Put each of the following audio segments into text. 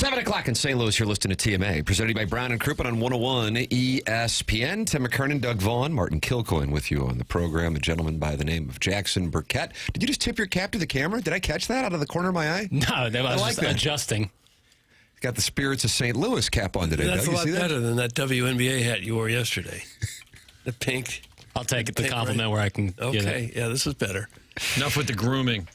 7 o'clock in St. Louis, you're listening to TMA, presented by Brown and Crouppen on 101 ESPN. Tim McKernan, Doug Vaughn, Martin Kilcoyne with you on the program. A gentleman by the name of Jackson Burkett. Did you just tip your cap to the camera? Did I catch that out of the corner of my eye? No, that was like just that. adjusting. Got the Spirits of St. Louis cap on today, That's Doug. a lot You see that? better than that WNBA hat you wore yesterday. The pink. I'll take it the compliment where I can get it. Okay, yeah, this is better. Enough with the grooming.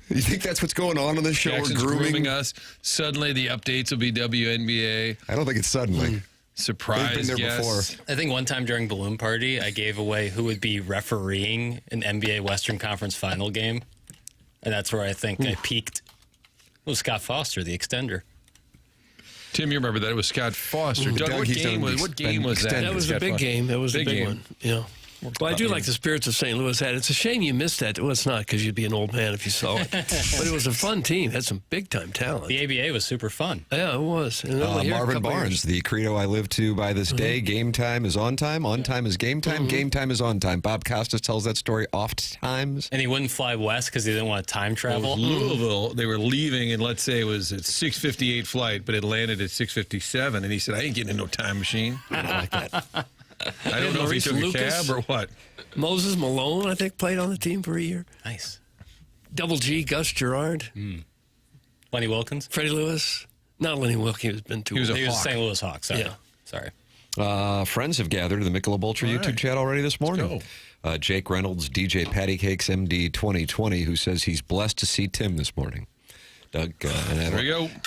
You think that's what's going on the show? Jackson's We're grooming us. Suddenly the updates will be WNBA. I don't think it's suddenly. Surprise They've been there guests. before. I think one time during Balloon Party, I gave away who would be refereeing an NBA Western Conference final game. And that's where I think I peaked. It was Scott Foster, the extender. Tim, you remember that. It was Scott Foster. Doug, Doug, what he's game done was that? extended. That was a big game. That was a big one. Yeah. Well, I do like the Spirits of St. Louis hat. It's a shame you missed that. Well, it's not because you'd be an old man if you saw it. But it was a fun team. Had some big-time talent. The ABA was super fun. Yeah, it was. And only here a Marvin couple Barnes, years. the credo I live to by this day. Game time is on time is game time, game time is on time. Bob Costas tells that story oft times. And he wouldn't fly west because he didn't want to time travel. Louisville, they were leaving, and let's say it was a 6:58 flight, but it landed at 6:57, and he said, I ain't getting in no time machine. I like that. I don't know if he Maurice took a Lucas. cab or what. Moses Malone, I think, played on the team for a year. Nice. Double G, Gus Gerard. Lenny Wilkins? Freddie Lewis. Not Lenny Wilkins. He's been too He was old. a He was Hawk. St. Louis Hawks. Sorry. Yeah. Sorry. Friends have gathered to the Michelob Ultra All YouTube right. chat already this morning. Jake Reynolds, DJ Patty Cakes, MD 2020, who says he's blessed to see Tim this morning. Doug, and I There we don't- go.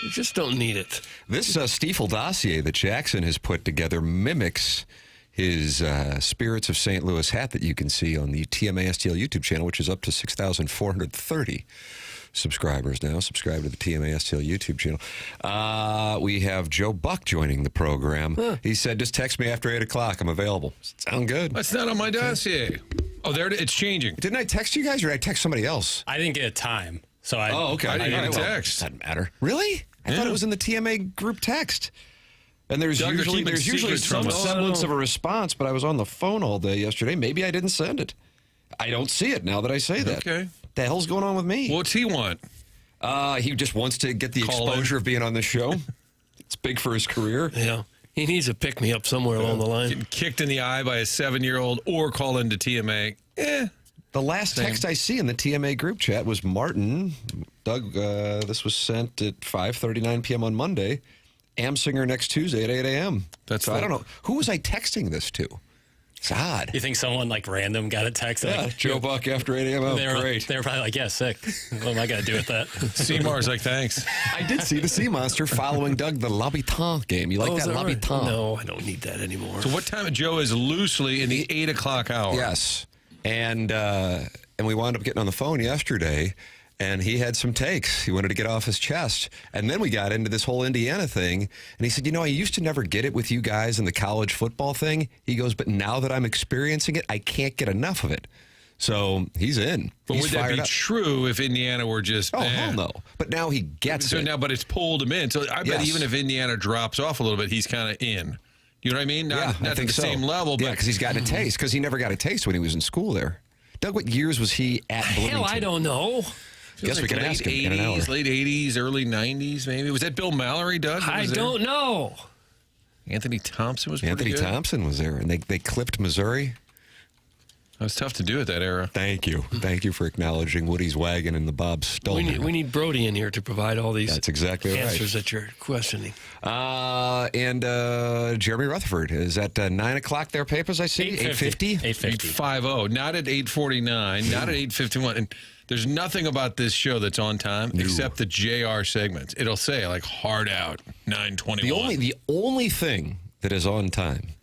You just don't need it. This Stiefel dossier that Jackson has put together mimics his Spirits of St. Louis hat that you can see on the TMA STL YouTube channel, which is up to 6,430 subscribers now. Subscribe to the TMA STL YouTube channel. We have Joe Buck joining the program. He said, just text me after 8 o'clock. I'm available. Sound good? That's not on my dossier. Oh, there it's changing. Didn't I text you guys or did I text somebody else? I didn't get a time. So I. Oh, okay. I didn't get a Well, text. doesn't matter. Really? I thought it was in the TMA group text. And there's Doug, they're usually keeping secrets some from us. semblance of a response, but I was on the phone all day yesterday. Maybe I didn't send it. I don't see it now that I say that. Okay. The hell's going on with me? What's he want? He just wants to get the Call exposure of being on the show. It's big for his career. Yeah. He needs a pick-me-up somewhere along the line. Getting kicked in the eye by a 7-year-old or call into TMA. The last text I see in the TMA group chat was Martin. Doug, this was sent at 5:39 p.m. on Monday. Amsinger next Tuesday at 8 a.m. So I don't know. Who was I texting this to? It's odd. You think someone like random got a text? Yeah, Like, Joe Buck after 8 a.m. Oh, they were, great. They were probably like, yeah, sick. What am I going to do with that? Seymour's like, thanks. I did see the Sea Monster following Doug the L'Habitant game. You like is that that right? L'Habitant? No, I don't need that anymore. So what time Joe is loosely in the 8 o'clock hour? Yes. And we wound up getting on the phone yesterday, and he had some takes. He wanted to get off his chest. And then we got into this whole Indiana thing, and he said, I used to never get it with you guys in the college football thing. He goes, but now that I'm experiencing it, I can't get enough of it. So he's in. But He's would that fired be up. true if Indiana were just... Oh, hell no. But now he gets So it. now, but it's pulled him in. So I bet Yes. even if Indiana drops off a little bit, he's kind of in. You know what I mean? I Not think at the so. same level, but... Yeah, because he's gotten a taste, because he never got a taste when he was in school there. Doug, what years was he at Bloomington? Hell, I don't know. Guess we can ask him in an hour. Late 80s, early 90s, maybe. Was that Bill Mallory, Doug? I don't know. Anthony Thompson was pretty Anthony good. Thompson was there, and they clipped Missouri. That was tough to do at that era. Thank you. Thank you for acknowledging Woody's wagon and the Bob Stolman. We need Brody in here to provide all these That's exactly right. answers that you're questioning. And Jeremy Rutherford is at 9 o'clock their papers, I see. 8:50? 8:50. 8:50, not at 8:49, not at 8:51. And there's nothing about this show that's on time except the JR segments. It'll say like hard out 9:21. The only thing that is on time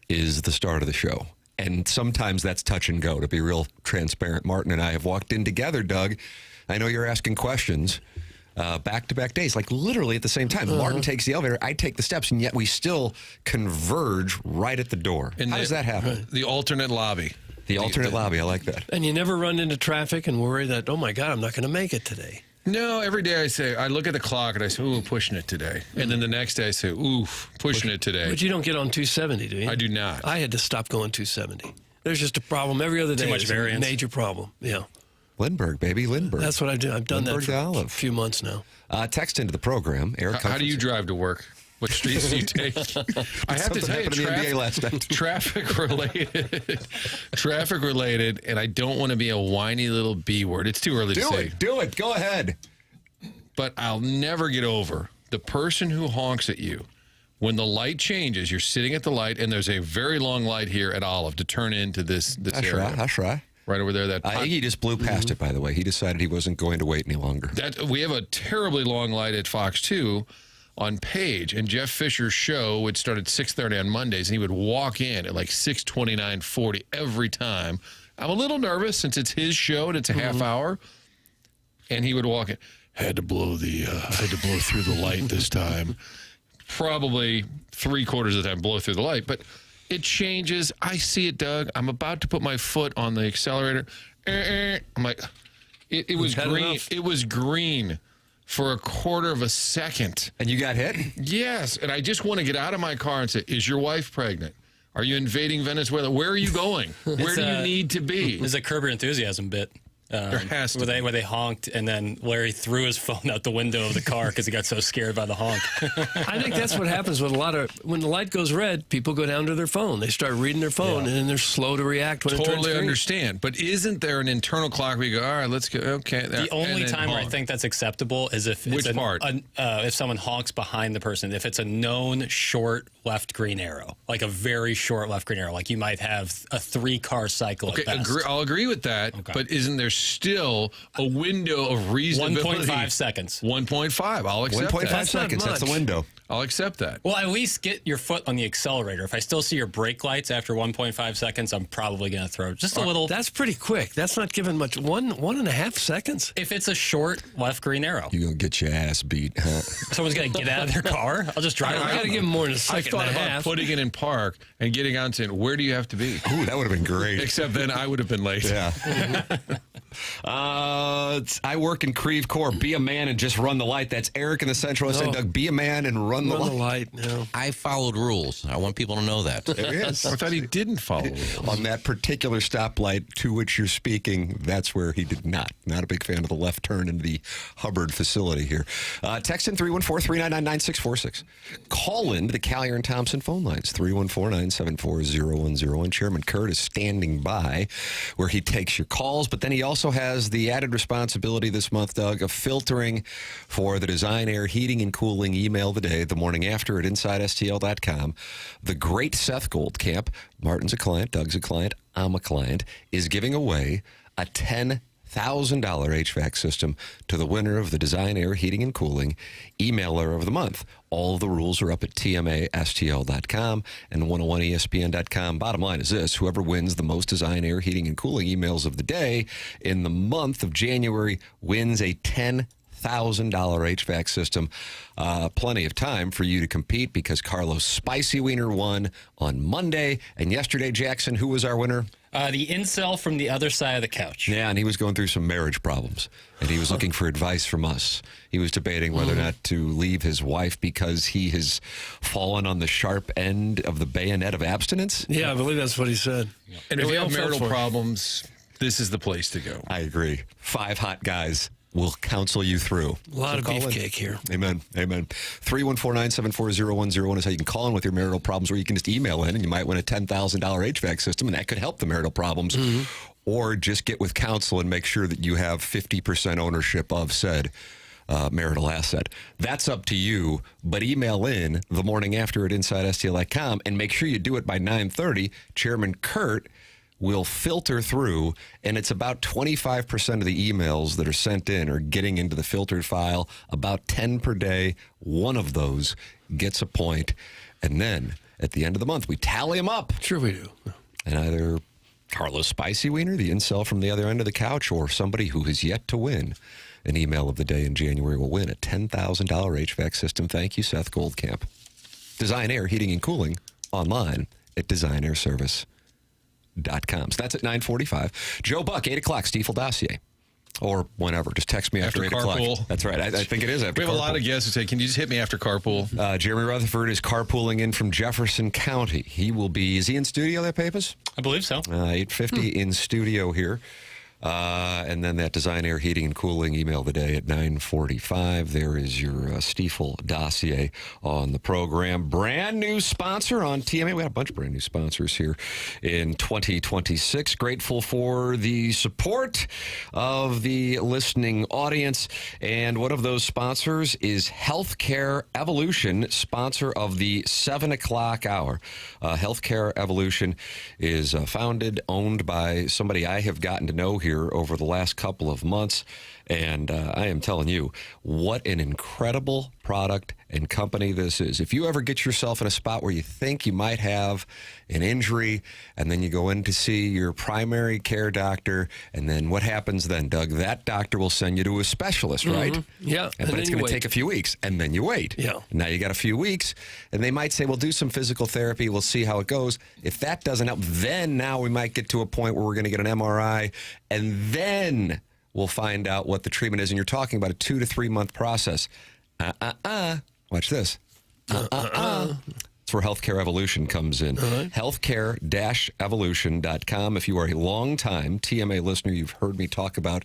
is the start of the show. And sometimes that's touch and go, to be real transparent. Martin and I have walked in together, Doug. I know you're asking questions. Back-to-back days, like literally at the same time. Martin takes the elevator, I take the steps, and yet we still converge right at the door. How does that happen? The alternate lobby. The alternate lobby, I like that. And you never run into traffic and worry that, oh my God, I'm not going to make it today. No, every day I look at the clock and I say, ooh, pushing it today. And then the next day I say, ooh, pushing it today. But you don't get on 270, do you? I do not. I had to stop going 270. There's just a problem every other day. much It's a variance. major problem. Yeah. Lindbergh, baby, Lindbergh. That's what I do. I've done Lindbergh that to for a Olive. few months now. Text into the program. Eric, How do you drive to work? What streets do you take? I have to Something tell you, happened in the NBA last night. traffic related, and I don't want to be a whiny little B word. It's too early to say. Do it. Go ahead. But I'll never get over the person who honks at you when the light changes. You're sitting at the light, and there's a very long light here at Olive to turn into this area. That's right. Right over there. I think he just blew past it, by the way. He decided he wasn't going to wait any longer. We have a terribly long light at Fox 2 on Page, and Jeff Fisher's show would start at 6:30 on Mondays, and he would walk in at like 6:29:40 every time. I'm a little nervous since it's his show and it's a half hour, and he would walk in. Had to blow through the light this time. Probably 3/4 of the time blow through the light, but it changes. I see it, Doug. I'm about to put my foot on the accelerator. I'm like, it was green. Enough. It was green for 1/4 of a second. And you got hit? Yes, and I just want to get out of my car and say, is your wife pregnant? Are you invading Venezuela? Where are you going? Where do you need to be? There's a Curb Your Enthusiasm bit. There has to where they honked, and then Larry threw his phone out the window of the car because he got so scared by the honk. I think that's what happens with when the light goes red, people go down to their phone. They start reading their phone, and then they're slow to react when it turns Totally green. understand. But isn't there an internal clock where you go, all right, let's go, okay. The only time where I think that's acceptable is if Which it's part? If someone honks behind the person, if it's a known short left green arrow, like a very short left green arrow, like you might have a 3-car cycle Okay, at best. I'll agree with that, but isn't there still a window of reasonability? 1.5 seconds. 1.5. I'll accept 1.5 that. That's not seconds. That's the much. window. I'll accept that. Well, at least get your foot on the accelerator. If I still see your brake lights after 1.5 seconds, I'm probably going to throw just a little. That's pretty quick. That's not giving much. 1.5 seconds. If it's a short left green arrow, You're going to get your ass beat, huh? someone's going to get out of their car. I'll just drive I around. got to give him more than a I second thought and a about half. putting it in park and getting out and saying, where do you have to be? Ooh, that would have been great. Except then I would have been late. Yeah. I work in Creve Coeur. Be a man and just run the light. That's Eric in the Central West End. Doug, be a man and run the Run the light. light. No. I followed rules. I want people to know that. There he is. I thought he didn't follow rules. On that particular stoplight to which you're speaking, that's where he did not. Not a big fan of the left turn into the Hubbard facility here. Text in 314-399-9646. Call in to the Callier and Thompson phone lines, 314-974-0101. Chairman Kurt is standing by where he takes your calls, but then he also has the added responsibility this month, Doug, of filtering for the Design Air Heating and Cooling email of the day, the morning after at InsideSTL.com. The great Seth Goldcamp, Martin's a client, Doug's a client, I'm a client, is giving away a $10,000 HVAC system to the winner of the Design Air Heating and Cooling Emailer of the Month. All of the rules are up at TMASTL.com and 101ESPN.com. Bottom line is this: whoever wins the most Design Air Heating and Cooling emails of the day in the month of January wins a $10,000 HVAC system. Plenty of time for you to compete because Carlos Spicy Wiener won on Monday. And yesterday, Jackson, who was our winner? The incel from the other side of the couch. Yeah, and he was going through some marriage problems, and he was looking for advice from us. He was debating whether or not to leave his wife because he has fallen on the sharp end of the bayonet of abstinence. Yeah, I believe that's what he said. And if We you all have felt marital for him. problems, this is the place to go. I agree. 5 hot guys will counsel you through. A lot of call in. beefcake here. Amen. Amen. 314-974-0101 is how you can call in with your marital problems, or you can just email in and you might win a $10,000 HVAC system, and that could help the marital problems. Or just get with counsel and make sure that you have 50% ownership of said marital asset. That's up to you, but email in the morning after at InsideSTL.com and make sure you do it by 9:30. Chairman Kurt will filter through, and it's about 25% of the emails that are sent in are getting into the filtered file, about 10 per day. One of those gets a point, and then at the end of the month, we tally them up. Sure we do. And either Carlos Spicy Wiener, the incel from the other end of the couch, or somebody who has yet to win an email of the day in January will win a $10,000 HVAC system. Thank you, Seth Goldcamp. Design Air Heating and Cooling online at designairservice.com. So that's at 9:45. Joe Buck, 8 o'clock, Stiefel Dossier. Or whenever. Just text me after 8 o'clock. carpool. That's right. I think it is after We have carpool. a lot of guests who say, can you just hit me after carpool? Jeremy Rutherford is carpooling in from Jefferson County. He will be, is he in studio there, Pappas? I believe so. 8:50 in studio here. And then that Design Air Heating and Cooling email of the day at 9:45. There is your Stiefel dossier on the program. Brand new sponsor on TMA. We had a bunch of brand new sponsors here in 2026. Grateful for the support of the listening audience. And one of those sponsors is Healthcare Evolution, sponsor of the 7 o'clock hour. Healthcare Evolution is founded, owned by somebody I have gotten to know here over the last couple of months. And I am telling you, what an incredible product and company this is. If you ever get yourself in a spot where you think you might have an injury, and then you go in to see your primary care doctor, and then what happens then, Doug? That doctor will send you to a specialist, right? Yeah. But it's going to take a few weeks, and then you wait. Yeah. Now you got a few weeks, and they might say, well, do some physical therapy. We'll see how it goes. If that doesn't help, then now we might get to a point where we're going to get an MRI, and then we'll find out what the treatment is. And you're talking about a 2 to 3 month process. Watch this. That's where Healthcare Evolution comes in. Healthcare-evolution.com. If you are a long-time TMA listener, you've heard me talk about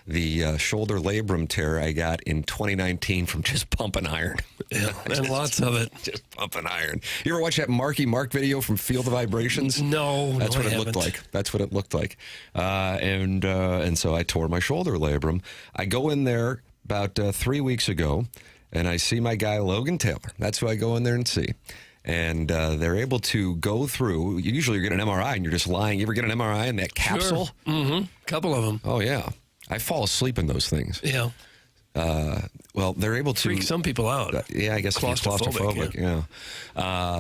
the shoulder labrum tear I got in 2019 from just pumping iron. Yeah, and lots of it. Just pumping iron. You ever watch that Marky Mark video from Feel the Vibrations? No, That's what I it looked haven't. like. That's what it looked like. And so I tore my shoulder labrum. I go in there about 3 weeks ago, and I see my guy, Logan Taylor. That's who I go in there and see. And they're able to go through. Usually you get an MRI and you're just lying. You ever get an MRI in that capsule? Sure. Mm-hmm. Couple of them. Oh, yeah. I fall asleep in those things. Yeah. Well, they're able to Freak some people out. Yeah, I guess if you're claustrophobic. Yeah.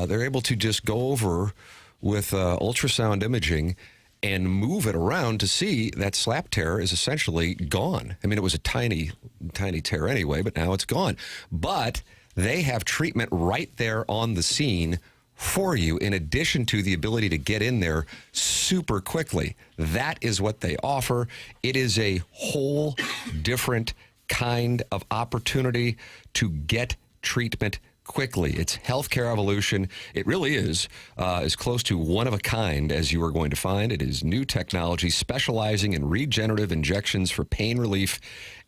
They're able to just go over with ultrasound imaging and move it around to see that slap tear is essentially gone. I mean, it was a tiny tear anyway, but now it's gone. But they have treatment right there on the scene for you, in addition to the ability to get in there super quickly. That is what they offer. It is a whole different kind of opportunity to get treatment quickly. It's Healthcare Evolution. It really is as close to one of a kind as you are going to find. It is new technology specializing in regenerative injections for pain relief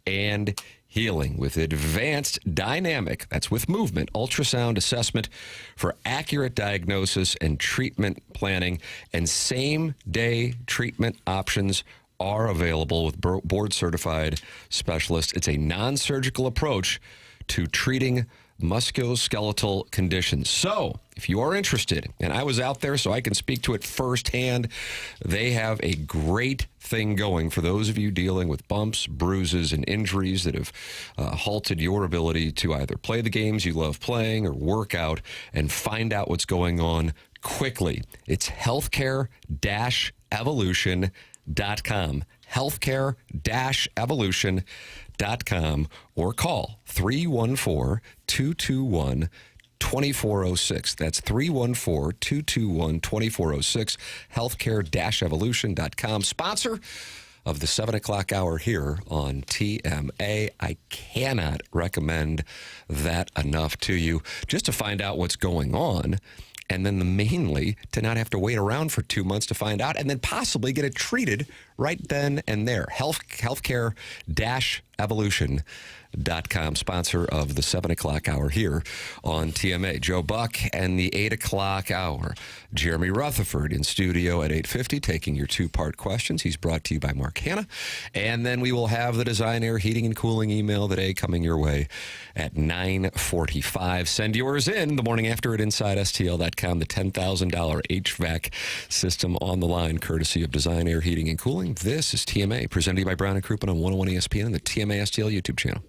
and healing with advanced dynamic, that's with movement, ultrasound assessment for accurate diagnosis and treatment planning, and same-day treatment options are available with board-certified specialists. It's a non-surgical approach to treating musculoskeletal conditions. So, if you are interested, and I was out there so I can speak to it firsthand, they have a great thing going for those of you dealing with bumps, bruises, and injuries that have halted your ability to either play the games you love playing or work out and find out what's going on quickly. It's healthcare-evolution.com. Healthcare-evolution.com, or call 314-221-2406. That's 314-221-2406. Healthcare-evolution.com. Sponsor of the 7 o'clock hour here on TMA. I cannot recommend that enough to you, just to find out what's going on. And then mainly to not have to wait around for 2 months to find out, and then possibly get it treated right then and there. Healthcare-evolution.com, sponsor of the 7 o'clock hour here on TMA. Joe Buck and the 8 o'clock hour. Jeremy Rutherford in studio at 8:50, taking your two-part questions. He's brought to you by Mark Hanna. And then we will have the Design Air Heating and Cooling email today coming your way at 9:45. Send yours in the morning after at InsideSTL.com. The $10,000 HVAC system on the line, courtesy of Design Air Heating and Cooling. This is TMA, presented to you by Brown and Crouppen on 101 ESPN and the TMA STL YouTube channel.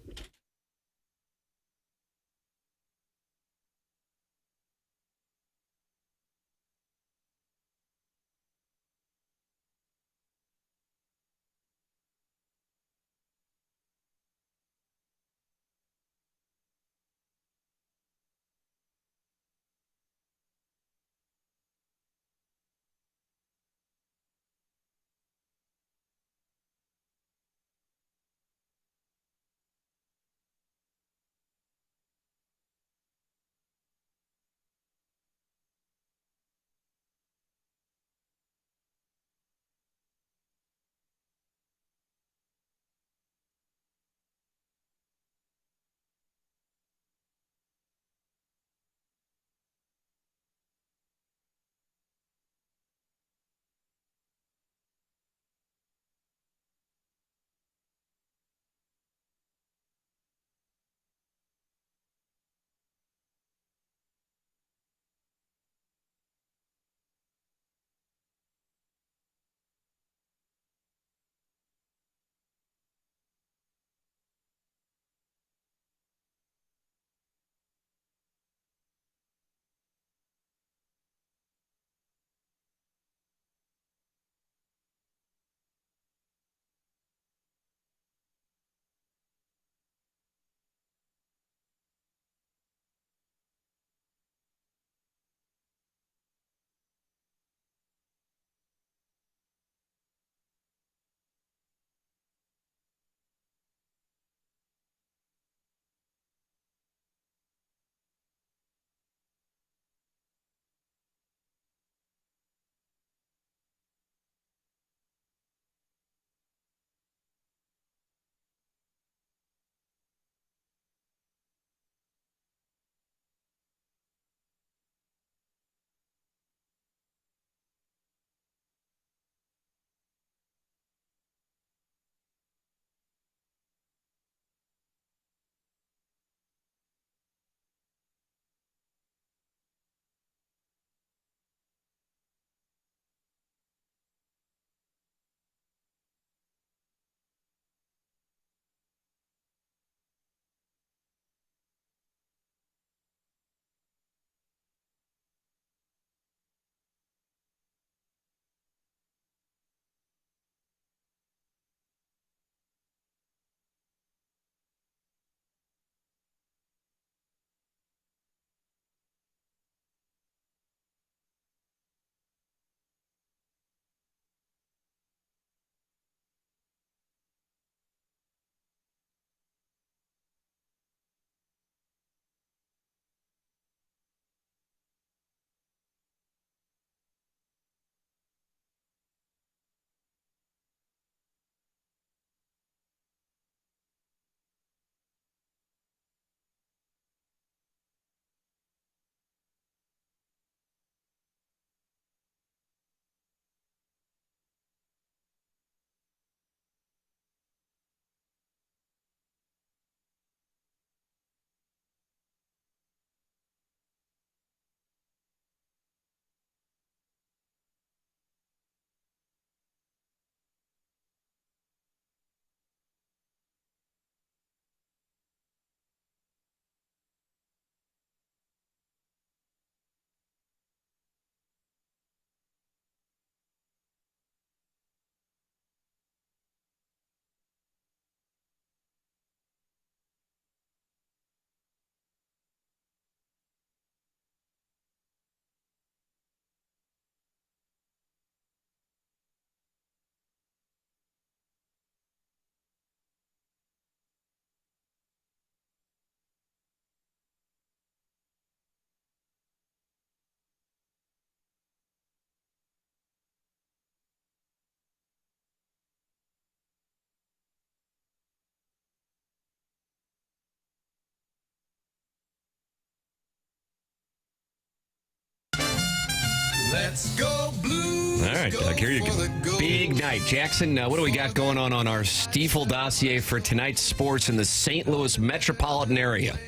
Let's go Blues. All right, Doug, here you go. Big night. Jackson, what do we got going on our Stiefel dossier for tonight's sports in the St. Louis metropolitan area?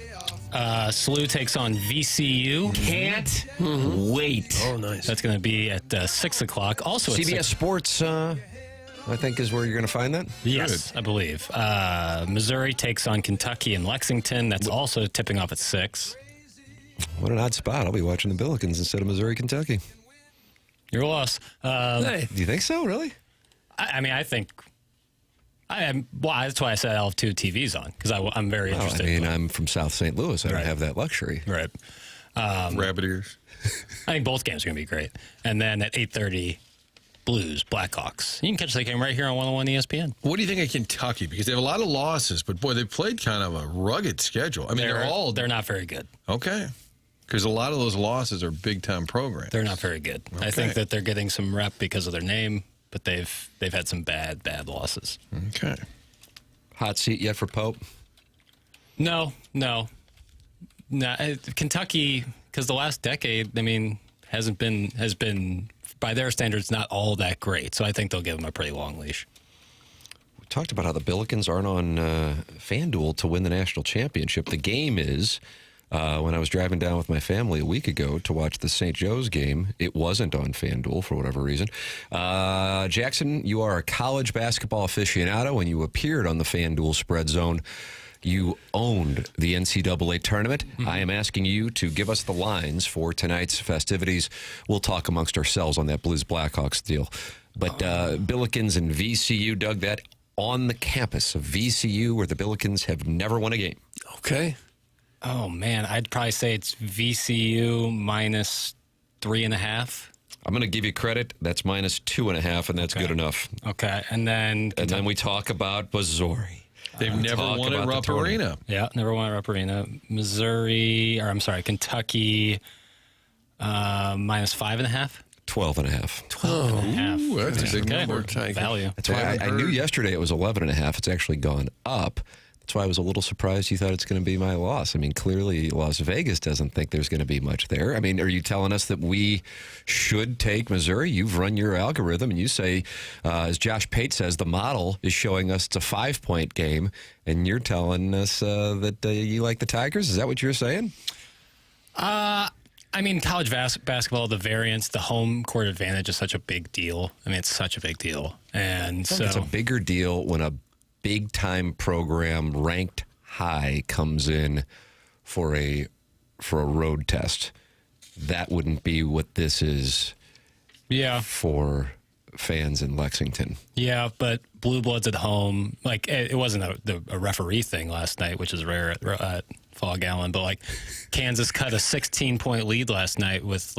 SLU takes on VCU. Can't wait. Oh, nice. That's going to be at 6 o'clock. Also at CBS 6. Sports, I think, is where you're going to find that. Yes, I believe. Missouri takes on Kentucky and Lexington. That's also tipping off at 6. What an odd spot. I'll be watching the Billikens instead of Missouri, Kentucky. Your loss. Hey, Do you think so, really? I think. That's why I said I'll have 2 TVs on, because I'm very Well, interested. I'm from South St. Louis. I don't Right. have that luxury. Right. Rabbit ears. I think both games are going to be great. And then at 8:30, Blues, Blackhawks. You can catch that game right here on 101 ESPN. What do you think of Kentucky? Because they have a lot of losses, but boy, they played kind of a rugged schedule. I mean, They're not very good. okay. Because a lot of those losses are big time programs. They're not very good. I think that they're getting some rep because of their name, but they've had some bad losses. Okay. Hot seat yet for Pope? No. Kentucky, because the last decade, has been by their standards not all that great. So I think they'll give them a pretty long leash. We talked about how the Billikens aren't on FanDuel to win the national championship. The game is, when I was driving down with my family a week ago to watch the St. Joe's game, it wasn't on FanDuel for whatever reason. Jackson, you are a college basketball aficionado. When you appeared on the FanDuel Spread Zone, you owned the NCAA tournament. I am asking you to give us the lines for tonight's festivities. We'll talk amongst ourselves on that Blues Blackhawks deal. But Billikens and VCU, Doug, that on the campus of VCU where the Billikens have never won a game. okay. Oh, man. I'd probably say it's VCU minus 3.5. I'm going to give you credit. That's minus 2.5, and that's good enough. Okay. And then We talk about Missouri. They've never talk won at about the Rupp tournament. Arena. Yeah, never won at Rupp Arena. Kentucky, minus 5.5. 12.5. 12.5. Ooh, that's a big number. Value. That's why I knew yesterday it was 11.5. It's actually gone up. That's why I was a little surprised you thought it's going to be my loss. Clearly Las Vegas doesn't think there's going to be much there. Are you telling us that we should take Missouri? You've run your algorithm, and you say, as Josh Pate says, the model is showing us it's a 5-point game, and you're telling us that you like the Tigers? Is that what you're saying? College basketball, the variance, the home court advantage is such a big deal. It's such a big deal. And so It's a bigger deal when a big-time program ranked high comes in for a road test. That wouldn't be what this is for fans in Lexington. Yeah, but Blue Bloods at home, it wasn't a referee thing last night, which is rare at Fog Allen, but Kansas cut a 16-point lead last night with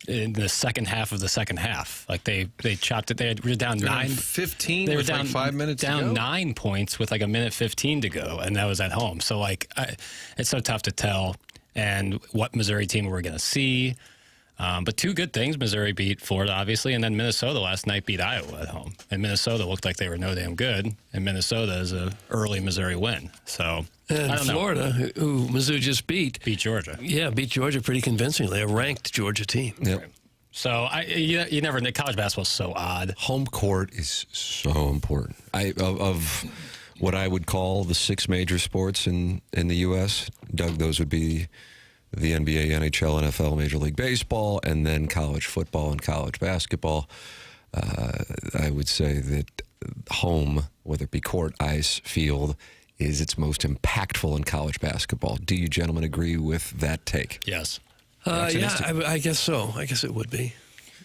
in the second half of the second half. They chopped it. They were down 15 They were with down 5 minutes to down go? 9 points with a minute 15 to go, and that was at home. So it's so tough to tell and what Missouri team we're going to see. But 2 good things. Missouri beat Florida, obviously, and then Minnesota last night beat Iowa at home. And Minnesota looked like they were no damn good, and Minnesota is an early Missouri win. So I And don't know. Florida, who Mizzou just beat Georgia. Yeah, beat Georgia pretty convincingly. A ranked Georgia team. Yep. So you never know. College basketball is so odd. Home court is so important. Of what I would call the 6 major sports in the U.S., Doug, those would be the NBA, NHL, NFL, Major League Baseball, and then college football and college basketball. I would say that home, whether it be court, ice, field, is its most impactful in college basketball. Do you gentlemen agree with that take? Yes. I guess so. I guess it would be.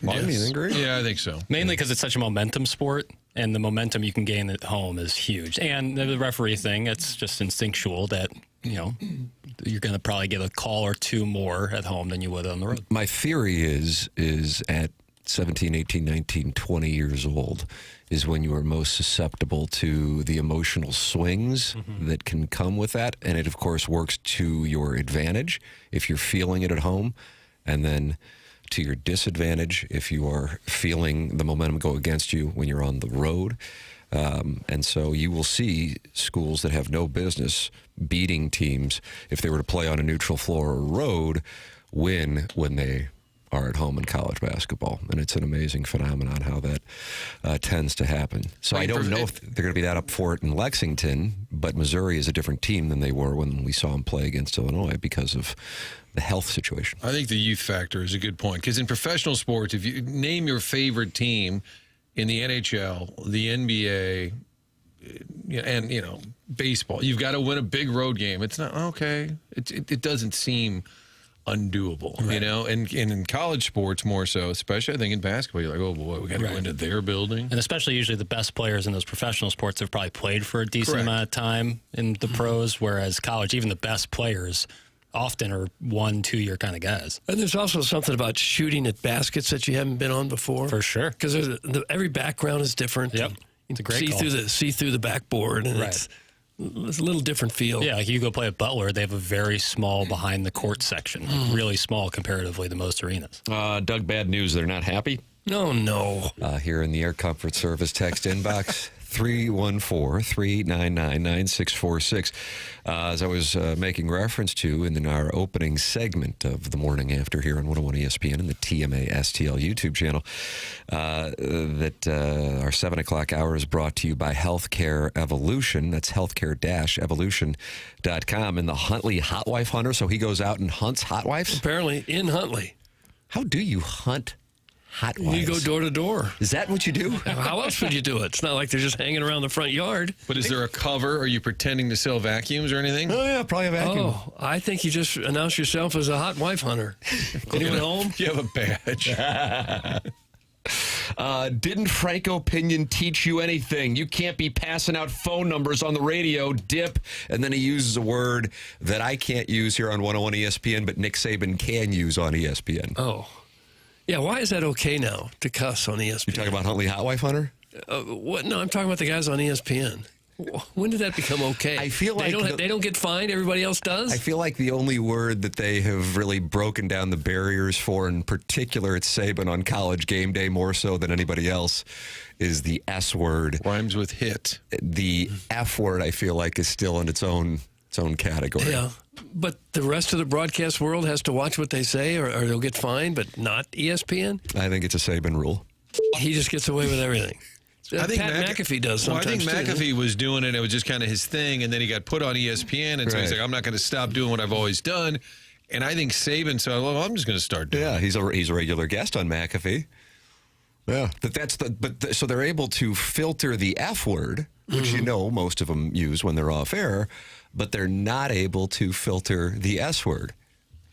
Martin, you agree? Yeah, I think so. Mainly because it's such a momentum sport, and the momentum you can gain at home is huge. And the referee thing, it's just instinctual that, you're going to probably get a call or 2 more at home than you would on the road. My theory is at 17, 18, 19, 20 years old is when you are most susceptible to the emotional swings that can come with that. And it, of course, works to your advantage if you're feeling it at home, and then to your disadvantage if you are feeling the momentum go against you when you're on the road. And so you will see schools that have no business beating teams if they were to play on a neutral floor or road win when they are at home in college basketball, and it's an amazing phenomenon how that tends to happen. So I don't know if they're going to be that up for it in Lexington, but Missouri is a different team than they were when we saw them play against Illinois because of the health situation. I think the youth factor is a good point, because in professional sports, if you name your favorite team in the NHL, the NBA, and baseball, you've got to win a big road game. It's not okay. It doesn't seem undoable, right. and in college sports more so, especially I think in basketball, you're like, oh boy, we got to go into their building. And especially usually the best players in those professional sports have probably played for a decent Correct. amount of time in the pros, whereas college, even the best players often are 1-2 year kind of guys. And there's also something about shooting at baskets that you haven't been on before. For sure. Because every background is different. Yep. It's a great see call. see through the backboard, and Right. it's a little different feel. Yeah, like you go play at Butler, they have a very small behind the court section, really small comparatively to most arenas. Doug, bad news. They're not happy. No. Here in the Air Comfort Service text inbox, 314-399-9646. As I was making reference to in our opening segment of the Morning After here on 101 ESPN and the TMA STL YouTube channel, that our 7 o'clock hour is brought to you by Healthcare Evolution. That's healthcare-evolution.com. And the Huntley Hot Wife Hunter, so he goes out and hunts hot wives? Apparently, in Huntley. How do you hunt hot wives? You go door to door. Is that what you do? How else would you do it? It's not like they're just hanging around the front yard. But is there a cover? Are you pretending to sell vacuums or anything? Oh, yeah, probably a vacuum. Oh, I think you just announce yourself as a hot wife hunter. Anyone home? You have a badge. Didn't Franco Pinion teach you anything? You can't be passing out phone numbers on the radio, dip. And then he uses a word that I can't use here on 101 ESPN, but Nick Saban can use on ESPN. Oh. Yeah, why is that okay now to cuss on ESPN? You talking about Huntley Hot Wife Hunter? What? No, I'm talking about the guys on ESPN. When did that become okay? I feel like they don't get fined. Everybody else does. I feel like the only word that they have really broken down the barriers for, in particular, it's Saban on College Game Day more so than anybody else, is the S word. Rhymes with hit. The F word, I feel like, is still in its own category. Yeah, but the rest of the broadcast world has to watch what they say, or they'll get fined. But not ESPN. I think it's a Saban rule. He just gets away with everything. I think Pat McAfee does sometimes. Well, I think too, McAfee was doing it. It was just kind of his thing, and then he got put on ESPN, and so he's Right. like, "I'm not going to stop doing what I've always done." And I think Saban said, "Well, I'm just going to start doing." Yeah, it. he's a regular guest on McAfee. Yeah, so they're able to filter the F word, which most of them use when they're off air, but they're not able to filter the S word.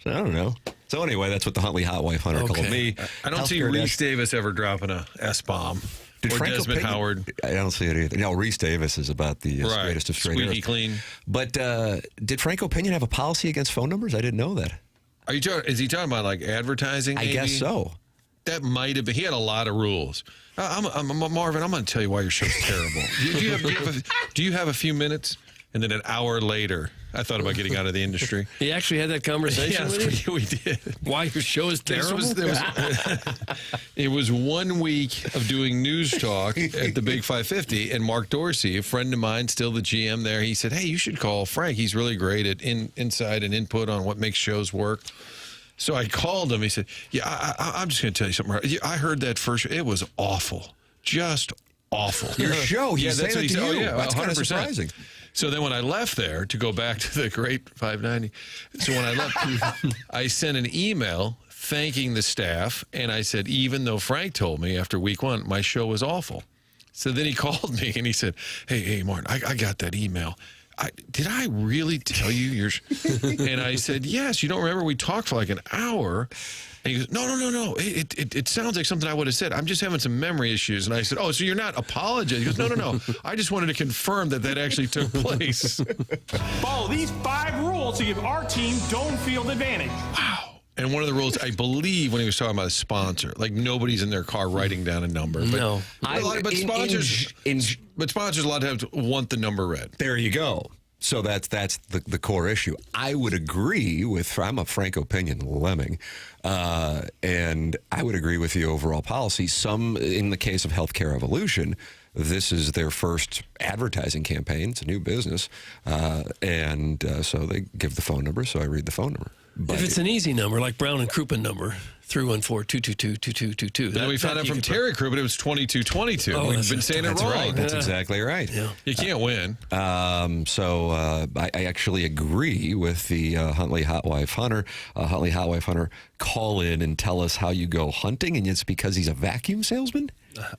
So I don't know. So anyway, that's what the Huntley Hot Wife Hunter called me. I don't see Reese Davis ever dropping a S bomb. Or Franco Desmond Pinion- Howard. I don't see it either. No, Reese Davis is about the Right. greatest of straight Squeaky airs. clean. But did Franco Pinion have a policy against phone numbers? I didn't know that. Are you talking? Is he talking about like advertising? I Maybe? guess so. That might have been. He had a lot of rules. I'm Marvin. I'm going to tell you why your show's terrible. Do you have a few minutes? And then an hour later, I thought about getting out of the industry. He actually had that conversation with you? we did. Why your show is terrible? It was 1 week of doing news talk at the Big 550, and Mark Dorsey, a friend of mine, still the GM there, he said, "Hey, you should call Frank. He's really great at insight and input on what makes shows work." So I called him. He said, "Yeah, I'm just going to tell you something. I heard that first. It was awful, just awful." Your show. He's saying what it he to said. you. Oh, yeah, That's kind of 100%. surprising. So then when I left there to go back to the great 590, so when I left, I sent an email thanking the staff, and I said, even though Frank told me after week 1 my show was awful. So then he called me and he said, hey, Martin, I got that email. Did I really tell you yours? And I said, yes. You don't remember we talked for like an hour? And he goes, no. It sounds like something I would have said. I'm just having some memory issues. And I said, oh, so you're not apologizing? He goes, no. I just wanted to confirm that actually took place. Follow these 5 rules to give our team dome field advantage. Wow. And one of the rules, I believe, when he was talking about a sponsor, like nobody's in their car writing down a number. But, No. but sponsors a lot of times want the number read. There you go. So that's the core issue. I would agree with, I'm a Franco Pinion lemming, and I would agree with the overall policy. Some, in the case of Healthcare Evolution, this is their first advertising campaign. It's a new business. So they give the phone number, so I read the phone number. But if it's an easy number, like Brown and Crouppen number, 314-222-2222. Then we found out from Terry Crew, but it was 22-22. Oh, We've been saying it wrong. Right. That's exactly right. Yeah. You can't win. So I actually agree with the Huntley Hot Wife Hunter. Huntley Hot Wife Hunter, call in and tell us how you go hunting, and it's because he's a vacuum salesman?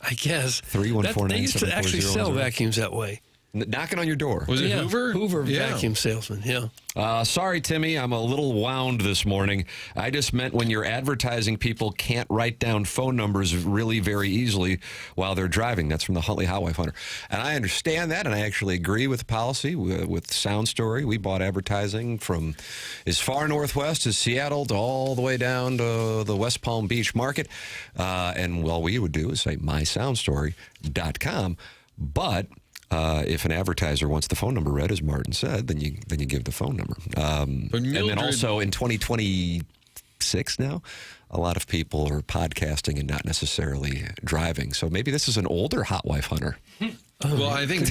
I guess. 314-974-00. They used to actually sell vacuums that way. Knocking on your door. Was it Hoover? Hoover Yeah. vacuum salesman, yeah. Sorry, Timmy, I'm a little wound this morning. I just meant when you're advertising, people can't write down phone numbers really very easily while they're driving. That's from the Huntley Hot Wife Hunter. And I understand that, and I actually agree with the policy with Sound Story. We bought advertising from as far northwest as Seattle to all the way down to the West Palm Beach market. And all we would do is say mysoundstory.com. But if an advertiser wants the phone number read, as Martin said, then you give the phone number. And then also in 2026 now, a lot of people are podcasting and not necessarily driving. So maybe this is an older Hot Wife Hunter. Well, I think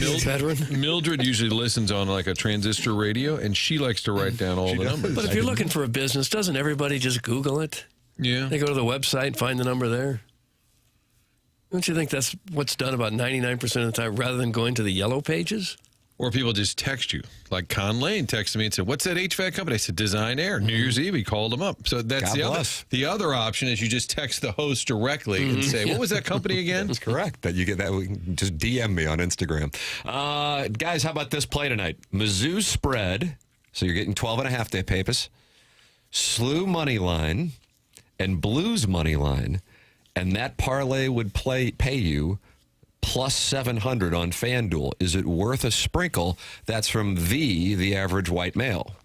Mildred usually listens on like a transistor radio, and she likes to write down all the numbers. But if you're looking for a business, doesn't everybody just Google it? Yeah. They go to the website and find the number there. Don't you think that's what's done about 99% of the time rather than going to the yellow pages? Or people just text you. Like Con Lane texted me and said, "What's that HVAC company?" I said, "Design Air." New Year's Eve, he called them up. So that's God the other. bless. The other option is you just text the host directly and say, "What was that company again?" That's correct. That you get that. Just DM me on Instagram. Guys, how about this play tonight? Mizzou spread. So you're getting 12.5 day Pappas. SLU money line and Blues money line. And that parlay would pay you plus 700 on FanDuel. Is it worth a sprinkle? That's from the average white male.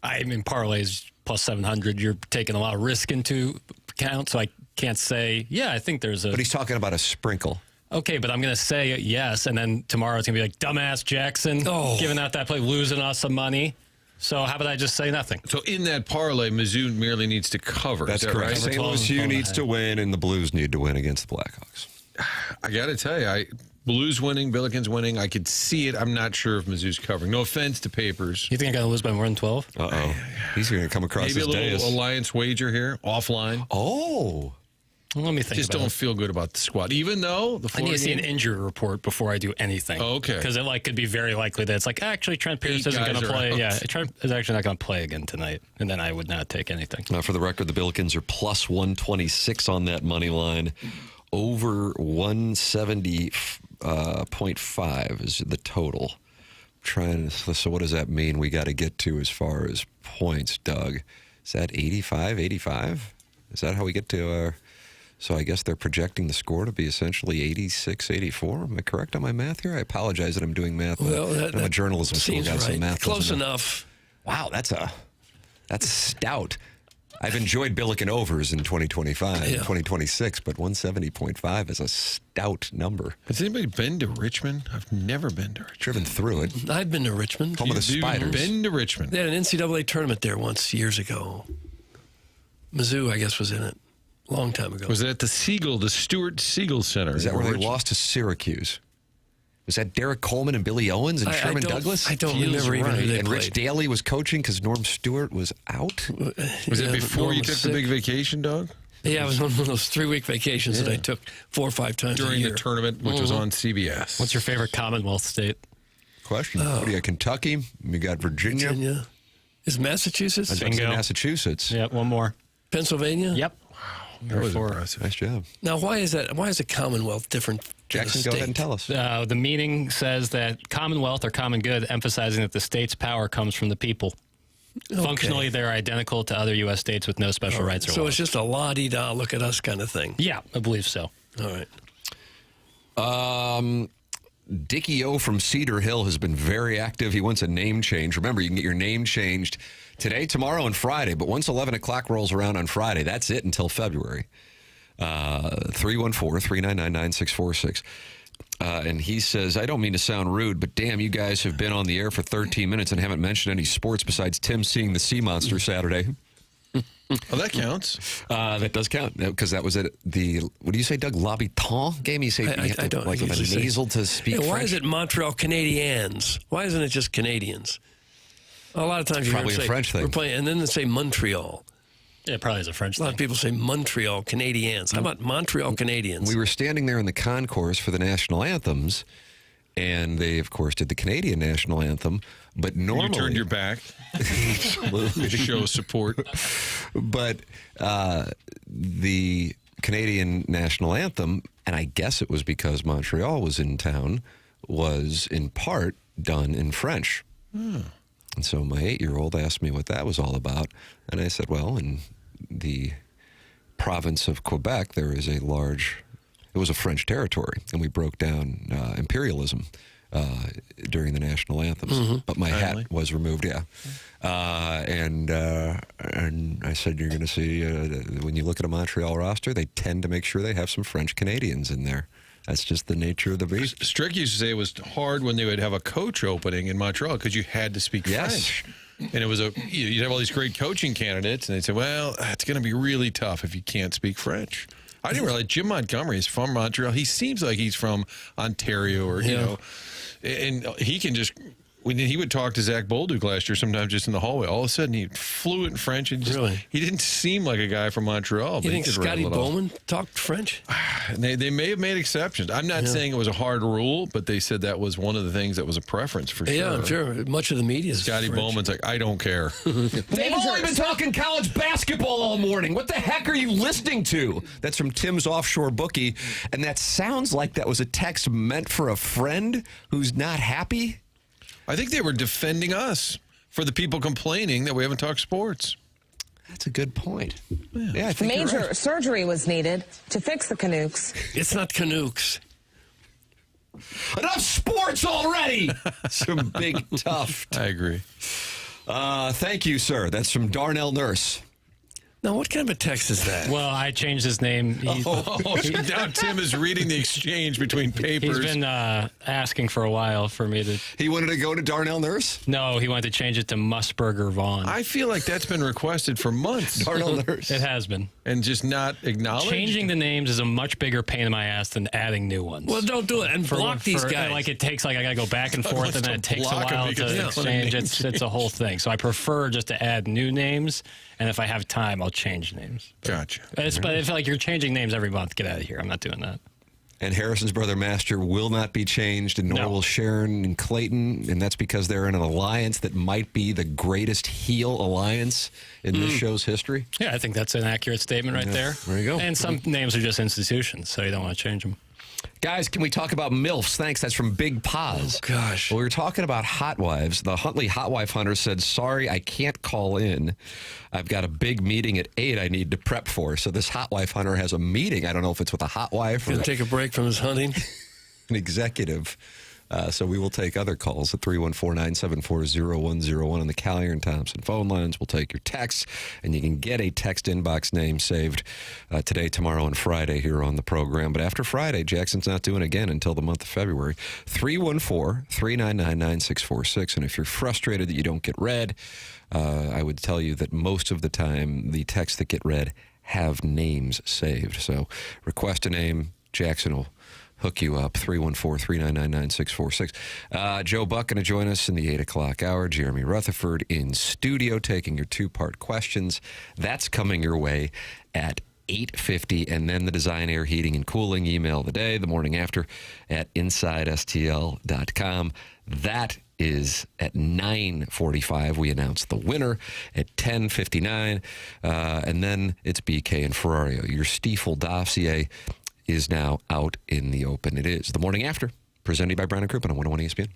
I mean, parlays plus 700, you're taking a lot of risk into account, so I can't say, yeah, I think there's a... But he's talking about a sprinkle. Okay, but I'm going to say yes, and then tomorrow it's going to be like, dumbass Jackson, giving out that play, losing us some money. So how about I just say nothing? So in that parlay, Mizzou merely needs to cover. That's correct. Right? St. Louis U needs to win, and the Blues need to win against the Blackhawks. I got to tell you, Blues winning, Billikens winning. I could see it. I'm not sure if Mizzou's covering. No offense to Papers. You think I'm going to lose by more than 12? Uh-oh. He's going to come across Maybe his a little days. alliance wager here, offline. Oh. Let me think Just about don't it. feel good about the squad, even though the I need to see an game- injury report before I do anything. Oh, okay. Because it could be very likely that it's like, actually, Trent Pierce isn't going guys to are play. out. Yeah, Trent is actually not going to play again tonight. And then I would not take anything. For the record, the Billikens are plus 126 on that money line. Over 170.5 is the total. So what does that mean we got to get to as far as points, Doug? Is that 85? Is that how we get to so I guess they're projecting the score to be essentially 86-84. Am I correct on my math here? I apologize that I'm doing math. Well, I'm a journalism school seems guy, so right. math Close doesn't- enough. Wow, that's stout. I've enjoyed Billiken overs in 2025 and 2026, but 170.5 is a stout number. Has anybody been to Richmond? I've never been to Richmond. Driven through it. I've been to Richmond. Home of the You've Spiders. been to Richmond. They had an NCAA tournament there once years ago. Mizzou, I guess, was in it a long time ago. Was it at the Stuart Siegel Center? Is that where they Richmond? lost to Syracuse? Was that Derek Coleman and Billy Owens and Sherman Douglas? I don't Feels remember even who they And played. Rich Daly was coaching because Norm Stewart was out? Was it before you took the big vacation, Doug? Yeah, it was one of those 3-week vacations that I took 4 or 5 times a During year. the tournament, which was on CBS. What's your favorite Commonwealth state? Question. What do you got? Kentucky? You got Virginia? Virginia. Is Massachusetts? I think Bingo. Massachusetts. Yeah, one more. Pennsylvania? Yep. That was Four. impressive. Nice job. Now, why is that? Why is a Commonwealth different than Jackson, a go state? ahead and tell us. The meaning says that Commonwealth or common good, emphasizing that the state's power comes from the people. Okay. Functionally, they're identical to other U.S. states with no special rights or So laws. it's just a la-di-da, look at us kind of thing. Yeah, I believe so. All right. Dickie O from Cedar Hill has been very active. He wants a name change. Remember, you can get your name changed today, tomorrow, and Friday. But once 11 o'clock rolls around on Friday, that's it until February. 314-399-9646. And he says, I don't mean to sound rude, but damn, you guys have been on the air for 13 minutes and haven't mentioned any sports besides Tim seeing the sea monster Saturday. Oh, that counts. That does count because that was at the, what do you say, Doug? L'Habitant game? You say you have to, I don't like with usually a nasal to speak Why French? is it Montreal Canadiens? Why isn't it just Canadians? A lot of times you Probably hear a them say, French thing. We're playing, and then they say Montreal. Yeah, it probably is a French A lot thing. of people say Montreal Canadiens. How about Montreal Canadiens? We were standing there in the concourse for the national anthems, and they, of course, did the Canadian national anthem. But normally, You turned your back to show support. But the Canadian national anthem, and I guess it was because Montreal was in town, was in part done in French. And so my 8-year-old asked me what that was all about. And I said, well, in the province of Quebec, there is it was a French territory. And we broke down imperialism during the national anthems. But my hat was removed, and I said, you're going to see, when you look at a Montreal roster, they tend to make sure they have some French Canadians in there. That's just the nature of the beast. Strick used to say it was hard when they would have a coach opening in Montreal because you had to speak French. And it was you'd have all these great coaching candidates, and they'd say, well, it's going to be really tough if you can't speak French. I didn't realize Jim Montgomery is from Montreal. He seems like he's from Ontario or, you know, and he can just, when he would talk to Zach Bolduc last year, sometimes just in the hallway, all of a sudden he fluent in French. And he didn't seem like a guy from Montreal. You think Scotty Bowman talked French? They may have made exceptions. I'm not saying it was a hard rule, but they said that was one of the things that was a preference for sure. Yeah, I'm sure. Much of the media is Scotty French. Bowman's like, I don't care. They've only been talking college basketball all morning. What the heck are you listening to? That's from Tim's Offshore Bookie. And that sounds like that was a text meant for a friend who's not happy. I think they were defending us for the people complaining that we haven't talked sports. That's a good point. Yeah, I think Major you're right. surgery was needed to fix the Canucks. It's not Canucks. Enough sports already. Some big tough. I agree. Thank you, sir. That's from Darnell Nurse. Now, what kind of a text is that? Well, I changed his name. Now Tim is reading the exchange between papers. He's been asking for a while for me to. He wanted to go to Darnell Nurse? No, he wanted to change it to Musburger Vaughn. I feel like that's been requested for months. Darnell Nurse. It has been. And just not acknowledged. Changing the names is a much bigger pain in my ass than adding new ones. Well, don't do it and block these guys. Like it takes, like I got to go back and forth, and then it takes a block 'em while because to they put a exchange. name It's a whole thing. So I prefer just to add new names, and if I have time, I'll change names. Gotcha. But if like you're changing names every month, get out of here. I'm not doing that. And Harrison's brother Master will not be changed, and nor will Sharon and Clayton, and that's because they're in an alliance that might be the greatest heel alliance in this show's history. Yeah, I think that's an accurate statement right there. There you go. And some names are just institutions, so you don't want to change them. Guys, can we talk about MILFs? Thanks. That's from Big Paz. Oh, gosh. Well, we were talking about hot wives. The Huntley Hot Wife Hunter said, sorry, I can't call in. I've got a big meeting at 8 I need to prep for. So this Hot Wife Hunter has a meeting. I don't know if it's with a hot wife or Gonna take a break from his hunting. an executive. So we will take other calls at 314-974-0101 on the Callier and Thompson phone lines. We'll take your texts, and you can get a text inbox name saved today, tomorrow, and Friday here on the program. But after Friday, Jackson's not doing it again until the month of February. 314-399-9646. And if you're frustrated that you don't get read, I would tell you that most of the time the texts that get read have names saved. So request a name. Jackson will hook you up. 314-399-9646. Joe Buck going to join us in the 8 o'clock hour. Jeremy Rutherford in studio taking your two-part questions. That's coming your way at 8:50, and then the Design Air Heating and Cooling email of the day, the morning after, at InsideSTL.com. That is at 9:45. We announce the winner at 10:59, and then it's BK and Ferrario. Your Stiefel dossier is now out in the open. It is the morning after, presented by Brown and Crouppen on 101 ESPN.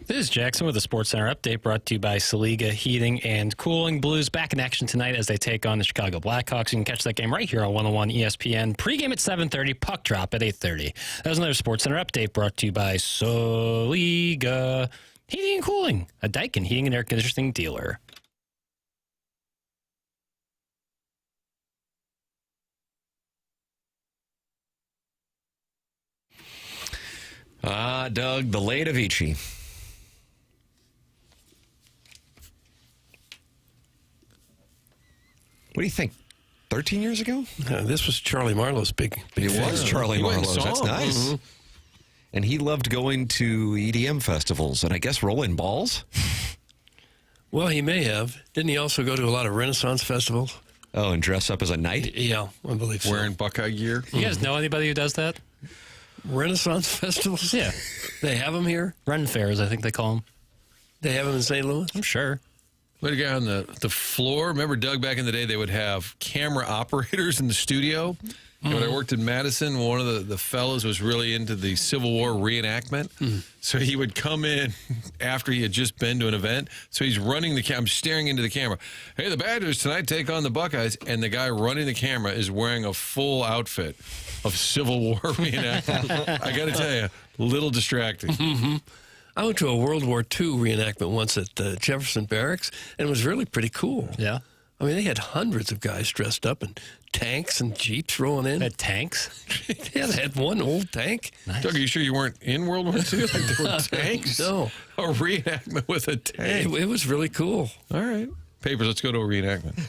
This is Jackson with a Sports Center update brought to you by Saliga Heating and Cooling. Blues back in action tonight as they take on the Chicago Blackhawks. You can catch that game right here on 101 ESPN. Pre-game at 7:30, puck drop at 8:30. That was another Sports Center update brought to you by Saliga Heating and Cooling, a Daikin heating and air conditioning dealer. Doug, the late Avicii. What do you think? 13 years ago? This was Charlie Marlowe's big It fan. was Charlie He went and Marlowe's. saw That's him. nice. Mm-hmm. And he loved going to EDM festivals and I guess rolling balls. Well, he may have. Didn't he also go to a lot of Renaissance festivals? Oh, and dress up as a knight? Yeah, I believe so. Wearing Buckeye gear. You guys know anybody who does that? Renaissance festivals? Yeah. They have them here? Run fairs, I think they call them. They have them in St. Louis? I'm sure. We had a guy on the floor. Remember, Doug, back in the day, they would have camera operators in the studio. And when I worked in Madison, one of the fellows was really into the Civil War reenactment. So he would come in after he had just been to an event. So he's running the camera. I'm staring into the camera. Hey, the Badgers tonight take on the Buckeyes. And the guy running the camera is wearing a full outfit of Civil War reenactment. I got to tell you, a little distracting. I went to a World War II reenactment once at the Jefferson Barracks, and it was really pretty cool. Yeah. I mean, they had hundreds of guys dressed up in tanks and jeeps rolling in. They had tanks. Yeah, they had one old tank. Doug, are you sure you weren't in World War II? Like there were tanks? No. A reenactment with a tank. It was really cool. All right. Papers, let's go to a reenactment.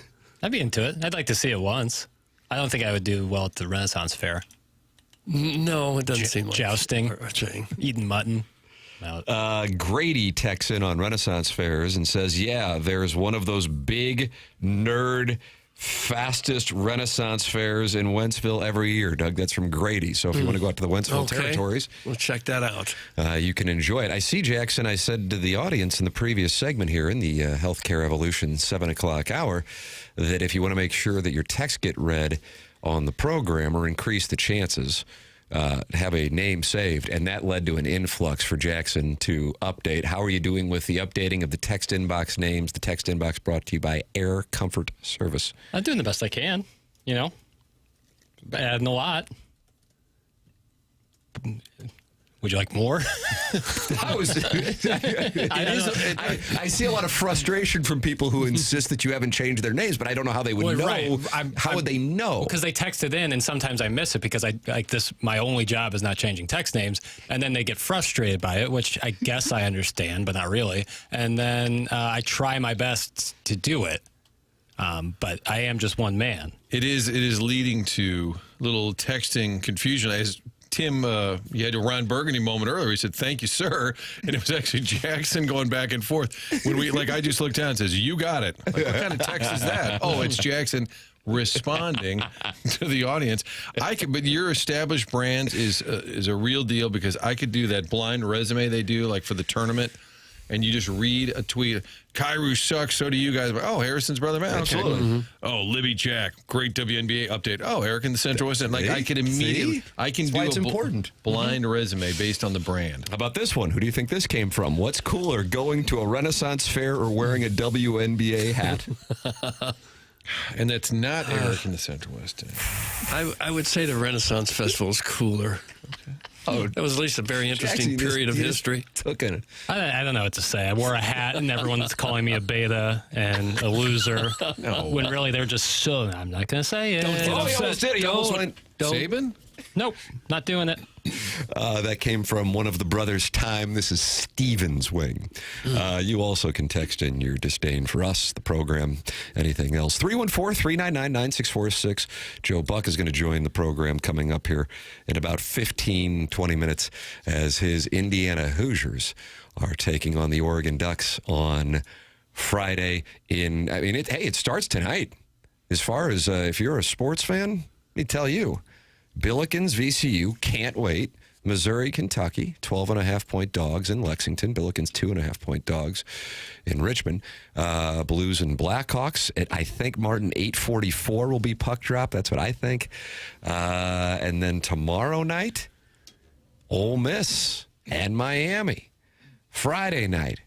I'd be into it. I'd like to see it once. I don't think I would do well at the Renaissance Fair. No, it doesn't seem like jousting. a thing. Eating mutton. Grady texts in on Renaissance fairs and says, yeah, there's one of those big nerd fastest Renaissance fairs in Wentzville every year, Doug. That's from Grady. So if you want to go out to the Wentzville territories, We'll check that out. you can enjoy it. I see, Jackson, I said to the audience in the previous segment here in the Healthcare Evolution 7 o'clock hour that if you want to make sure that your texts get read on the program or increase the chances, have a name saved, and that led to an influx for Jackson to update. How are you doing with the updating of the text inbox names? The text inbox brought to you by Air Comfort Service. I'm doing the best I can, you know. Adding a lot. Would you like more? I see a lot of frustration from people who insist that you haven't changed their names, but I don't know how they would know. Right. How would they know? Because they texted in, and sometimes I miss it because my only job is not changing text names, and then they get frustrated by it, which I guess I understand, but not really. And then I try my best to do it, but I am just one man. It is leading to little texting confusion. As Tim, you had a Ron Burgundy moment earlier. He said, "Thank you, sir," and it was actually Jackson going back and forth. When I just looked down and says, "You got it." Like, what kind of text is that? Oh, it's Jackson responding to the audience. But your established brands is a real deal because I could do that blind resume they do like for the tournament. And you just read a tweet. Kairu sucks. So do you guys. Oh, Harrison's brother, man. Absolutely. Okay. Oh, Libby Jack. Great WNBA update. Oh, Eric in the Central West End. Like, I can immediately. I can That's do why it's important. Blind resume based on the brand. How about this one? Who do you think this came from? What's cooler, going to a Renaissance fair or wearing a WNBA hat? And that's not Eric in the Central West End. I would say the Renaissance Festival is cooler. Okay. Oh, that was at least a very interesting Jackson, period of history. It. I don't know what to say. I wore a hat, and everyone's calling me a beta and a loser. When really they're just so. I'm not going to say it. Don't get upset. He almost did. He almost went. Saban? Nope, not doing it. That came from one of the brothers' time. This is Steven's wing. You also can text in your disdain for us, the program, anything else. 314-399-9646. Joe Buck is going to join the program coming up here in about 15, 20 minutes as his Indiana Hoosiers are taking on the Oregon Ducks on Friday. It starts tonight. As far as if you're a sports fan, let me tell you, Billikens, VCU, can't wait. Missouri, Kentucky, 12.5-point dogs in Lexington. Billikens, 2.5-point dogs in Richmond. Blues and Blackhawks at, I think, Martin, 8:44 will be puck drop. That's what I think. And then tomorrow night, Ole Miss and Miami. Friday night,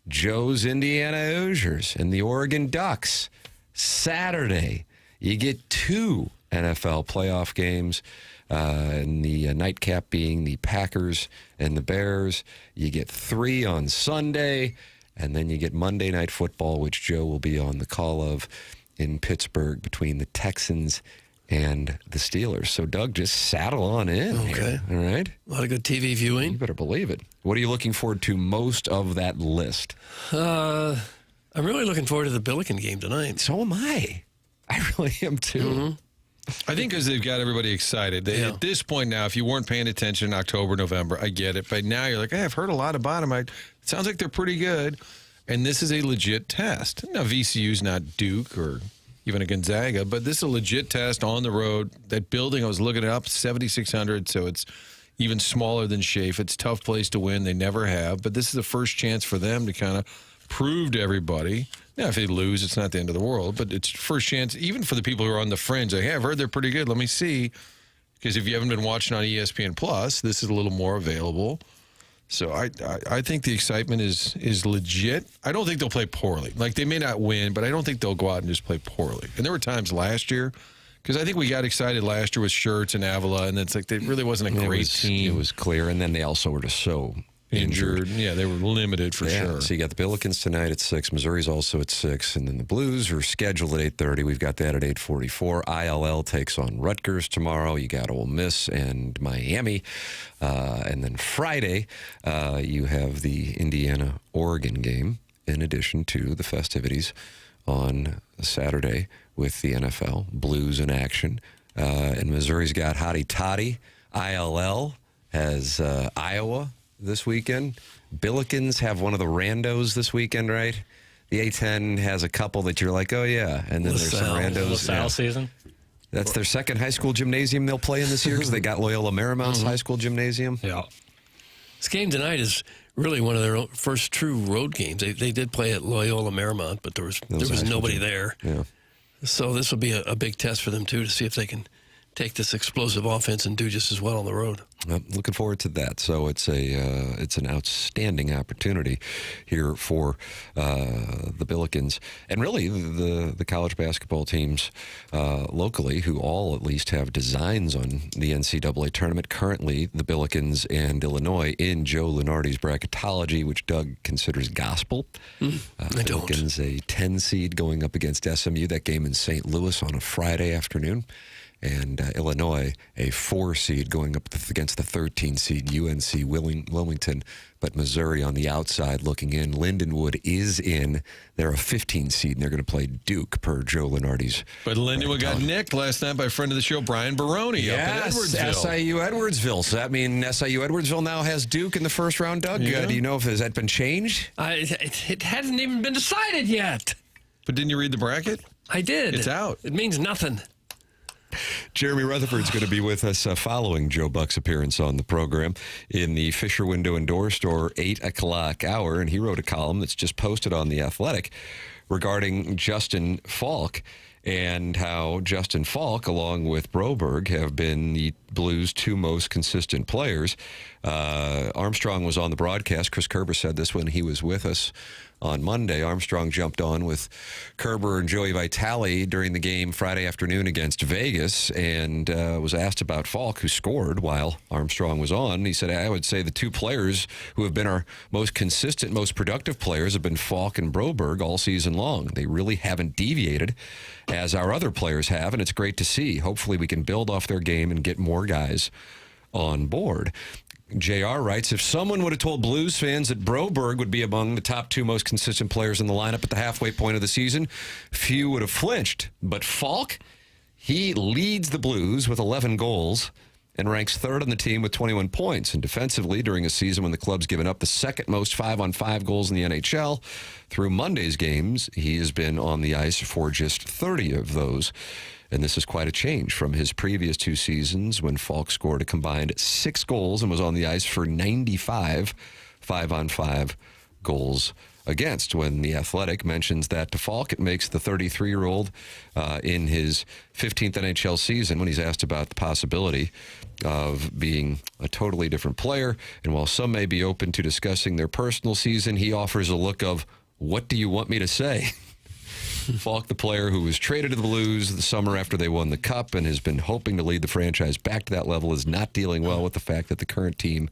Joe's Indiana Hoosiers and the Oregon Ducks. Saturday, you get 2 NFL playoff games, and the nightcap being the Packers and the Bears. You get 3 on Sunday, and then you get Monday Night Football, which Joe will be on the call of in Pittsburgh between the Texans and the Steelers. So, Doug, just saddle on in. Okay. Here, all right? A lot of good TV viewing. You better believe it. What are you looking forward to most of that list? I'm really looking forward to the Billiken game tonight. So am I. I really am, too. Mm-hmm. I think because they've got everybody excited. At this point now, if you weren't paying attention in October, November, I get it. But now you're like, hey, I've heard a lot about them. It sounds like they're pretty good. And this is a legit test. Now, VCU's not Duke or even a Gonzaga, but this is a legit test on the road. That building, I was looking it up, 7,600, so it's even smaller than Schaefer. It's a tough place to win. They never have. But this is the first chance for them to kind of prove to everybody. Now, if they lose, it's not the end of the world, but it's first chance, even for the people who are on the fringe. Like, hey, I've heard they're pretty good. Let me see. Because if you haven't been watching on ESPN Plus, this is a little more available. So I think the excitement is legit. I don't think they'll play poorly. Like, they may not win, but I don't think they'll go out and just play poorly. And there were times last year, because I think we got excited last year with Schertz and Avila, and it's like, it really wasn't a great team. It was clear, and then they also were just so injured. Yeah, they were limited for sure. So you got the Billikens tonight at 6. Missouri's also at 6. And then the Blues are scheduled at 8:30. We've got that at 8:44. ILL takes on Rutgers tomorrow. You got Ole Miss and Miami. And then Friday, you have the Indiana-Oregon game, in addition to the festivities on Saturday with the NFL. Blues in action. And Missouri's got Hotty Toddy. ILL has Iowa this weekend. Billikens have one of the randos this weekend, right? The A-10 has a couple that you're like, oh, yeah. And then there's some randos. LaSalle season. That's their second high school gymnasium they'll play in this year because they got Loyola Marymount's high school gymnasium. Yeah. This game tonight is really one of their first true road games. They did play at Loyola Marymount, but there was nobody there. Yeah. So this will be a big test for them, too, to see if they can take this explosive offense and do just as well on the road. I'm looking forward to that. So it's an outstanding opportunity here for the Billikens and really the college basketball teams locally, who all at least have designs on the NCAA tournament. Currently, the Billikens and Illinois in Joe Lunardi's bracketology, which Doug considers gospel. I don't. Billikens a 10 seed going up against SMU. That game in St. Louis on a Friday afternoon. And Illinois, a 4 seed going up against the 13 seed UNC Wilmington. But Missouri on the outside looking in. Lindenwood is in. They're a 15 seed, and they're going to play Duke per Joe Lunardi's. But Lindenwood got nicked last night by a friend of the show, Brian Baroni, up in Edwardsville. SIU Edwardsville. So that means SIU Edwardsville now has Duke in the first round, Doug. Yeah. Do you know if has that been changed? It hasn't even been decided yet. But didn't you read the bracket? I did. It's out. It means nothing. Jeremy Rutherford's going to be with us following Joe Buck's appearance on the program in the Fisher Window and Door Store 8 o'clock hour, and he wrote a column that's just posted on The Athletic regarding Justin Falk and how Justin Falk, along with Broberg, have been the Blues' 2 most consistent players. Armstrong was on the broadcast. Chris Kerber said this when he was with us on Monday. Armstrong jumped on with Kerber and Joey Vitale during the game Friday afternoon against Vegas and was asked about Falk, who scored while Armstrong was on. He said, I would say the 2 players who have been our most consistent, most productive players have been Falk and Broberg all season long. They really haven't deviated as our other players have, and it's great to see. Hopefully we can build off their game and get more guys on board. JR writes, if someone would have told Blues fans that Broberg would be among the top 2 most consistent players in the lineup at the halfway point of the season, few would have flinched. But Falk, he leads the Blues with 11 goals and ranks 3rd on the team with 21 points. And defensively, during a season when the club's given up the 2nd most 5-on-5 goals in the NHL, through Monday's games, he has been on the ice for just 30 of those. And this is quite a change from his previous 2 seasons when Falk scored a combined 6 goals and was on the ice for 95 5-on-5 goals against. When The Athletic mentions that to Falk, it makes the 33-year-old in his 15th NHL season when he's asked about the possibility of being a totally different player. And while some may be open to discussing their personal season, he offers a look of, what do you want me to say? Falk, the player who was traded to the Blues the summer after they won the Cup and has been hoping to lead the franchise back to that level, is not dealing well with the fact that the current team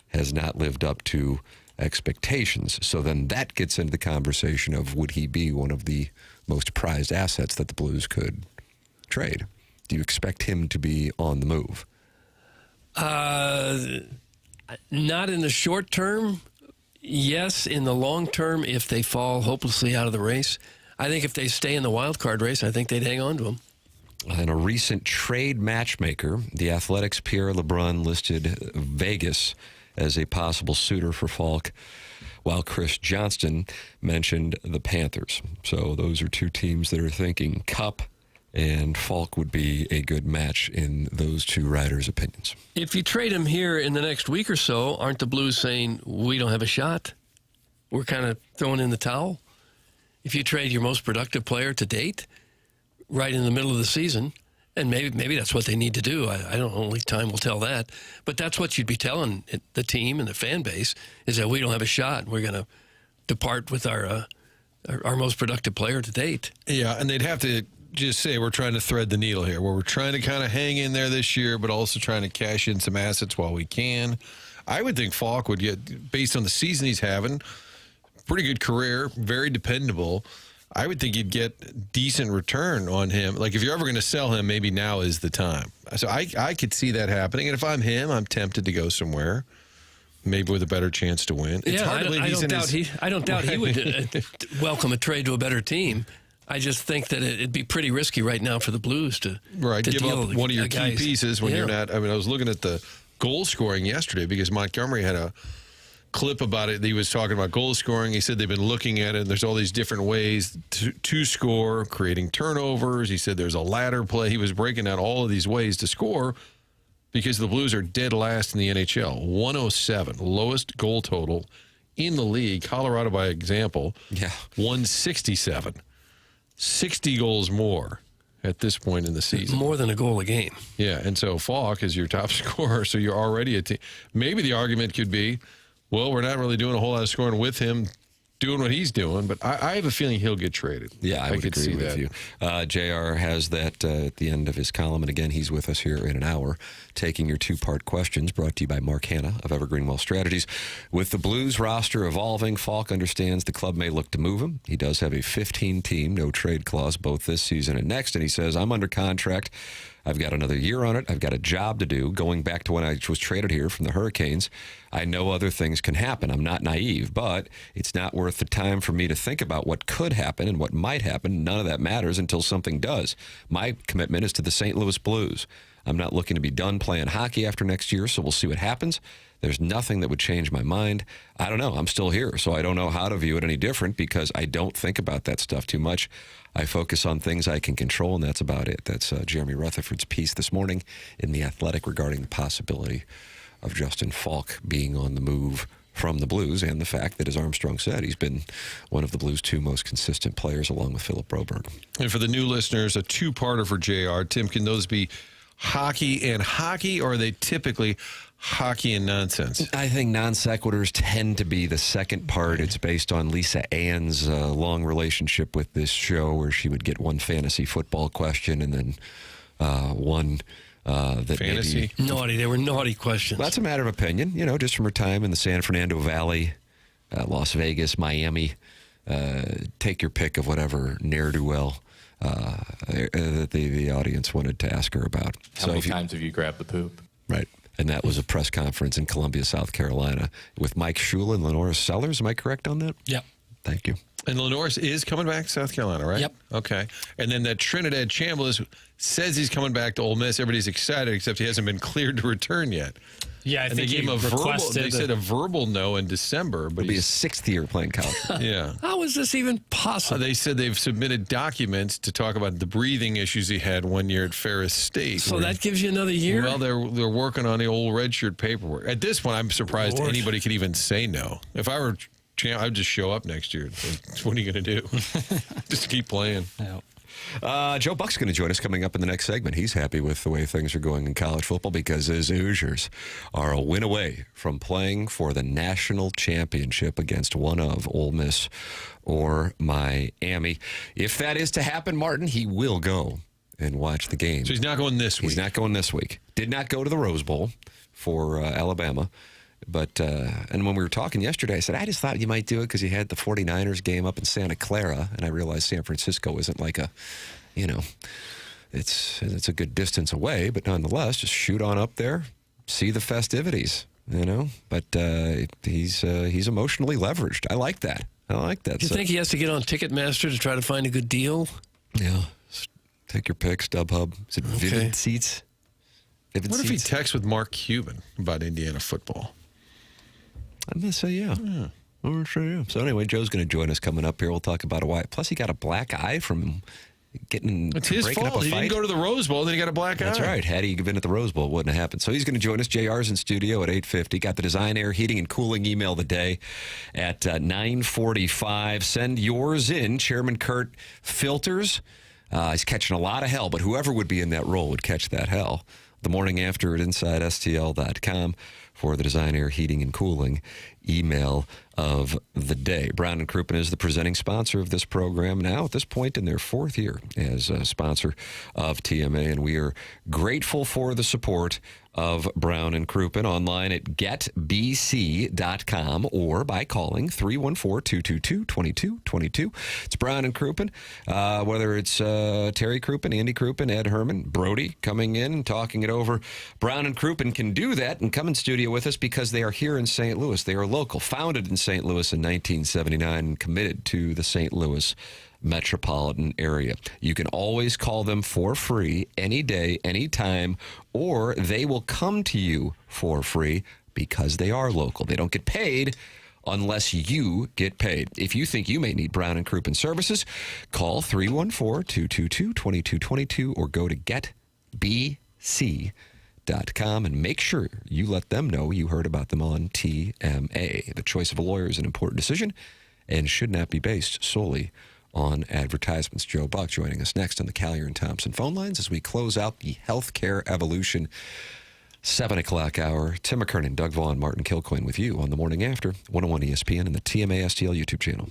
has not lived up to expectations. So then that gets into the conversation of, would he be one of the most prized assets that the Blues could trade? Do you expect him to be on the move? Not in the short term. Yes, in the long term, if they fall hopelessly out of the race. I think if they stay in the wild card race, I think they'd hang on to him. And a recent trade matchmaker, The Athletic's Pierre LeBrun listed Vegas as a possible suitor for Falk, while Chris Johnston mentioned the Panthers. So those are two teams that are thinking Cup, and Falk would be a good match in those two riders' opinions. If you trade him here in the next week or so, aren't the Blues saying, we don't have a shot? We're kind of throwing in the towel? If you trade your most productive player to date right in the middle of the season, and maybe that's what they need to do. I don't know, only time will tell that. But that's what you'd be telling the team and the fan base, is that we don't have a shot. We're going to depart with our most productive player to date. Yeah, and they'd have to just say we're trying to thread the needle here, where we're trying to kind of hang in there this year, but also trying to cash in some assets while we can. I would think Falk would get, based on the season he's having, pretty good career, very dependable. I would think you'd get decent return on him. Like, if you're ever going to sell him, maybe now is the time. So I could see that happening. And if I'm him, I'm tempted to go somewhere, maybe with a better chance to win. It's hard to believe I don't doubt he would welcome a trade to a better team. I just think that it'd be pretty risky right now for the Blues to give up one of your key pieces when you're not. I mean, I was looking at the goal scoring yesterday because Montgomery had a clip about it. He was talking about goal scoring. He said they've been looking at it, and there's all these different ways to score, creating turnovers. He said there's a ladder play. He was breaking down all of these ways to score because the Blues are dead last in the NHL. 107, lowest goal total in the league. Colorado, by example, 167. 60 goals more at this point in the season. More than a goal a game. Yeah, and so Falk is your top scorer, so you're already a team. Maybe the argument could be, well, we're not really doing a whole lot of scoring with him doing what he's doing, but I have a feeling he'll get traded. Yeah, I would could agree see with that. you. JR has that at the end of his column, and again, he's with us here in an hour, taking your two-part questions, brought to you by Mark Hanna of Evergreen Wealth Strategies. With the Blues roster evolving, Falk understands the club may look to move him. He does have a 15-team no-trade clause both this season and next, and he says, I'm under contract. I've got another year on it. I've got a job to do. Going back to when I was traded here from the Hurricanes, I know other things can happen. I'm not naive, but it's not worth the time for me to think about what could happen and what might happen. None of that matters until something does. My commitment is to the St. Louis Blues. I'm not looking to be done playing hockey after next year, so we'll see what happens. There's nothing that would change my mind. I don't know. I'm still here, so I don't know how to view it any different because I don't think about that stuff too much. I focus on things I can control, and that's about it. That's Jeremy Rutherford's piece this morning in The Athletic regarding the possibility of Justin Falk being on the move from the Blues, and the fact that, as Armstrong said, he's been one of the Blues' two most consistent players along with Philip Broberg. And for the new listeners, a two-parter for JR. Tim, can those be hockey and hockey, or are they typically hockey and nonsense? I think non sequiturs tend to be the second part. It's based on Lisa Ann's long relationship with this show, where she would get one fantasy football question and then one that fantasy maybe naughty. They were naughty questions. That's a matter of opinion, just from her time in the San Fernando Valley, Las Vegas, Miami. Take your pick of whatever ne'er-do-well that the audience wanted to ask her about. How many times have you grabbed the poop? Right. And that was a press conference in Columbia, South Carolina, with Mike Shula and Lenora Sellers. Am I correct on that? Yep. Thank you. And Lenora is coming back to South Carolina, right? Yep. Okay. And then that Trinidad Chambliss says he's coming back to Ole Miss. Everybody's excited, except he hasn't been cleared to return yet. Yeah, I And think they gave him a verbal. requested. They said a verbal no in December, but It'll be he's his sixth year playing college. yeah. How is this even possible? They said they've submitted documents to talk about the breathing issues he had 1 year at Ferris State. So that gives you another year? Well, they're working on the old redshirt paperwork. At this point, I'm surprised Lord. anybody could even say no. If I were I'd just show up next year. What are you going to do? Just keep playing. Yeah. Joe Buck's going to join us coming up in the next segment. He's happy with the way things are going in college football because his Hoosiers are a win away from playing for the national championship against one of Ole Miss or Miami. If that is to happen, Martin, he will go and watch the game. So he's not going this week. He's not going this week. Did not go to the Rose Bowl for Alabama. But, and when we were talking yesterday, I said, I just thought you might do it because you had the 49ers game up in Santa Clara. And I realized San Francisco isn't like a, it's a good distance away. But nonetheless, just shoot on up there, see the festivities, But he's emotionally leveraged. I like that. Do you think he has to get on Ticketmaster to try to find a good deal? Yeah. Take your pick, StubHub. Is it Vivid Seats? Vivid What if he Seats? texts with Mark Cuban about Indiana football? I'm going to say yeah. I'm going to say yeah. So anyway, Joe's going to join us coming up here. We'll talk about why. Plus, he got a black eye from It's his breaking fault. up a He fight. didn't go to the Rose Bowl, then he got a black eye. That's right. Had he been at the Rose Bowl, it wouldn't have happened. So he's going to join us. JR's in studio at 8:50. Got the Design, Air, Heating, and Cooling email of the day at 9:45. Send yours in. Chairman Kurt filters. He's catching a lot of hell, but whoever would be in that role would catch that hell. The morning after at InsideSTL.com for the Design, Air, Heating, and Cooling email of the day. Brown and Crouppen is the presenting sponsor of this program now at this point in their fourth year as a sponsor of TMA, and we are grateful for the support of Brown and Crouppen online at getbc.com or by calling 314-222-2222. It's Brown and Crouppen, whether it's Terry Crouppen, Andy Crouppen, Ed Herman, Brody coming in and talking it over. Brown and Crouppen can do that and come in studio with us because they are here in St. Louis. They are local, founded in St. Louis in 1979 and committed to the St. Louis metropolitan area. You can always call them for free any day, anytime, or they will come to you for free because they are local. They don't get paid unless you get paid. If you think you may need Brown and Crouppen services, call 314-222-2222 or go to getbc.com and make sure you let them know you heard about them on TMA. The choice of a lawyer is an important decision and should not be based solely on advertisements. Joe Buck joining us next on the Callier and Thompson phone lines as we close out the Healthcare Evolution 7 o'clock hour. Tim McKernan, Doug Vaughn, Martin Kilcoyne with you on the morning after 101 ESPN and the TMA STL YouTube channel.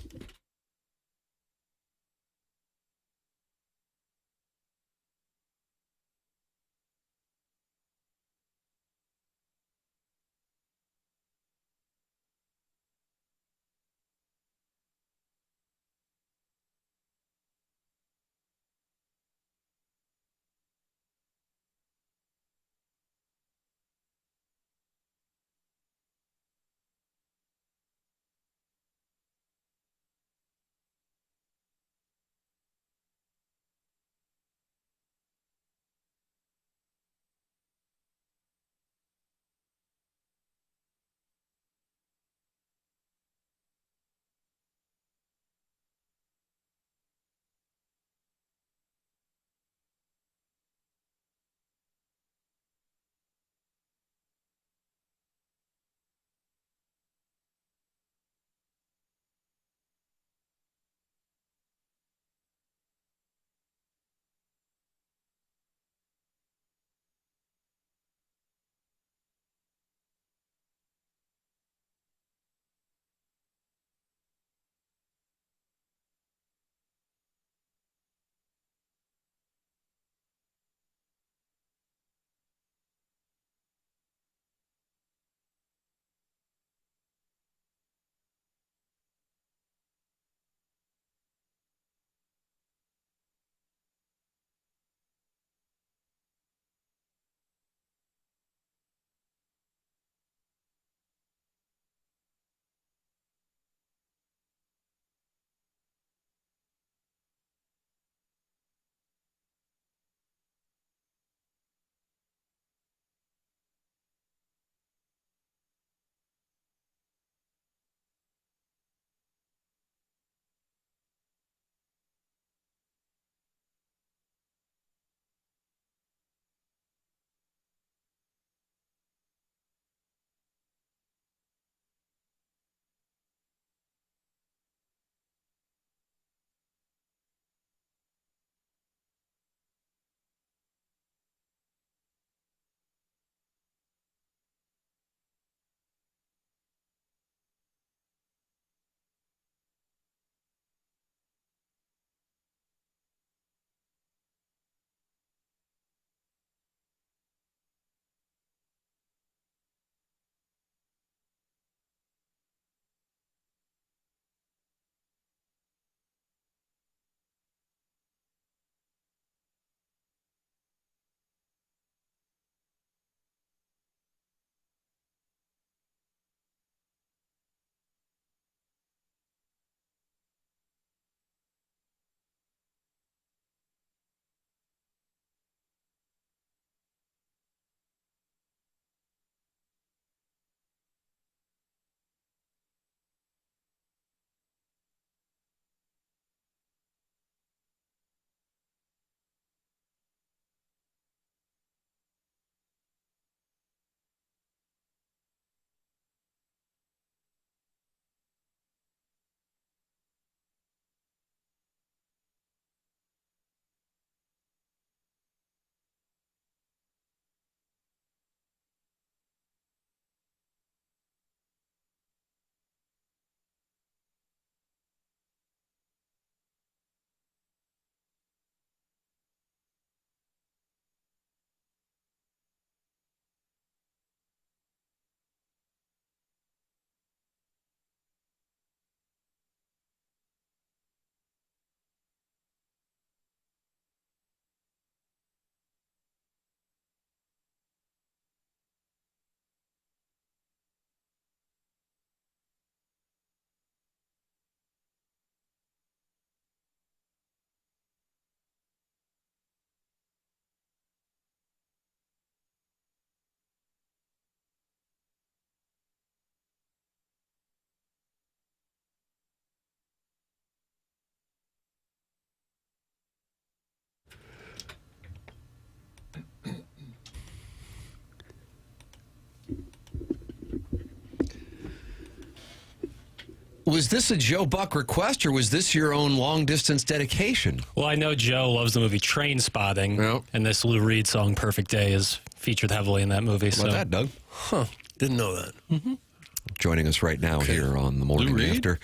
Was this a Joe Buck request, or was this your own long-distance dedication? Well, I know Joe loves the movie Train Spotting, Yep. and this Lou Reed song "Perfect Day" is featured heavily in that movie. How about that, Doug? Didn't know that. Joining us right now here on the Morning Lou Reed? After.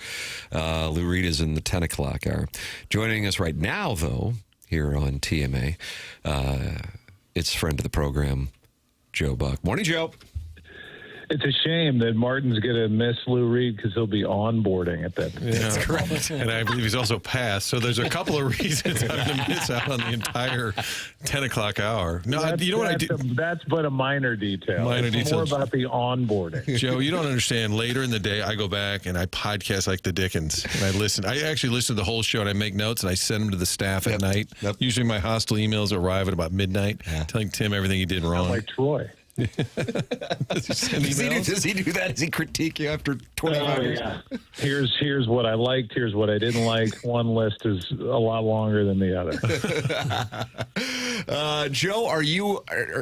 Lou Reed is in the 10 o'clock hour. Joining us right now, though, here on TMA, it's friend of the program, Joe Buck. Morning, Joe. It's a shame that Martin's going to miss Lou Reed because he'll be onboarding at that point. That's correct. And I believe he's also passed. So there's a couple of reasons I'm going to miss out on the entire 10 o'clock hour. No, you know what I do? That's but a minor detail. Minor it's detail. more about the onboarding. Joe, you don't understand. Later in the day, I go back and I podcast like the Dickens. And I listen. I actually listen to the whole show and I make notes and I send them to the staff at night. Yep. Usually my hostile emails arrive at about midnight, telling Tim everything he did wrong. Like Troy. Does he do that? Does he critique you after 25 years? Yeah. Here's what I liked. Here's what I didn't like. One list is a lot longer than the other. Joe,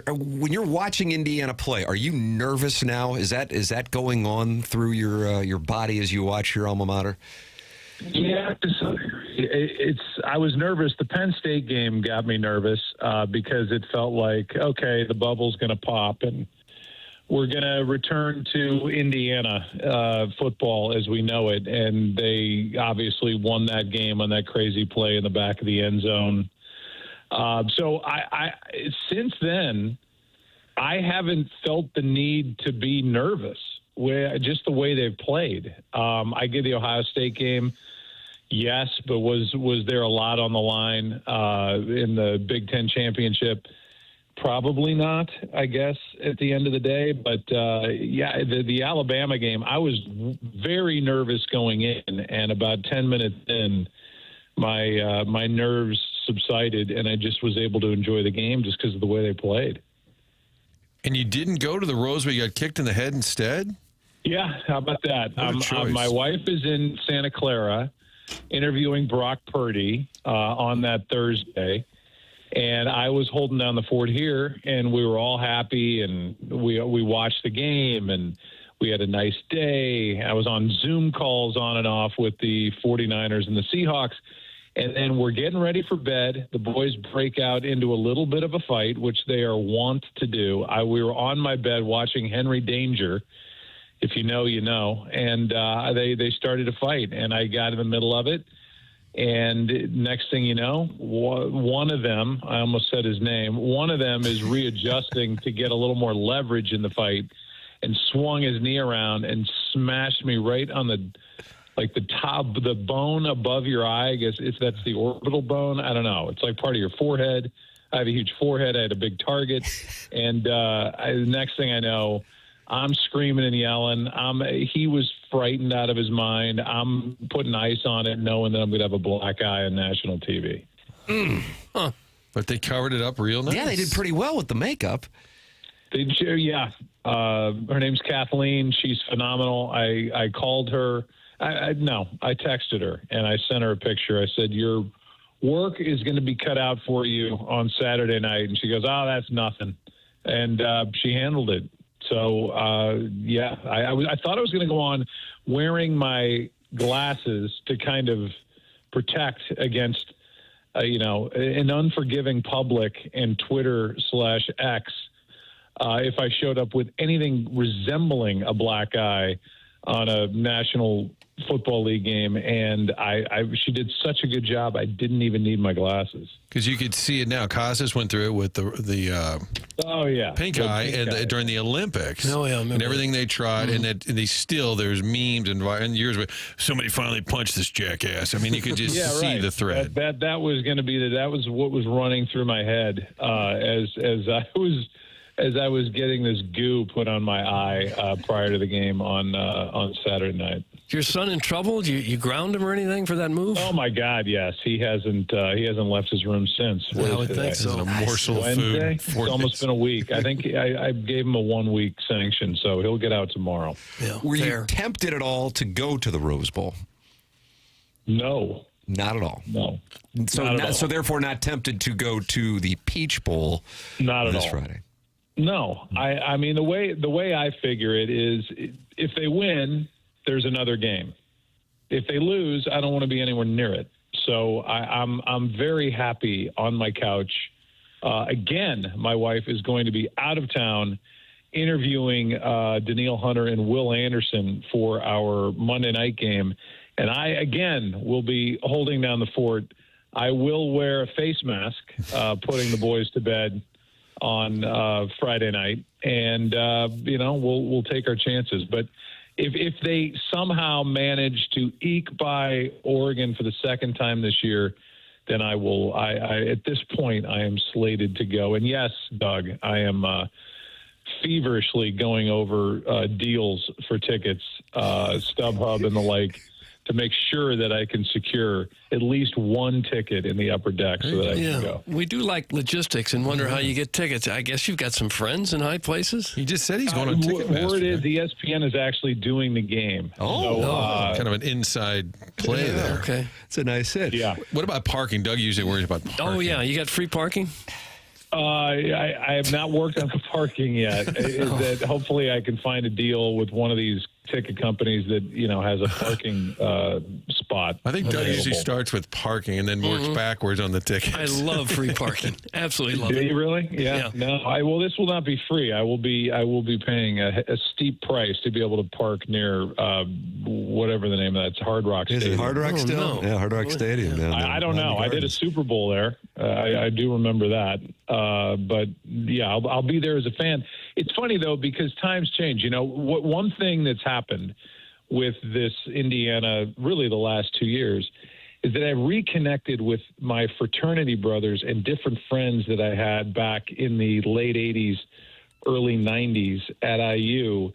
when you're watching Indiana play, are you nervous now? Is that going on through your body as you watch your alma mater? Yeah, I was nervous. The Penn State game got me nervous because it felt like, okay, the bubble's going to pop and we're going to return to Indiana football as we know it. And they obviously won that game on that crazy play in the back of the end zone. So I since then, I haven't felt the need to be nervous. Just the way they've played. I give the Ohio State game, yes, but was there a lot on the line in the Big Ten championship? Probably not, I guess, at the end of the day. But, the Alabama game, I was very nervous going in, and about 10 minutes in, my nerves subsided, and I just was able to enjoy the game just because of the way they played. And you didn't go to the Rose where you got kicked in the head instead? Yeah, how about that? What a choice. My wife is in Santa Clara interviewing Brock Purdy on that Thursday, and I was holding down the fort here, and we were all happy, and we watched the game, and we had a nice day. I was on Zoom calls on and off with the 49ers and the Seahawks, and then we're getting ready for bed. The boys break out into a little bit of a fight, which they are wont to do. We were on my bed watching Henry Danger. If you know, you know. And they started a fight, and I got in the middle of it. And next thing you know, one of them, I almost said his name, one of them is readjusting to get a little more leverage in the fight and swung his knee around and smashed me right on the top, the bone above your eye. I guess if that's the orbital bone, I don't know. It's like part of your forehead. I have a huge forehead. I had a big target. And the next thing I know, I'm screaming and yelling. He was frightened out of his mind. I'm putting ice on it, knowing that I'm going to have a black eye on national TV. But they covered it up real nice. Yeah, they did pretty well with the makeup. Yeah. Her name's Kathleen. She's phenomenal. I called her. I texted her, and I sent her a picture. I said, your work is going to be cut out for you on Saturday night. And she goes, oh, that's nothing. And she handled it. So, I thought I was going to go on wearing my glasses to kind of protect against, an unforgiving public and Twitter/X if I showed up with anything resembling a black eye on a National Football League game, and she did such a good job. I didn't even need my glasses because you could see it now. Costas went through it with the pink eye during the Olympics. Oh yeah, and everything they tried, and there's memes and years where somebody finally punched this jackass. I mean, you could just see the thread. That was going to be that was what was running through my head as I was getting this goo put on my eye prior to the game on Saturday night. Your son in trouble? You ground him or anything for that move? Oh my God, yes. He hasn't left his room since. I would think so. A morsel of Wednesday? food. It's almost been a week. I think I gave him a 1 week sanction, so he'll get out tomorrow. Yeah, Were you tempted at all to go to the Rose Bowl? No. Not at all. No. So therefore not tempted to go to the Peach Bowl this Friday. No. I mean the way I figure it is if they win, there's another game. if they lose, I don't want to be anywhere near it. So I'm very happy on my couch. Again, my wife is going to be out of town interviewing Daniil Hunter and Will Anderson for our Monday night game. And I, again, will be holding down the fort. I will wear a face mask, putting the boys to bed on Friday night. And, we'll take our chances. But if they somehow manage to eke by Oregon for the second time this year, then I will. I at this point, I am slated to go. And yes, Doug, I am feverishly going over deals for tickets, StubHub and the like, to make sure that I can secure at least one ticket in the upper deck so that I can go. We do like logistics and wonder how you get tickets. I guess you've got some friends in high places. He just said he's going on Ticketmaster. Word is ESPN is actually doing the game. Kind of an inside play there. Okay. It's a nice hit. Yeah. What about parking? Doug usually worries about parking. Oh, yeah. You got free parking? I have not worked on the parking yet. That hopefully I can find a deal with one of these ticket companies that has a parking spot. I think Doug usually starts with parking and then works backwards on the tickets. I love free parking. Absolutely love it. Do you really? Yeah. No. Well, this will not be free. I will be paying a steep price to be able to park near whatever the name of that. It's Hard Rock Stadium. Is it Hard Rock still? No. Yeah, Hard Rock Stadium. I don't know. I did a Super Bowl there. I do remember that. But yeah, I'll be there as a fan. It's funny though, because times change. One thing that's happened with this Indiana, really the last 2 years, is that I reconnected with my fraternity brothers and different friends that I had back in the late 80s, early 90s at IU.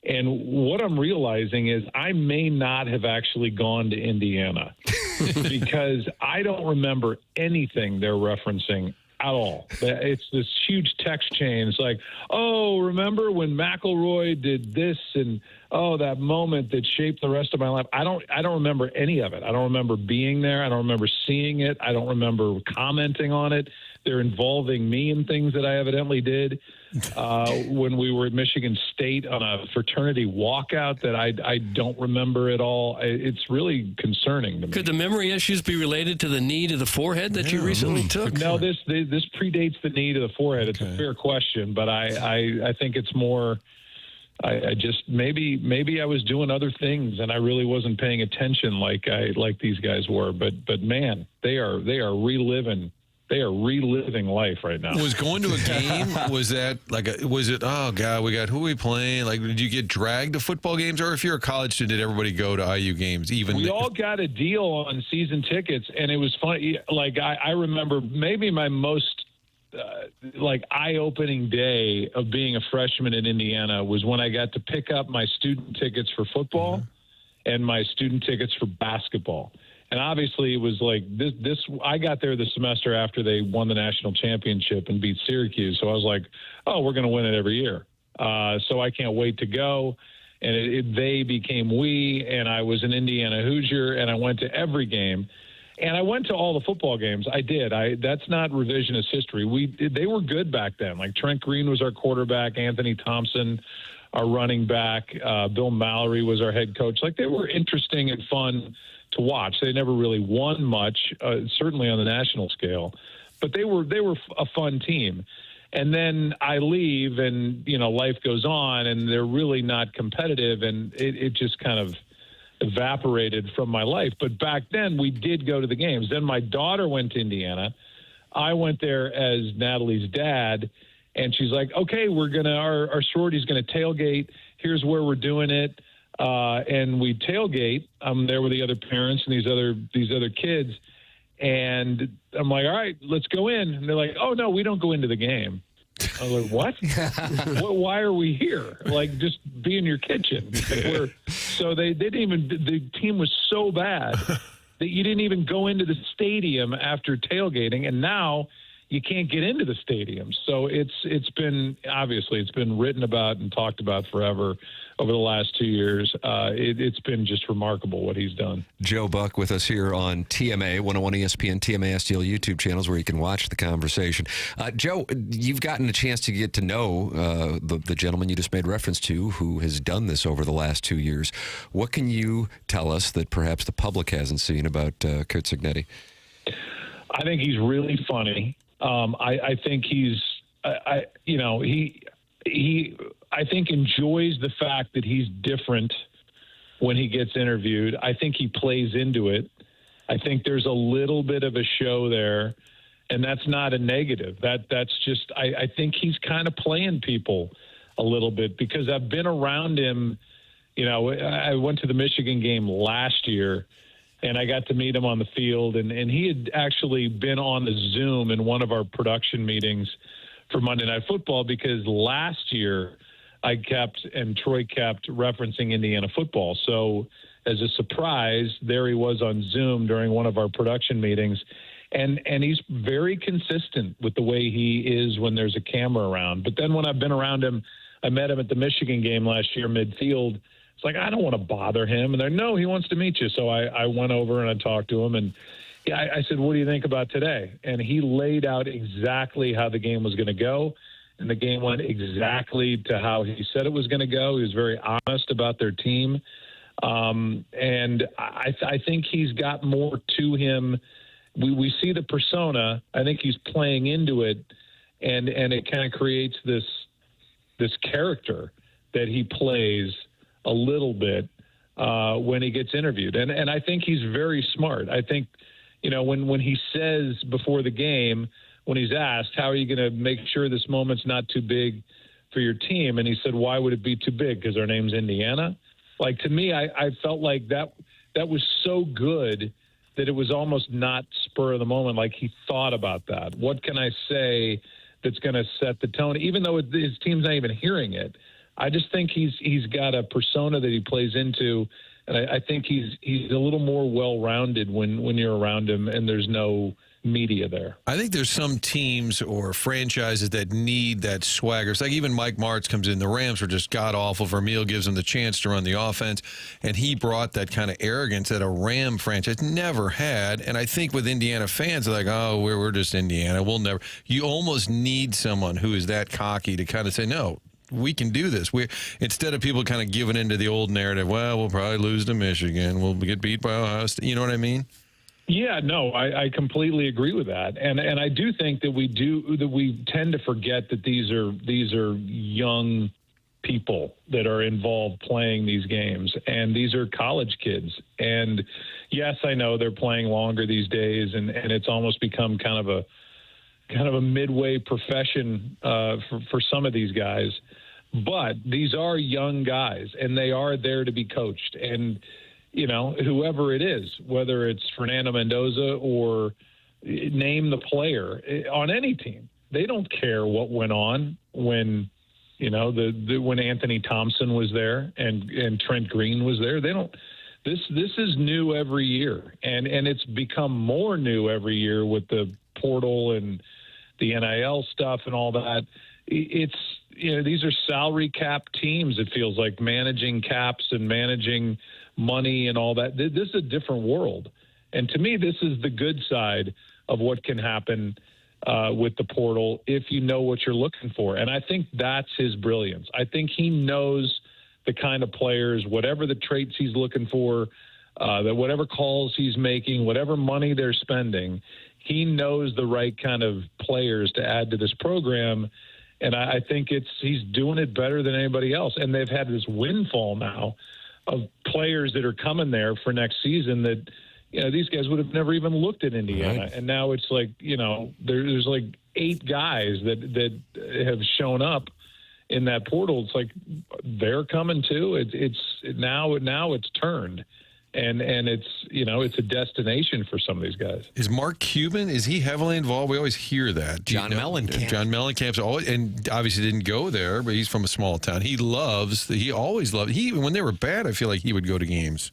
And what I'm realizing is I may not have actually gone to Indiana because I don't remember anything they're referencing at all. It's this huge text chain. It's like, oh, remember when McElroy did this, and that moment that shaped the rest of my life. I don't remember any of it. I don't remember being there. I don't remember seeing it. I don't remember commenting on it. They're involving me in things that I evidently did when we were at Michigan State on a fraternity walkout that I don't remember at all. It's really concerning to me. Could the memory issues be related to the knee to the forehead that you recently took? No, this predates the knee to the forehead. It's a fair question, but I think it's more. I just maybe I was doing other things and I really wasn't paying attention like these guys were. But man, they are reliving. They are reliving life right now. Was going to a game, was it, oh, God, who are we playing? Like, did you get dragged to football games? Or if you're a college student, did everybody go to IU games? We all got a deal on season tickets, and it was funny. Like, I remember maybe my most, eye-opening day of being a freshman in Indiana was when I got to pick up my student tickets for football and my student tickets for basketball. And obviously it was like this. I got there the semester after they won the national championship and beat Syracuse. So I was like, oh, we're going to win it every year. So I can't wait to go. And they became we, and I was an Indiana Hoosier, and I went to every game. And I went to all the football games. I did. That's not revisionist history. They were good back then. Like Trent Green was our quarterback, Anthony Thompson, our running back, Bill Mallory was our head coach. Like, they were interesting and fun to watch. They never really won much, certainly on the national scale, but they were a fun team. And then I leave, and life goes on, and they're really not competitive, and it just kind of evaporated from my life. But back then, we did go to the games. Then my daughter went to Indiana. I went there as Natalie's dad, and she's like, "Okay, our sorority's gonna tailgate. Here's where we're doing it." And we tailgate. I'm there with the other parents and these other kids. And I'm like, all right, let's go in. And they're like, oh, no, we don't go into the game. I was like, what? Why are we here? Like, just be in your kitchen. So they didn't even, the team was so bad that you didn't even go into the stadium after tailgating. And now you can't get into the stadium. So it's been written about and talked about forever over the last 2 years. It's been just remarkable what he's done. Joe Buck with us here on TMA, 101 ESPN, TMA STL YouTube channels where you can watch the conversation. Joe, you've gotten a chance to get to know the gentleman you just made reference to who has done this over the last 2 years. What can you tell us that perhaps the public hasn't seen about Curt Cignetti? I think he's really funny. I think he I think enjoys the fact that he's different when he gets interviewed. I think he plays into it. I think there's a little bit of a show there, and that's not a negative. That's just I think he's kind of playing people a little bit because I've been around him. I went to the Michigan game last year, and I got to meet him on the field, and he had actually been on the Zoom in one of our production meetings for Monday Night Football because last year I kept and Troy kept referencing Indiana football. So as a surprise, there he was on Zoom during one of our production meetings, and he's very consistent with the way he is when there's a camera around. But then when I've been around him, I met him at the Michigan game last year midfield. It's like, I don't want to bother him. And they're, no, he wants to meet you. So I went over and I talked to him. And I said, what do you think about today? And he laid out exactly how the game was going to go. And the game went exactly to how he said it was going to go. He was very honest about their team. And I think he's got more to him. We see the persona. I think he's playing into it. And it kind of creates this character that he plays a little bit when he gets interviewed. And I think he's very smart. I think, when he says before the game, when he's asked, how are you going to make sure this moment's not too big for your team? And he said, why would it be too big? Because our name's Indiana. Like, to me, I felt like that was so good that it was almost not spur of the moment. Like, he thought about that. What can I say that's going to set the tone? Even though his team's not even hearing it, I just think he's got a persona that he plays into, and I think he's a little more well-rounded when you're around him and there's no media there. I think there's some teams or franchises that need that swagger. It's like even Mike Martz comes in. The Rams were just god-awful. Vermeil gives him the chance to run the offense, and he brought that kind of arrogance that a Ram franchise never had. And I think with Indiana fans, they're like, oh, we're just Indiana. We'll never. You almost need someone who is that cocky to kind of say, no, we can do this. Instead of people kind of giving into the old narrative, well, we'll probably lose to Michigan. We'll get beat by Ohio State. You know what I mean? Yeah, no, I completely agree with that, and I do think that we tend to forget that these are young people that are involved playing these games, and these are college kids. And yes, I know they're playing longer these days, and it's almost become kind of a midway profession for some of these guys. But these are young guys, and they are there to be coached. And whoever it is, whether it's Fernando Mendoza or name the player on any team, they don't care what went on when, when Anthony Thompson was there and Trent Green was there. They don't. This is new every year, and it's become more new every year with the portal and the NIL stuff and all that. It's these are salary cap teams. It feels like managing caps and managing money and all that. This is a different world. And to me, this is the good side of what can happen with the portal if you know what you're looking for. And I think that's his brilliance. I think he knows the kind of players, whatever the traits he's looking for, that whatever calls he's making, whatever money they're spending, he knows the right kind of players to add to this program. And I think he's doing it better than anybody else. And they've had this windfall now of players that are coming there for next season that, these guys would have never even looked at Indiana. Right. And now it's like, there's like 8 guys that have shown up in that portal. It's like they're coming too. Now it's turned. And it's, it's a destination for some of these guys. Is Mark Cuban, is he heavily involved? We always hear that. John Mellencamp. John Mellencamp's always, and obviously didn't go there, but he's from a small town. He always loved, when they were bad, I feel like he would go to games.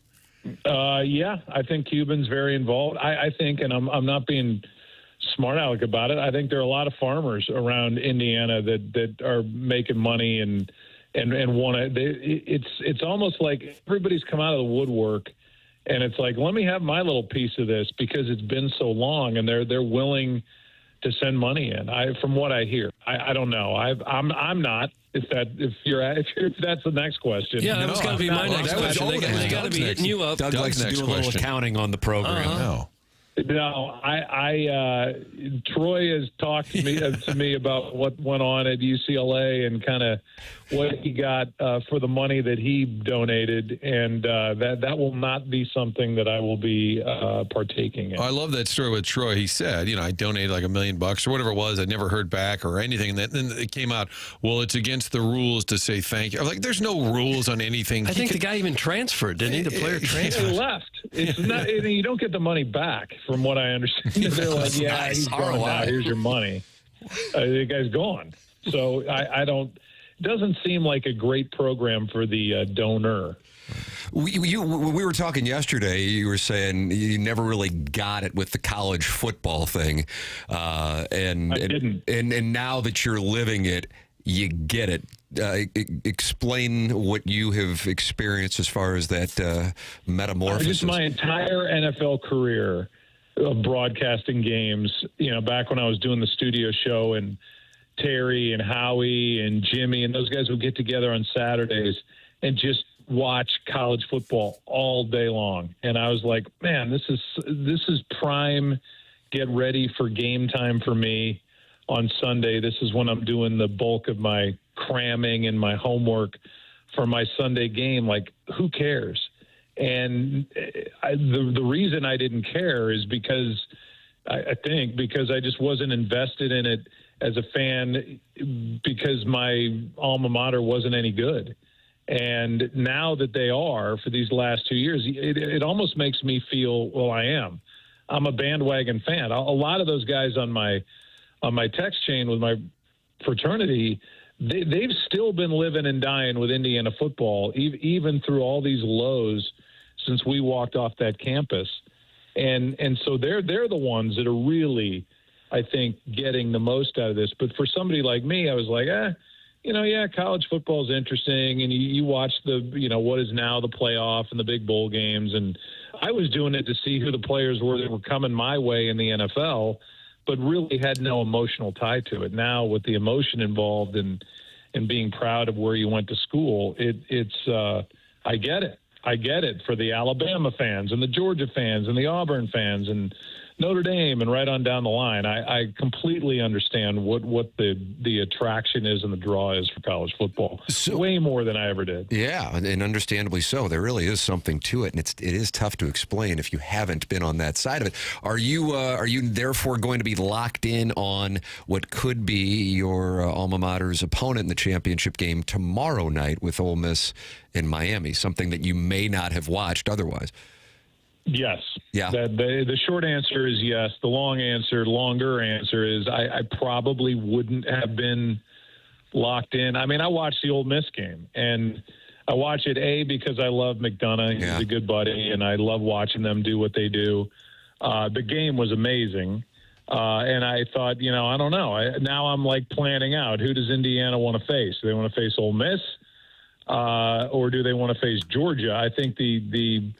Yeah, I think Cuban's very involved. I think, and I'm not being smart aleck about it. I think there are a lot of farmers around Indiana that are making money and want to. It's almost like everybody's come out of the woodwork, and it's like, let me have my little piece of this because it's been so long, and they're willing to send money in. From what I hear, I don't know. I'm not. If that's the next question. Yeah, that was going to be my next question. They got to be hitting you up. Doug likes to do a little accounting on the program. No. No, Troy has talked to me about what went on at UCLA and kind of what he got for the money that he donated, and that will not be something that I will be partaking in. I love that story with Troy. He said, I donated like $1 million or whatever it was. I never heard back or anything. And then it came out, well, it's against the rules to say thank you. I'm like, there's no rules on anything. I think the guy even transferred, didn't he? The player transferred. He left. It's not. You don't get the money back, from what I understand. They're like, yeah, nice. he's gone now. Here's your money. The guy's gone. So I don't. It doesn't seem like a great program for the donor. We were talking yesterday. You were saying you never really got it with the college football thing, and I didn't. And now that you're living it, you get it. Explain what you have experienced as far as that metamorphosis. Just my entire NFL career of broadcasting games. Back when I was doing the studio show, and Terry and Howie and Jimmy and those guys would get together on Saturdays and just watch college football all day long. And I was like, man, this is prime. Get ready for game time for me on Sunday. This is when I'm doing the bulk of my cramming and my homework for my Sunday game. Like, who cares? And the reason I didn't care is because I think I just wasn't invested in it as a fan, because my alma mater wasn't any good. And now that they are for these last 2 years, it almost makes me feel, well, I'm a bandwagon fan. A lot of those guys on my text chain with my fraternity, they've still been living and dying with Indiana football, even through all these lows since we walked off that campus. And so they're the ones that are really, I think, getting the most out of this. But for somebody like me, I was like, college football is interesting. And you watch what is now the playoff and the big bowl games. And I was doing it to see who the players were that were coming my way in the NFL, but really had no emotional tie to it. Now with the emotion involved and being proud of where you went to school, I get it. I get it for the Alabama fans and the Georgia fans and the Auburn fans and Notre Dame and right on down the line. I completely understand what the attraction is and the draw is for college football. Way more than I ever did. Yeah, and understandably so. There really is something to it, and it is tough to explain if you haven't been on that side of it. Are you therefore going to be locked in on what could be your alma mater's opponent in the championship game tomorrow night with Ole Miss in Miami, something that you may not have watched otherwise? Yes. Yeah. The short answer is yes. The longer answer is I probably wouldn't have been locked in. I mean, I watched the Ole Miss game, and I watch it, because I love McDonough. He's a good buddy, and I love watching them do what they do. The game was amazing. And I thought, I don't know. Now I'm like planning out, who does Indiana want to face? Do they want to face Ole Miss? Or do they want to face Georgia? I think the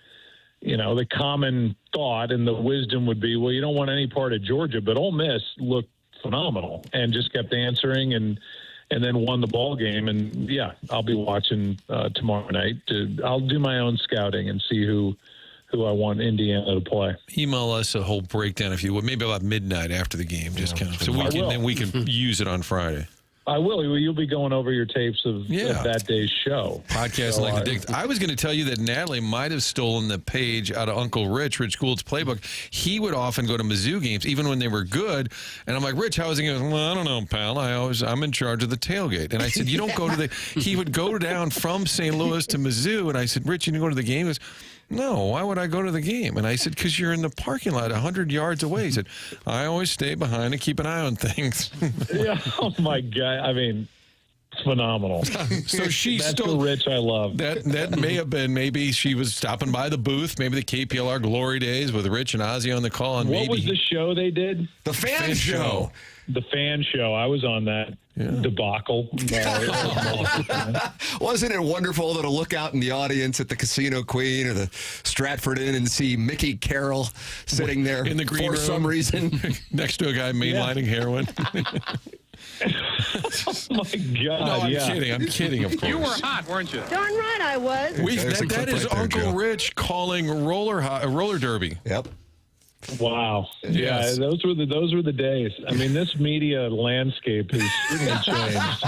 common thought and the wisdom would be, well, you don't want any part of Georgia, but Ole Miss looked phenomenal and just kept answering and then won the ball game. And yeah, I'll be watching tomorrow night. I'll do my own scouting and see who I want Indiana to play. Email us a whole breakdown, if you would, maybe about midnight after the game, just kind of, so we can use it on Friday. I will. You'll be going over your tapes of that day's show. Podcast like the Dick. I was going to tell you that Natalie might have stolen the page out of Uncle Rich Gould's playbook. He would often go to Mizzou games, even when they were good. And I'm like, Rich, how is it going? Well, I don't know, pal. I'm in charge of the tailgate. And I said, you don't go to he would go down from St. Louis to Mizzou. And I said, Rich, you didn't go to the game? He goes, no, why would I go to the game? And I said, because you're in the parking lot 100 yards away. He said, I always stay behind and keep an eye on things. Yeah. Oh, my God. I mean, phenomenal. So she That's still the Rich I love. that may have been, maybe she was stopping by the booth, maybe the KPLR glory days with Rich and Ozzy on the call, and What maybe was the show they did? The fan show. The fan show. I was on that debacle. Wasn't it wonderful to look out in the audience at the Casino Queen or the Stratford Inn and see Mickey Carroll sitting there in the green for room some reason next to a guy mainlining heroin? Oh my God! No, I'm kidding. Of course, You were hot, weren't you? Darn right I was. There's a that clip is right there, Uncle Joe. Rich calling roller derby. Yep. Wow. Yes. Yeah, those were the days. I mean, this media landscape has certainly changed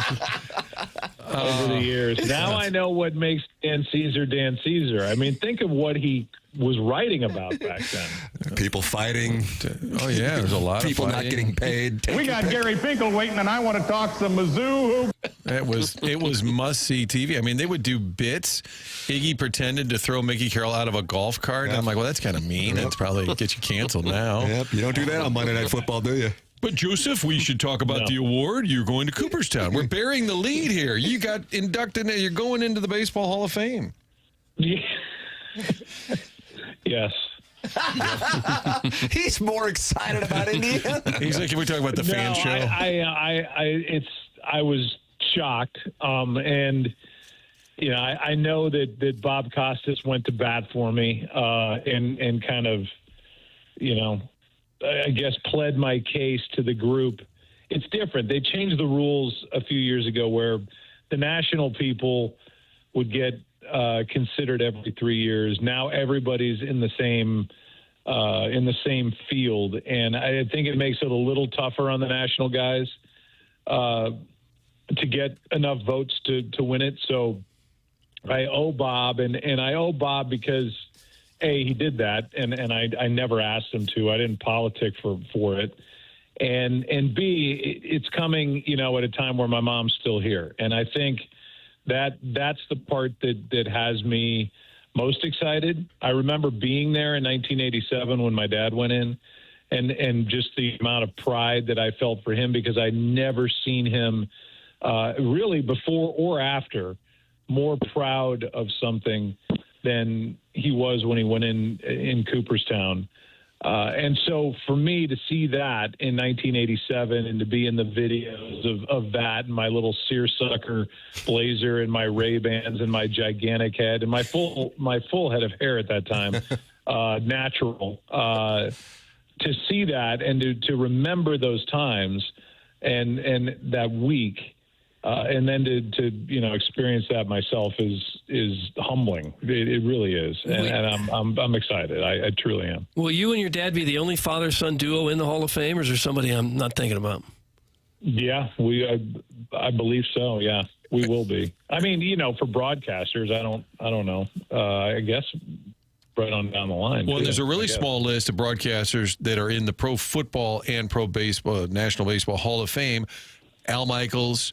over the years. Now I know what makes Dan Caesar. I mean, think of what he was writing about back then. People fighting. Oh yeah, there's a lot People of not fighting. getting paid. We got Gary Finkel waiting, and I want to talk some Mizzou. It was must see TV. I mean, they would do bits. Iggy pretended to throw Mickey Carroll out of a golf cart. And I'm like, well, that's kind of mean. That's probably get you canceled now. Yep. You don't do that on Monday Night Football, do you? But Joseph, we should talk about the award. You're going to Cooperstown. We're bearing the lead here. You got inducted. You're going into the Baseball Hall of Fame. Yes. He's more excited about Indiana. He's like, can we talk about the fan show? I was shocked, and you know, I know that Bob Costas went to bat for me, and kind of, you know, I guess pled my case to the group. It's different. They changed the rules a few years ago where the national people would get considered every 3 years. Now everybody's in the same field, and I think it makes it a little tougher on the national guys to get enough votes to win it. So I owe Bob, and I owe Bob because A, he did that, and I never asked him to. I didn't politic for it. And B, it's coming, you know, at a time where my mom's still here. And I think that's the part that has me most excited. I remember being there in 1987 when my dad went in, and just the amount of pride that I felt for him, because I'd never seen him really before or after more proud of something than he was when he went in Cooperstown. And so for me to see that in 1987 and to be in the videos of that and my little seersucker blazer and my Ray-Bans and my gigantic head and my full head of hair at that time, natural, to see that and to remember those times and that week, and then to you know, experience that myself is humbling. It really is, and I'm excited. I truly am. Will you and your dad be the only father-son duo in the Hall of Fame, or is there somebody I'm not thinking about? Yeah, I believe so. Yeah, we will be. I mean, you know, for broadcasters, I don't know. I guess right on down the line. Well, there's a really small list of broadcasters that are in the Pro Football and Pro Baseball, National Baseball Hall of Fame. Al Michaels,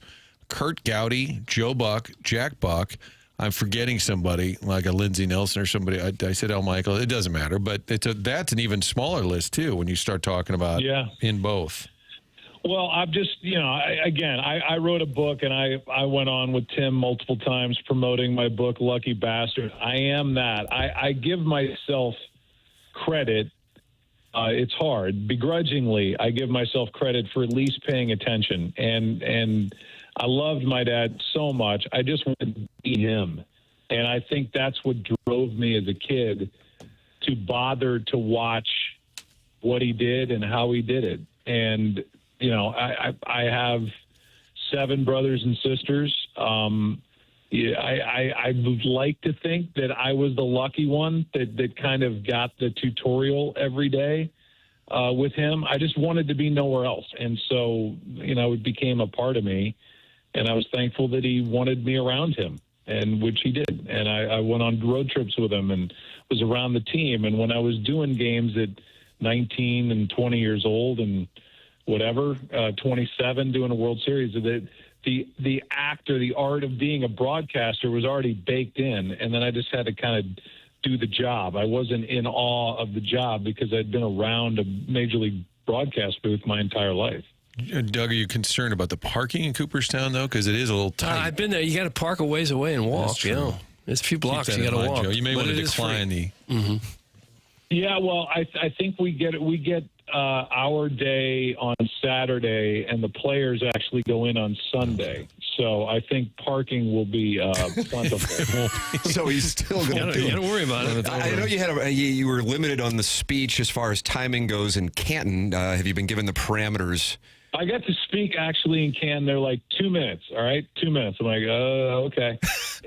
Kurt Gowdy, Joe Buck, Jack Buck. I'm forgetting somebody like a Lindsey Nelson or somebody. I said Al Michaels. It doesn't matter, but that's an even smaller list too when you start talking about in both. Well, I'm just, you know, I wrote a book, and I went on with Tim multiple times promoting my book, Lucky Bastard. I am that. I give myself credit. It's hard. Begrudgingly, I give myself credit for at least paying attention. And I loved my dad so much. I just wanted to be him. And I think that's what drove me as a kid to bother to watch what he did and how he did it. And, you know, I have 7 brothers and sisters. I would like to think that I was the lucky one that kind of got the tutorial every day with him. I just wanted to be nowhere else. And so, you know, it became a part of me. And I was thankful that he wanted me around him, and which he did. And I went on road trips with him and was around the team. And when I was doing games at 19 and 20 years old and whatever, 27 doing a World Series, the act or the art of being a broadcaster was already baked in. And then I just had to kind of do the job. I wasn't in awe of the job because I'd been around a major league broadcast booth my entire life. Doug, are you concerned about the parking in Cooperstown, though? Because it is a little tight. I've been there. You got to park a ways away and walk. That's true. You know, it's a few blocks Keep that you in got to mind, walk. Joe. You may But want to it is decline free. the. Yeah, well, I think we get our day on Saturday, and the players actually go in on Sunday. So I think parking will be plentiful. So he's still going to do You it. got to worry about it. I know you were limited on the speech as far as timing goes in Canton. Have you been given the parameters? I got to speak actually in Canton. They're like 2 minutes. All right, 2 minutes. I'm like, okay.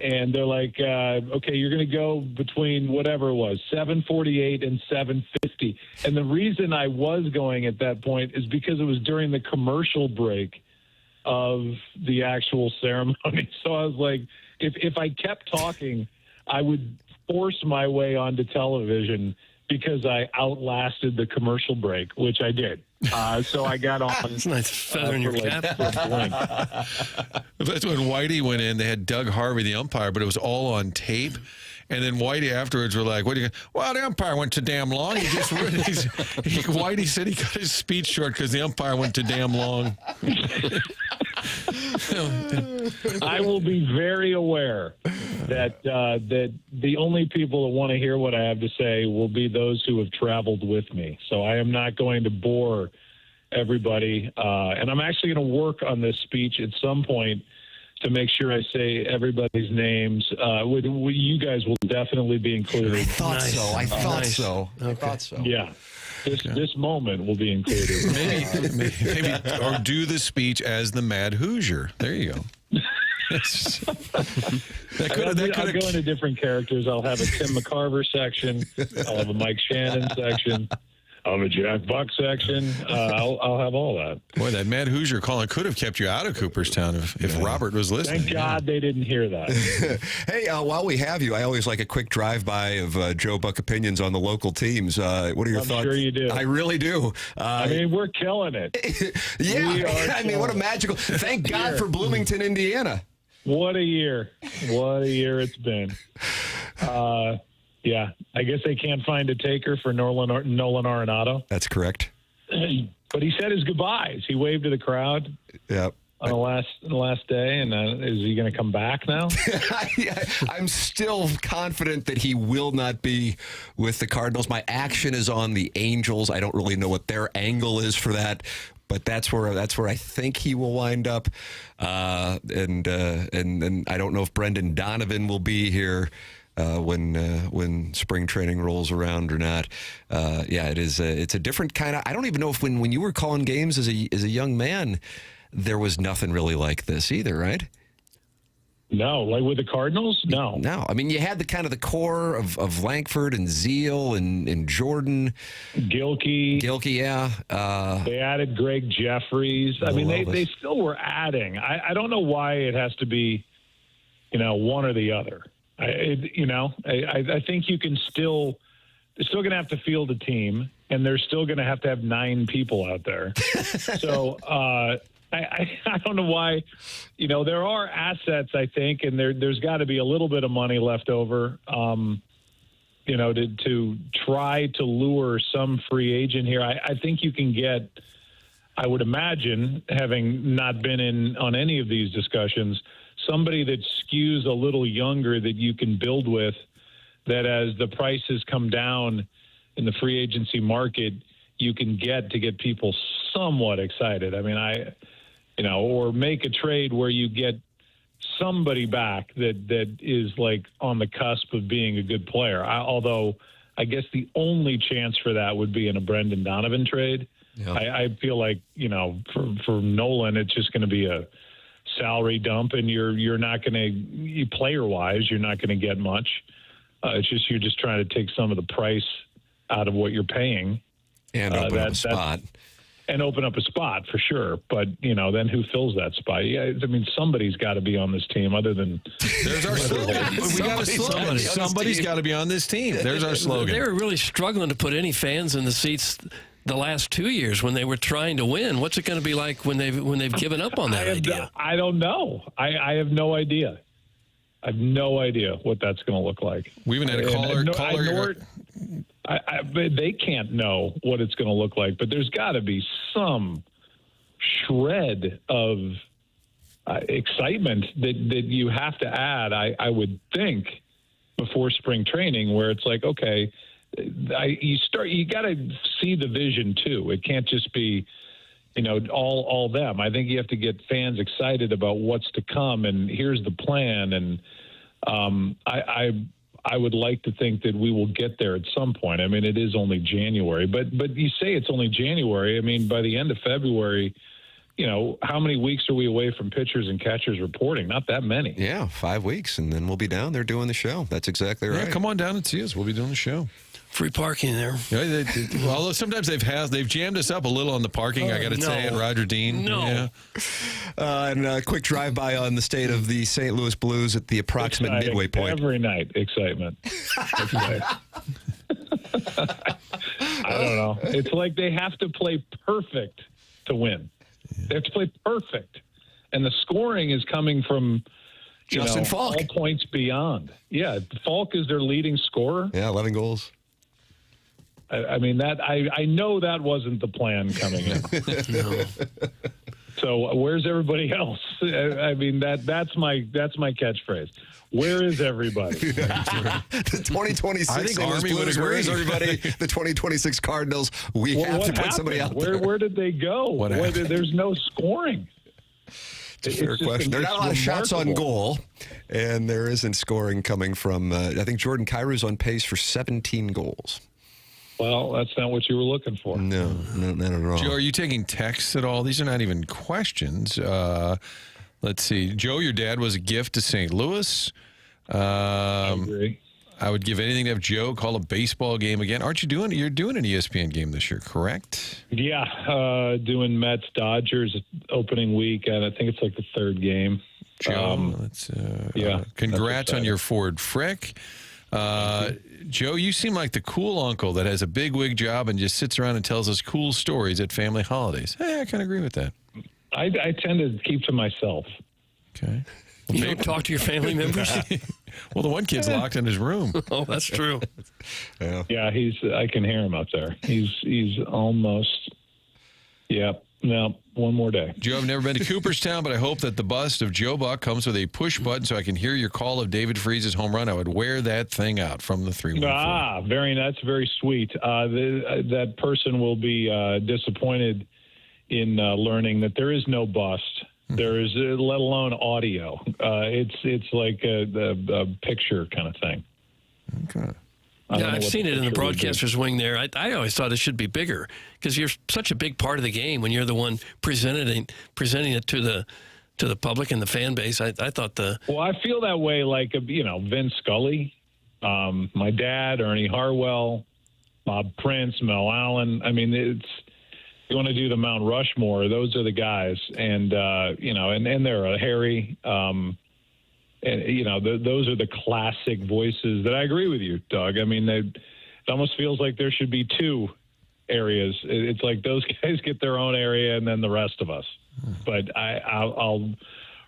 And they're like, okay, you're going to go between whatever it was, 7:48 and 7:50. And the reason I was going at that point is because it was during the commercial break of the actual ceremony. So I was like, if I kept talking, I would force my way onto television because I outlasted the commercial break, which I did. So I got on. It's a nice feather in your cap. That's when Whitey went in. They had Doug Harvey, the umpire, but it was all on tape. And then Whitey afterwards were like, "What do you?" Well, the umpire went too damn long. Whitey said he cut his speech short because the umpire went too damn long. I will be very aware that the only people that want to hear what I have to say will be those who have traveled with me. So I am not going to bore everybody. And I'm actually going to work on this speech at some point to make sure I say everybody's names. You guys will definitely be included. I thought so. I thought so. Okay. I thought so. Yeah. This moment will be included. Maybe or do the speech as the Mad Hoosier. There you go. I'll go into different characters. I'll have a Tim McCarver section. I'll have a Mike Shannon section. I'll have a Jack Buck section. I'll have all that. Boy, that Mad Hoosier calling could have kept you out of Cooperstown if Robert was listening. Thank God they didn't hear that. Hey, while we have you, I always like a quick drive-by of Joe Buck opinions on the local teams. What are your thoughts? I'm sure you do. I really do. I mean, we're killing it. Yeah, I mean, what a magical. Thank God for Bloomington, Indiana. What a year. What a year it's been. Yeah, I guess they can't find a taker for Nolan Arenado. That's correct. But he said his goodbyes. He waved to the crowd. Yep. On the last day, and is he going to come back now? I'm still confident that he will not be with the Cardinals. My action is on the Angels. I don't really know what their angle is for that, but that's where I think he will wind up. And I don't know if Brendan Donovan will be here when spring training rolls around or not. It's a different kind of. I don't even know if when you were calling games as a young man, there was nothing really like this either, right? No, like with the Cardinals? No. I mean, you had the core of Langford and Zeal and Jordan. Gilkey, yeah. They added Greg Jeffries. I mean, they still were adding. I don't know why it has to be, one or the other. I think you can still – they're still going to have to field a team, and they're still going to have 9 people out there. So I don't know why, there are assets, I think, and there's got to be a little bit of money left over, to try to lure some free agent here. I think you can get, I would imagine, having not been in on any of these discussions, somebody that skews a little younger that you can build with, that as the prices come down in the free agency market, you can get people somewhat excited. I mean, or make a trade where you get somebody back that is like on the cusp of being a good player. Although I guess the only chance for that would be in a Brendan Donovan trade. Yeah. I feel like, for Nolan, it's just going to be a salary dump, and you're not going to, player-wise, you're not going to get much. It's just you're just trying to take some of the price out of what you're paying. And open up a spot. And open up a spot, for sure. But, then who fills that spot? Yeah, I mean, somebody's got to be on this team other than... There's our slogan. We got a slogan. Somebody's got to be on this team. There's our slogan. They were really struggling to put any fans in the seats the last 2 years when they were trying to win. What's it going to be like when they've given up on that idea? I don't know. I have no idea. I have no idea what that's going to look like. We even had a caller. They can't know what it's going to look like, but there's got to be some shred of excitement that you have to add, I would think, before spring training, where it's like, okay, you got to see the vision too. It can't just be, all them. I think you have to get fans excited about what's to come, and here's the plan. And I would like to think that we will get there at some point. I mean, it is only January, but you say it's only January. I mean, by the end of February, how many weeks are we away from pitchers and catchers reporting? Not that many. Yeah, 5 weeks, and then we'll be down there doing the show. That's exactly right. Yeah, come on down and see us. We'll be doing the show. Free parking there. Yeah, although sometimes they've jammed us up a little on the parking, I got to say, at Roger Dean. No. Yeah. And a quick drive-by on the state of the St. Louis Blues at the approximate midway point. Every night, excitement. I don't know. It's like they have to play perfect to win. They have to play perfect. And the scoring is coming from Justin Falk. all points beyond. Yeah, Falk is their leading scorer. Yeah, 11 goals. I mean, that I know that wasn't the plan coming in. No. So where's everybody else? I mean, that's my catchphrase. Where is everybody? The 2026 I think St. Louis Army would Blues, agree. where is everybody? The 2026 Cardinals, we have to put somebody out there. Where did they go? There's no scoring. It's a fair question. There are not a lot of shots on goal, and there isn't scoring coming from, I think Jordan Kyrie's on pace for 17 goals. Well, that's not what you were looking for. No, not at all. Joe, are you taking texts at all? These are not even questions. Let's see. Joe, your dad was a gift to St. Louis. I agree. I would give anything to have Joe call a baseball game again. You're doing an ESPN game this year, correct? Yeah, doing Mets Dodgers opening week, and I think it's like the third game. Joe, congrats on your Ford Frick. Joe, you seem like the cool uncle that has a big wig job and just sits around and tells us cool stories at family holidays. Hey, I kind of agree with that. I tend to keep to myself. Okay. You don't talk to your family members? Well, the one kid's locked in his room. Oh, that's true. Yeah. Yeah, I can hear him out there. He's almost. Yeah. No, one more day. Joe, I've never been to Cooperstown, but I hope that the bust of Joe Buck comes with a push button so I can hear your call of David Freese's home run. I would wear that thing out from the 314. That's very sweet. That person will be disappointed in learning that there is no bust. There is, let alone audio. It's like a picture kind of thing. Okay. Yeah, I've seen it in the broadcaster's wing there. I always thought it should be bigger because you're such a big part of the game when you're the one presenting it to the public and the fan base. I thought Well, I feel that way like, Vin Scully, my dad, Ernie Harwell, Bob Prince, Mel Allen. I mean, you want to do the Mount Rushmore, those are the guys. And, and they're Harry, and, those are the classic voices that I agree with you, Doug. I mean, it almost feels like there should be two areas. It's like those guys get their own area and then the rest of us. But I'll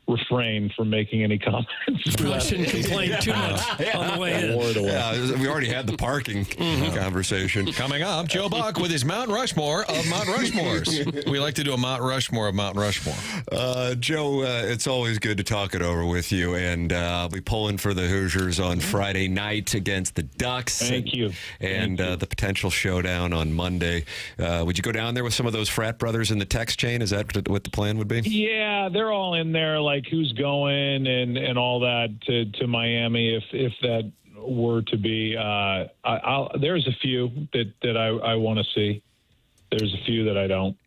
refrain from making any comments. I shouldn't complain too much on the way in. Yeah, we already had the parking conversation. Coming up, Joe Buck with his Mount Rushmore of Mount Rushmores. We like to do a Mount Rushmore of Mount Rushmore. Joe, it's always good to talk it over with you, and I'll be pulling for the Hoosiers on Friday night against the Ducks. Thank you. And the potential showdown on Monday. Would you go down there with some of those frat brothers in the text chain? Is that what the plan would be? Yeah, they're all in there, like who's going and all that to Miami if that were to be. There's a few that I want to see. There's a few that I don't.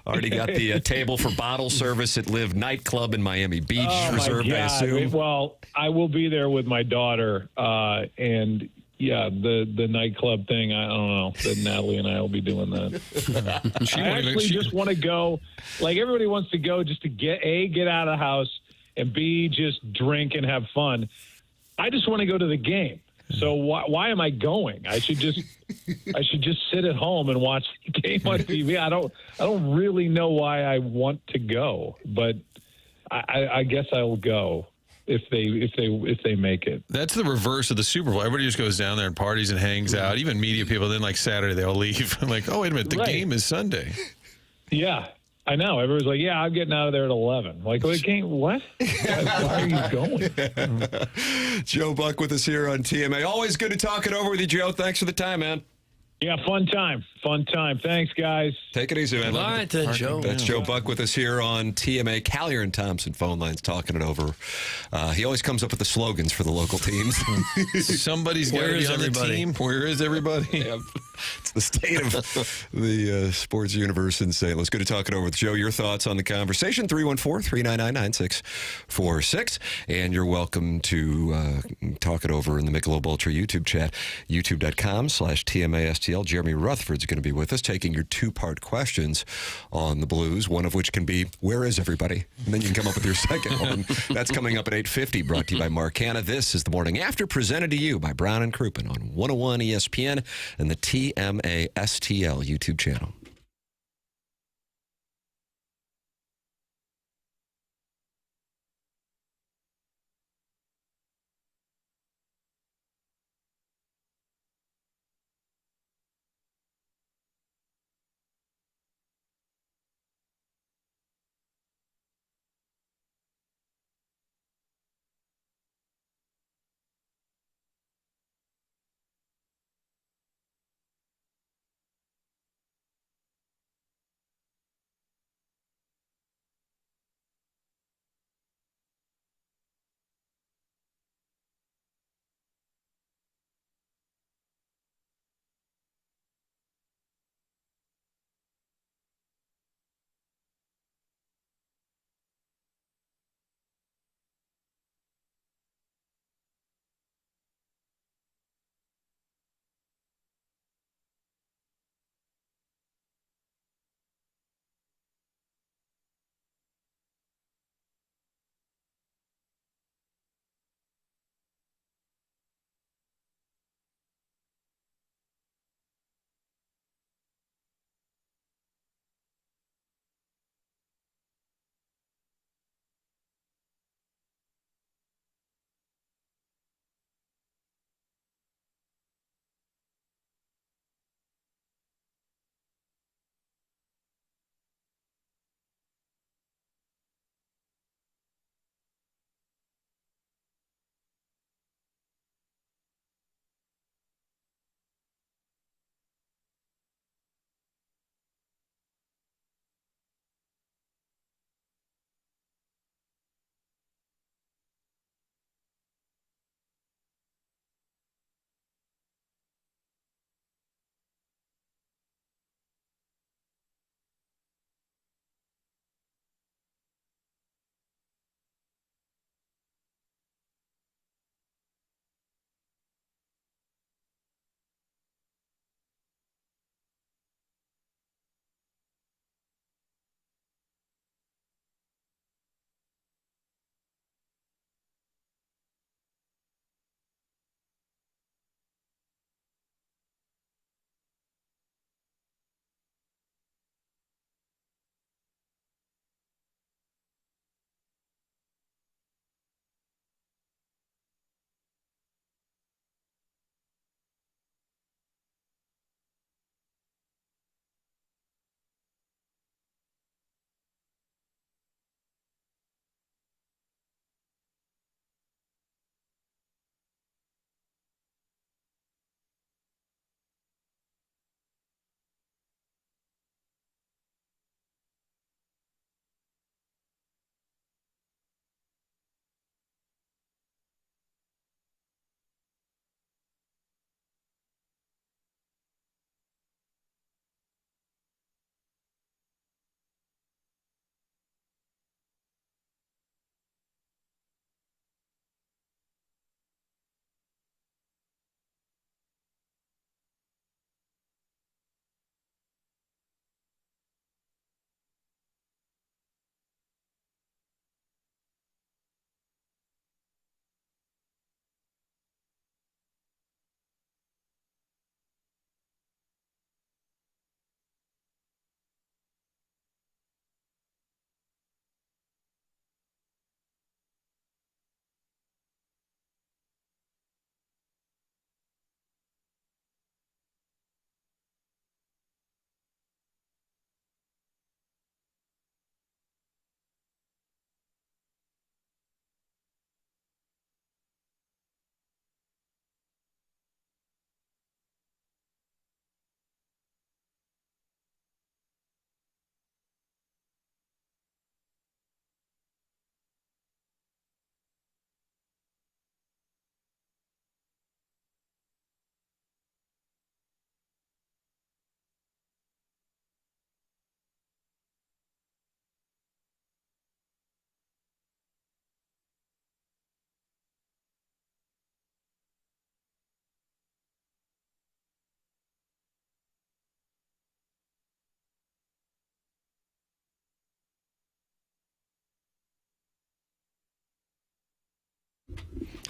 Already got the table for bottle service at Live Nightclub in Miami Beach reserved, I assume. Well, I will be there with my daughter, and yeah, the nightclub thing, I don't know that Natalie and I will be doing that. I actually just want to go, like everybody wants to go just to get out of the house and B, just drink and have fun. I just want to go to the game. So why am I going? I should just sit at home and watch the game on TV. I don't really know why I want to go, but I guess I will go if they make it. That's the reverse of the Super Bowl. Everybody just goes down there and parties and hangs out. Even media people. Then like Saturday they all leave. I'm like, oh wait a minute, the game is Sunday. Yeah, I know. Everyone's like, yeah, I'm getting out of there at 11. Like, what? Why are you going? Joe Buck with us here on TMA. Always good to talk it over with you, Joe. Thanks for the time, man. Yeah, fun time. Thanks, guys. Take it easy, man. All right, then, Joe. That's Joe Buck with us here on TMA. Callier and Thompson phone lines talking it over. He always comes up with the slogans for the local teams. Somebody's got to be on the team. Where is everybody? Yeah. It's the state of the sports universe in St. Louis. Good to talk it over with Joe. Your thoughts on the conversation, 314-399-9646. And you're welcome to talk it over in the Michelob Ultra YouTube chat, youtube.com/TMASTL. Jeremy Rutherford's going to be with us, taking your two-part questions on the Blues, one of which can be, where is everybody? And then you can come up with your second one. That's coming up at 8:50, brought to you by McKernan. This is The Morning After, presented to you by Brown and Crouppen on 101 ESPN and the TMA STL YouTube channel.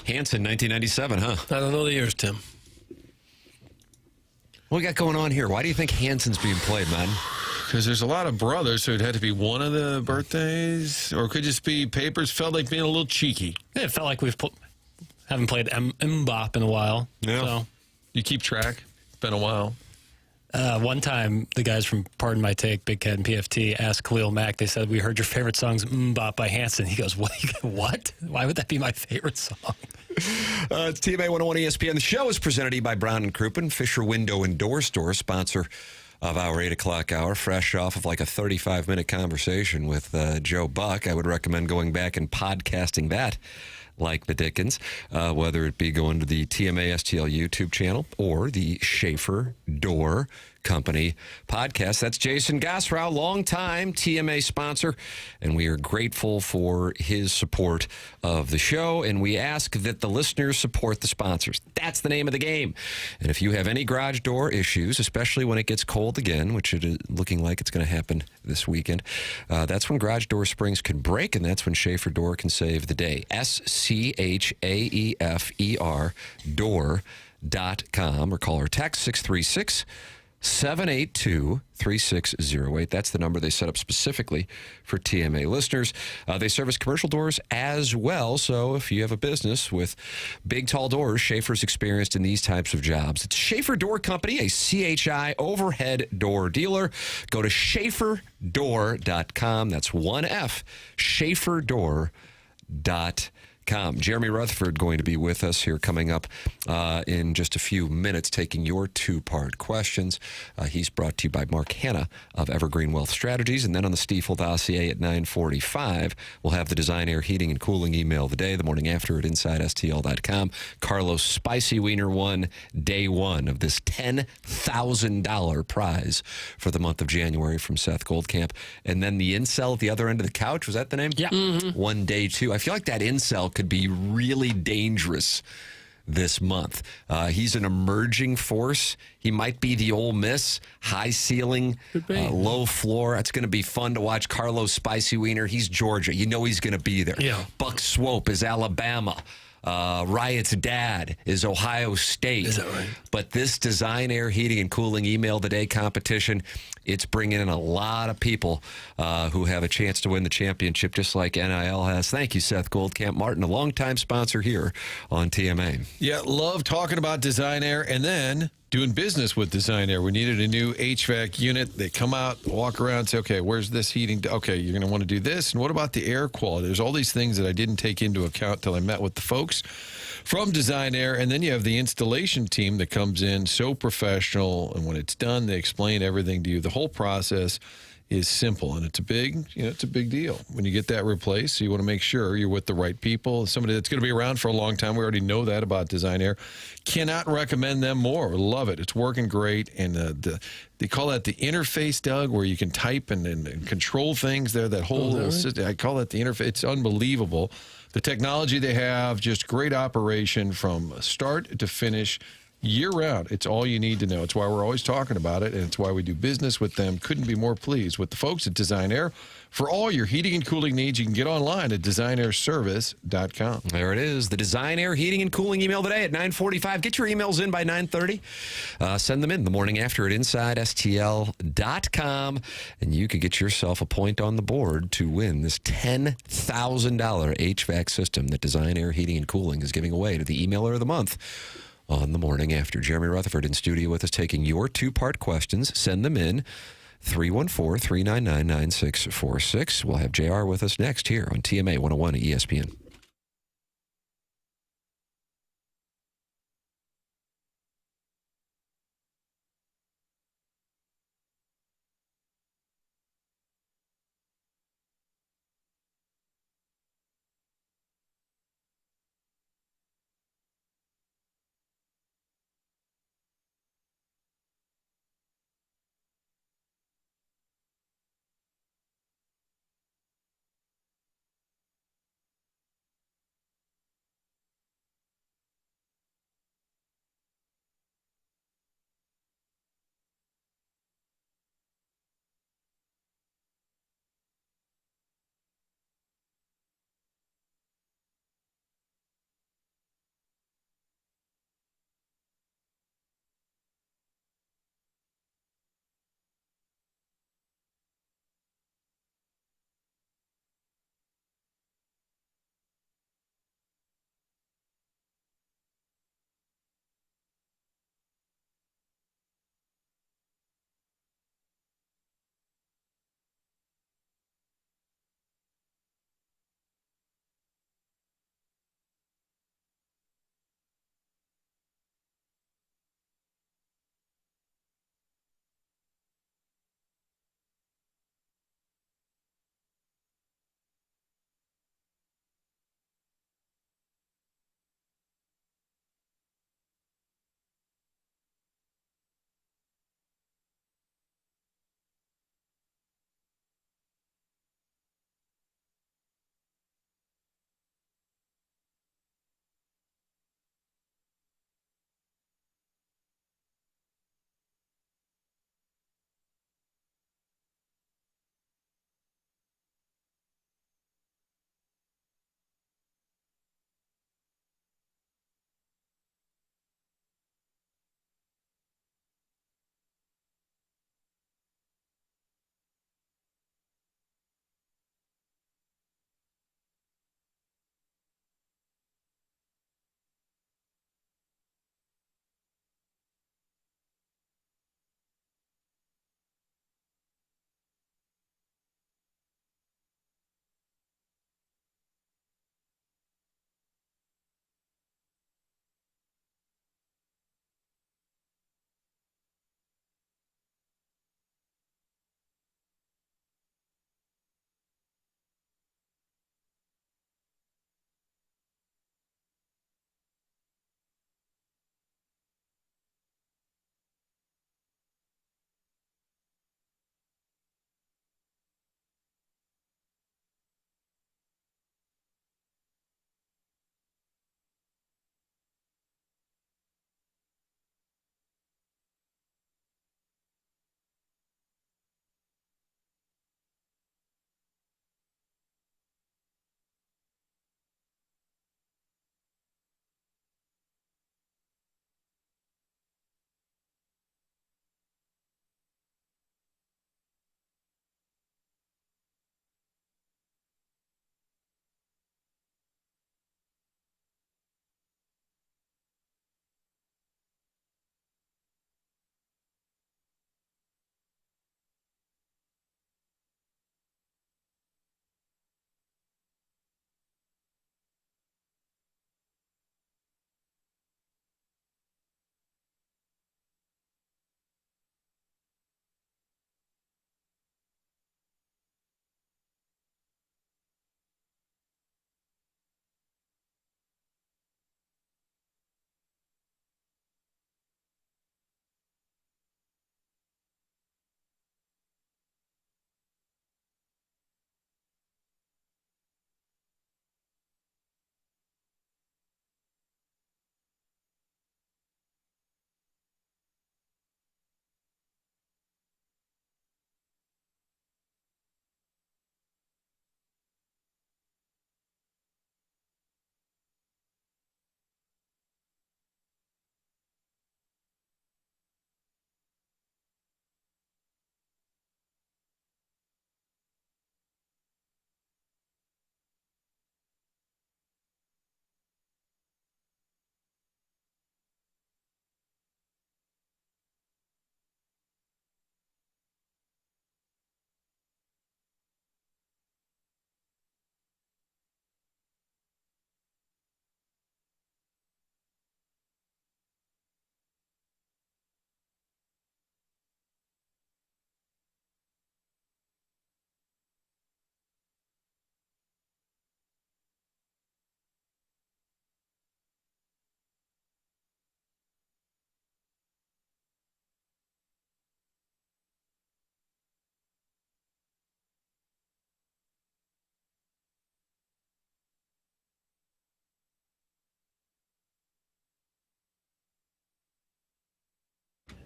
Hanson, 1997, huh? I don't know the years, Tim. What we got going on here? Why do you think Hanson's being played, man? Because there's a lot of brothers, so it had to be one of the birthdays, or it could just be Papers felt like being a little cheeky. Yeah, it felt like haven't played Mbop in a while. Yeah. So. You keep track? It's been a while. One time, the guys from Pardon My Take, Big Cat and PFT, asked Khalil Mack, they said, we heard your favorite song's Mbop by Hanson. He goes, what? Why would that be my favorite song? It's TMA 101 ESPN. The show is presented to you by Brown and Crouppen, Fisher Window and Door Store, sponsor of our 8 o'clock hour, fresh off of like a 35-minute conversation with Joe Buck. I would recommend going back and podcasting that like the Dickens, whether it be going to the TMA STL YouTube channel or the Schaefer Door Company podcast. That's Jason Gosrow, longtime TMA sponsor, and we are grateful for his support of the show, and we ask that the listeners support the sponsors. That's the name of the game. And if you have any garage door issues, especially when it gets cold again, which it is looking like it's going to happen this weekend, that's when garage door springs can break, and that's when Schaefer Door can save the day. SCHAEFER door.com, or call or text 636 782-3608. That's the number they set up specifically for TMA listeners. They service commercial doors as well, so if you have a business with big, tall doors, Schaefer's experienced in these types of jobs. It's Schaefer Door Company, a CHI overhead door dealer. Go to schaeferdoor.com. That's one F, schaeferdoor.com. Jeremy Rutherford going to be with us here coming up in just a few minutes, taking your two-part questions. He's brought to you by Mark Hanna of Evergreen Wealth Strategies. And then on the Stiefel dossier at 9:45, we'll have the Design Air Heating and Cooling email of the day, the morning after at InsideSTL.com. Carlos Spicy Wiener won day one of this $10,000 prize for the month of January from Seth Goldcamp. And then the incel at the other end of the couch, was that the name? Yeah. One day two. I feel like that incel could be really dangerous this month. He's an emerging force. He might be the Ole Miss, high ceiling, low floor. It's going to be fun to watch. Carlos Spicy Wiener, he's Georgia. You know he's going to be there. Yeah. Buck Swope is Alabama. Riot's dad is Ohio State. Is that right? But this Design Air Heating and Cooling Email the Day competition, it's bringing in a lot of people who have a chance to win the championship, just like NIL has. Thank you, Seth Goldcamp Martin, a longtime sponsor here on TMA. Yeah, love talking about Design Air and then doing business with Design Air. We needed a new HVAC unit. They come out, walk around, say, okay, where's this heating? Okay, you're going to want to do this. And what about the air quality? There's all these things that I didn't take into account till I met with the folks from Design Air. And then you have the installation team that comes in, so professional. And when it's done, they explain everything to you. The whole process is simple, and it's a big deal when you get that replaced. So you want to make sure you're with the right people, somebody that's going to be around for a long time. We already know that about Design Air. Cannot recommend them more. Love it. It's working great, and they call that the interface, Doug, where you can type and control things there. That whole little system, I call that the interface. It's unbelievable. The technology they have, just great operation from start to finish. Year-round, it's all you need to know. It's why we're always talking about it, and it's why we do business with them. Couldn't be more pleased with the folks at Design Air. For all your heating and cooling needs, you can get online at designairservice.com. There it is, the Design Air Heating and Cooling email today at 9:45. Get your emails in by 9:30. Send them in the morning after at InsideSTL.com, and you could get yourself a point on the board to win this $10,000 HVAC system that Design Air Heating and Cooling is giving away to the emailer of the month on the morning after. Jeremy Rutherford in studio with us, taking your two-part questions. Send them in, 314-399-9646. We'll have JR with us next here on TMA 101 at ESPN.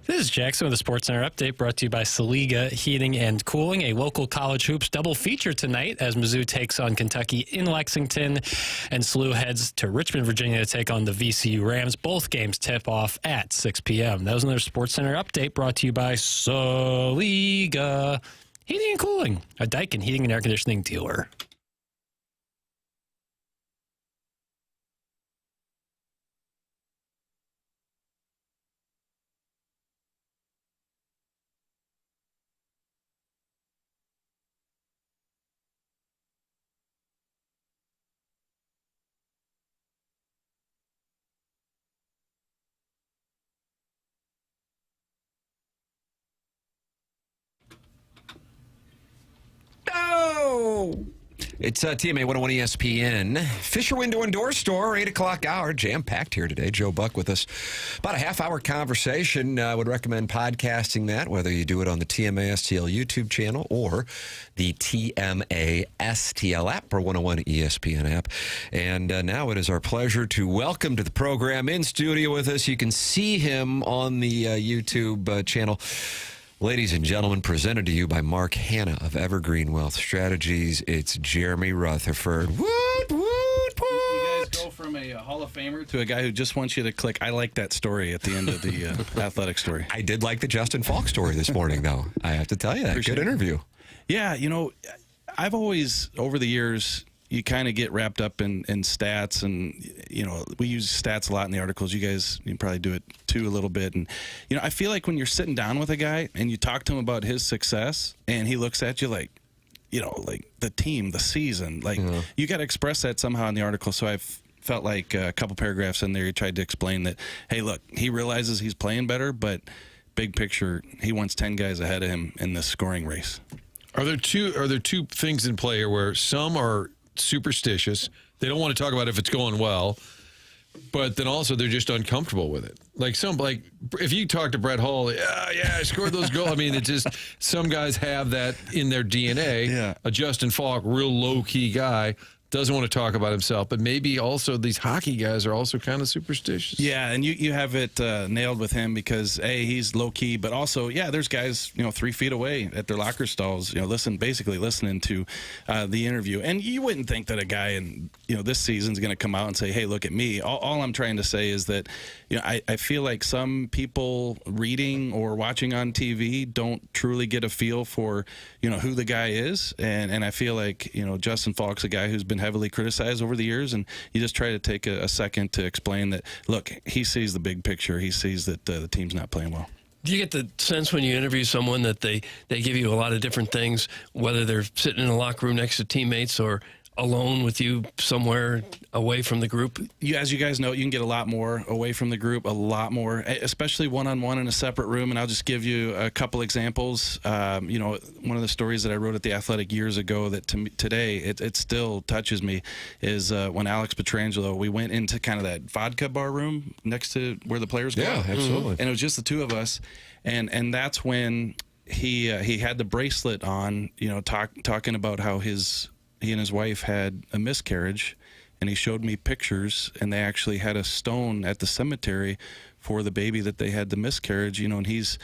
This is Jackson with the Sports Center update brought to you by Saliga Heating and Cooling, a local college hoops double feature tonight as Mizzou takes on Kentucky in Lexington and SLU heads to Richmond, Virginia to take on the VCU Rams. Both games tip off at 6 p.m. That was another Sports Center update brought to you by Saliga Heating and Cooling, a Daikin heating and air conditioning dealer. It's TMA 101 ESPN. Fisher Window and Door Store, 8 o'clock hour. Jam-packed here today. Joe Buck with us. About a half-hour conversation. I would recommend podcasting that, whether you do it on the TMA STL YouTube channel or the TMA STL app or 101 ESPN app. And now it is our pleasure to welcome to the program in studio with us. You can see him on the YouTube channel. Ladies and gentlemen, presented to you by Mark Hanna of Evergreen Wealth Strategies, it's Jeremy Rutherford. Woot, woot, woot. You guys go from a Hall of Famer to a guy who just wants you to click, I like that story at the end of the athletic story. I did like the Justin Falk story this morning, though. I have to tell you that. Appreciate Good interview. Yeah, you know, I've always, over the years, you kind of get wrapped up in stats, and you know, we use stats a lot in the articles. You guys, you probably do it too a little bit. And you know, I feel like when you're sitting down with a guy and you talk to him about his success, and he looks at you like, you know, like the team, the season, like you got to express that somehow in the article. So I've felt like a couple paragraphs in there, he tried to explain that, hey, look, he realizes he's playing better, but big picture, he wants 10 guys ahead of him in this scoring race. Are there two things in play here where some are superstitious? They don't want to talk about if it's going well, but then also they're just uncomfortable with it. Like if you talk to Brett Hull, I scored those goals. I mean, it's just some guys have that in their DNA. Yeah. A Justin Falk, real low key guy, doesn't want to talk about himself, but maybe also these hockey guys are also kind of superstitious. Yeah, and you have it nailed with him because A, he's low key, but also, yeah, there's guys, 3 feet away at their locker stalls, basically listening to the interview. And you wouldn't think that a guy in this season's going to come out and say, hey, look at me. All I'm trying to say is that I feel like some people reading or watching on TV don't truly get a feel for who the guy is, and I feel like Justin Falk's a guy who's been heavily criticized over the years, and you just try to take a second to explain that, look, he sees the big picture. He sees that the team's not playing well. Do you get the sense when you interview someone that they give you a lot of different things, whether they're sitting in a locker room next to teammates or alone with you somewhere away from the group? As you guys know, you can get a lot more away from the group, a lot more, especially one-on-one in a separate room. And I'll just give you a couple examples. One of the stories that I wrote at The Athletic years ago that to me, today it still touches me is when Alex Petrangelo, we went into kind of that vodka bar room next to where the players go. Yeah, absolutely. And it was just the two of us. And that's when he had the bracelet on, talking about how he and his wife had a miscarriage, and he showed me pictures, and they actually had a stone at the cemetery for the baby that they had the miscarriage, and he's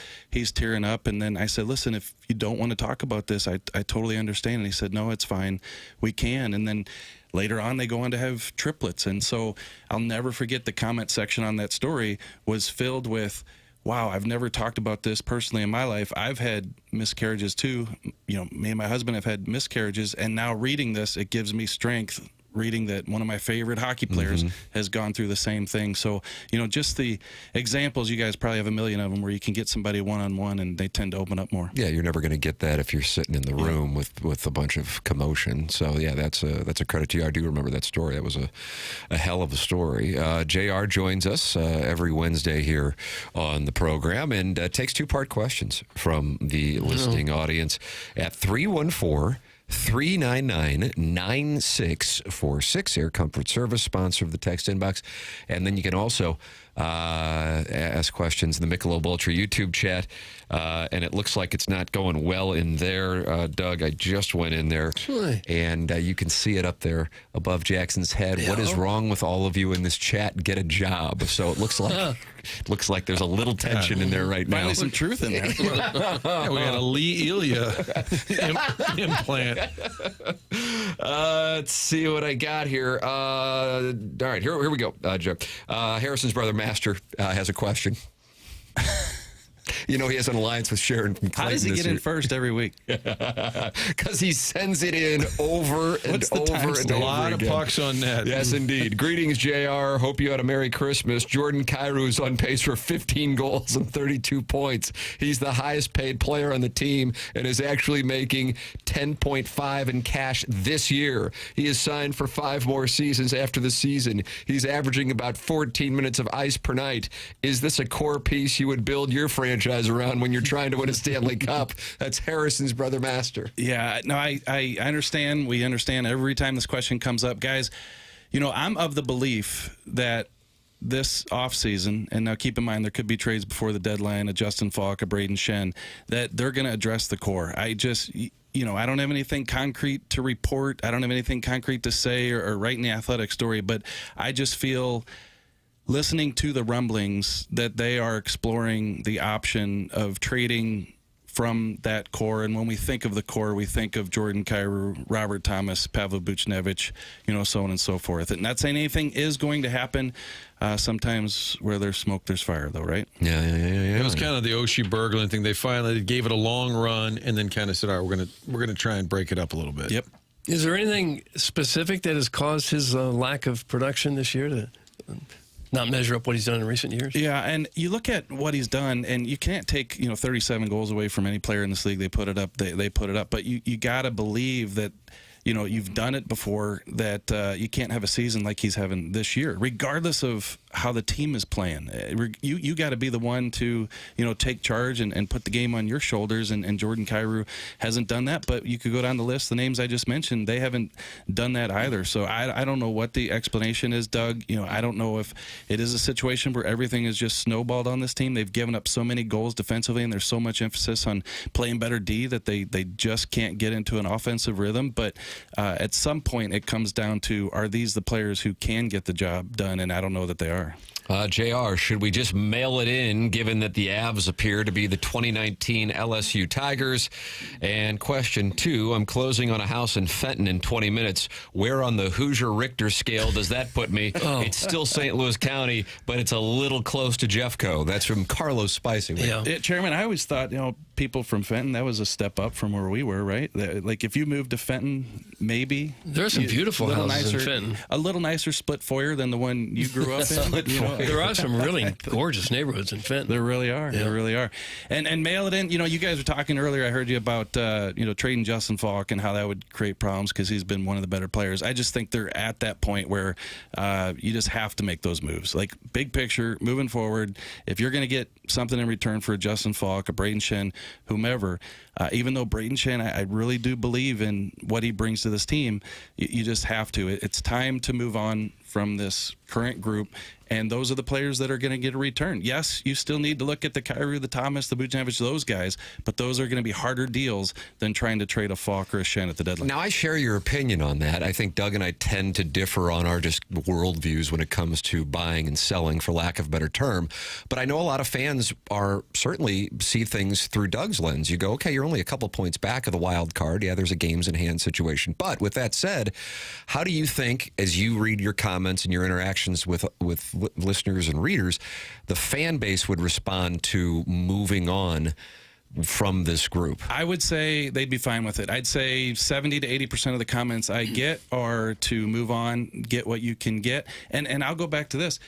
tearing up. And then I said, listen, if you don't want to talk about this, I totally understand. And he said, no, it's fine. We can. And then later on, they go on to have triplets. And so I'll never forget the comment section on that story was filled with, wow, I've never talked about this personally in my life. I've had miscarriages too. Me and my husband have had miscarriages, and now reading this, it gives me strength. Reading that one of my favorite hockey players has gone through the same thing. So, just the examples, you guys probably have a million of them where you can get somebody one-on-one and they tend to open up more. Yeah, you're never going to get that if you're sitting in the room with a bunch of commotion. So, yeah, that's a credit to you. I do remember that story. That was a hell of a story. JR joins us every Wednesday here on the program and takes two-part questions from the listening audience at 314 399-9646. Air Comfort Service, sponsor of the text inbox. And then you can also ask questions in the Michelob Ultra YouTube chat, and it looks like it's not going well in there. Doug, I just went in there, and you can see it up there above Jackson's head. Yeah. What is wrong with all of you in this chat? Get a job. So it looks like the's a little tension in there right now. Finally some truth in there. Yeah, we got a Lee Elia implant. Let's see what I got here. All right, here we go, Joe. Harrison's brother, Master, has a question. You know, he has an alliance with Sharon from Clayton. How does he get in first every week? Because he sends it in over and over and over A lot again. of pucks on net. Yes, indeed. Greetings, JR. Hope you had a Merry Christmas. Jordan Kyrie's on pace for 15 goals and 32 points. He's the highest paid player on the team and is actually making 10.5 in cash this year. He is signed for 5 more seasons after the season. He's averaging about 14 minutes of ice per night. Is this a core piece you would build your franchise around when you're trying to win a Stanley Cup? That's Harrison's brother, Master. Yeah, no, I understand. We understand every time this question comes up. Guys, you know, I'm of the belief that this offseason, and now keep in mind there could be trades before the deadline, a Justin Falk, a Braden Shen, that they're going to address the core. I just, you know, I don't have anything concrete to report. I don't have anything concrete to say or write in the athletic story, but I just feel, listening to the rumblings, that they are exploring the option of trading from that core. And when we think of the core, we think of Jordan Kyrou, Robert Thomas, Pavel Buchnevich, you know, so on and so forth. And not saying anything is going to happen. Sometimes where there's smoke, there's fire, though, right? Yeah. It was kind of the Oshie Berglund thing. They finally gave it a long run and then kind of said, all right, we're gonna try and break it up a little bit. Yep. Is there anything specific that has caused his lack of production this year to not measure up what he's done in recent years? Yeah, and you look at what he's done, and you can't take 37 goals away from any player in this league. They put it up. They put it up. But you got to believe that, you know, you've done it before, that you can't have a season like he's having this year, regardless of how the team is playing. You got to be the one to, you know, take charge and put the game on your shoulders, and Jordan Kyrou hasn't done that. But you could go down the list, the names I just mentioned, they haven't done that either. So I don't know what the explanation is, Doug. You know, I don't know if it is a situation where everything is just snowballed on this team. They've given up so many goals defensively, and there's so much emphasis on playing better D that they just can't get into an offensive rhythm. But at some point, it comes down to, are these the players who can get the job done? And I don't know that they are. JR, should we just mail it in, given that the Avs appear to be the 2019 LSU Tigers? And question 2, I'm closing on a house in Fenton in 20 minutes. Where on the Hoosier Richter scale does that put me? It's still St. Louis County, but it's a little close to Jeffco. That's from Carlos Spicing. Yeah. Chairman, I always thought, you know, people from Fenton, that was a step up from where we were, right? Like, if you moved to Fenton, maybe. There are some beautiful houses in Fenton. A little nicer split foyer than the one you grew up in. You know? There are some really gorgeous neighborhoods in Fenton. There really are. Yeah. There really are. And mail it in. You know, you guys were talking earlier. I heard you about trading Justin Falk and how that would create problems because he's been one of the better players. I just think they're at that point where you just have to make those moves. Like, big picture, moving forward, if you're going to get something in return for a Justin Falk, a Braden Shen, whomever, even though Braden Shen, I really do believe in what he brings to this team, you just have to. It's time to move on from this current group, and those are the players that are going to get a return. Yes, you still need to look at the Kyrou, the Thomas, the Buchnevich, those guys, but those are going to be harder deals than trying to trade a Falk or a Shen at the deadline. Now, I share your opinion on that. I think Doug and I tend to differ on our just worldviews when it comes to buying and selling, for lack of a better term. But I know a lot of fans are certainly see things through Doug's lens. You go, okay, you're only a couple points back of the wild card. Yeah, there's a games in hand situation. But with that said, how do you think, as you read your comments and your interactions with listeners and readers, the fan base would respond to moving on from this group? I would say they'd be fine with it. I'd say 70 to 80% of the comments I get are to move on, get what you can get. And I'll go back to this.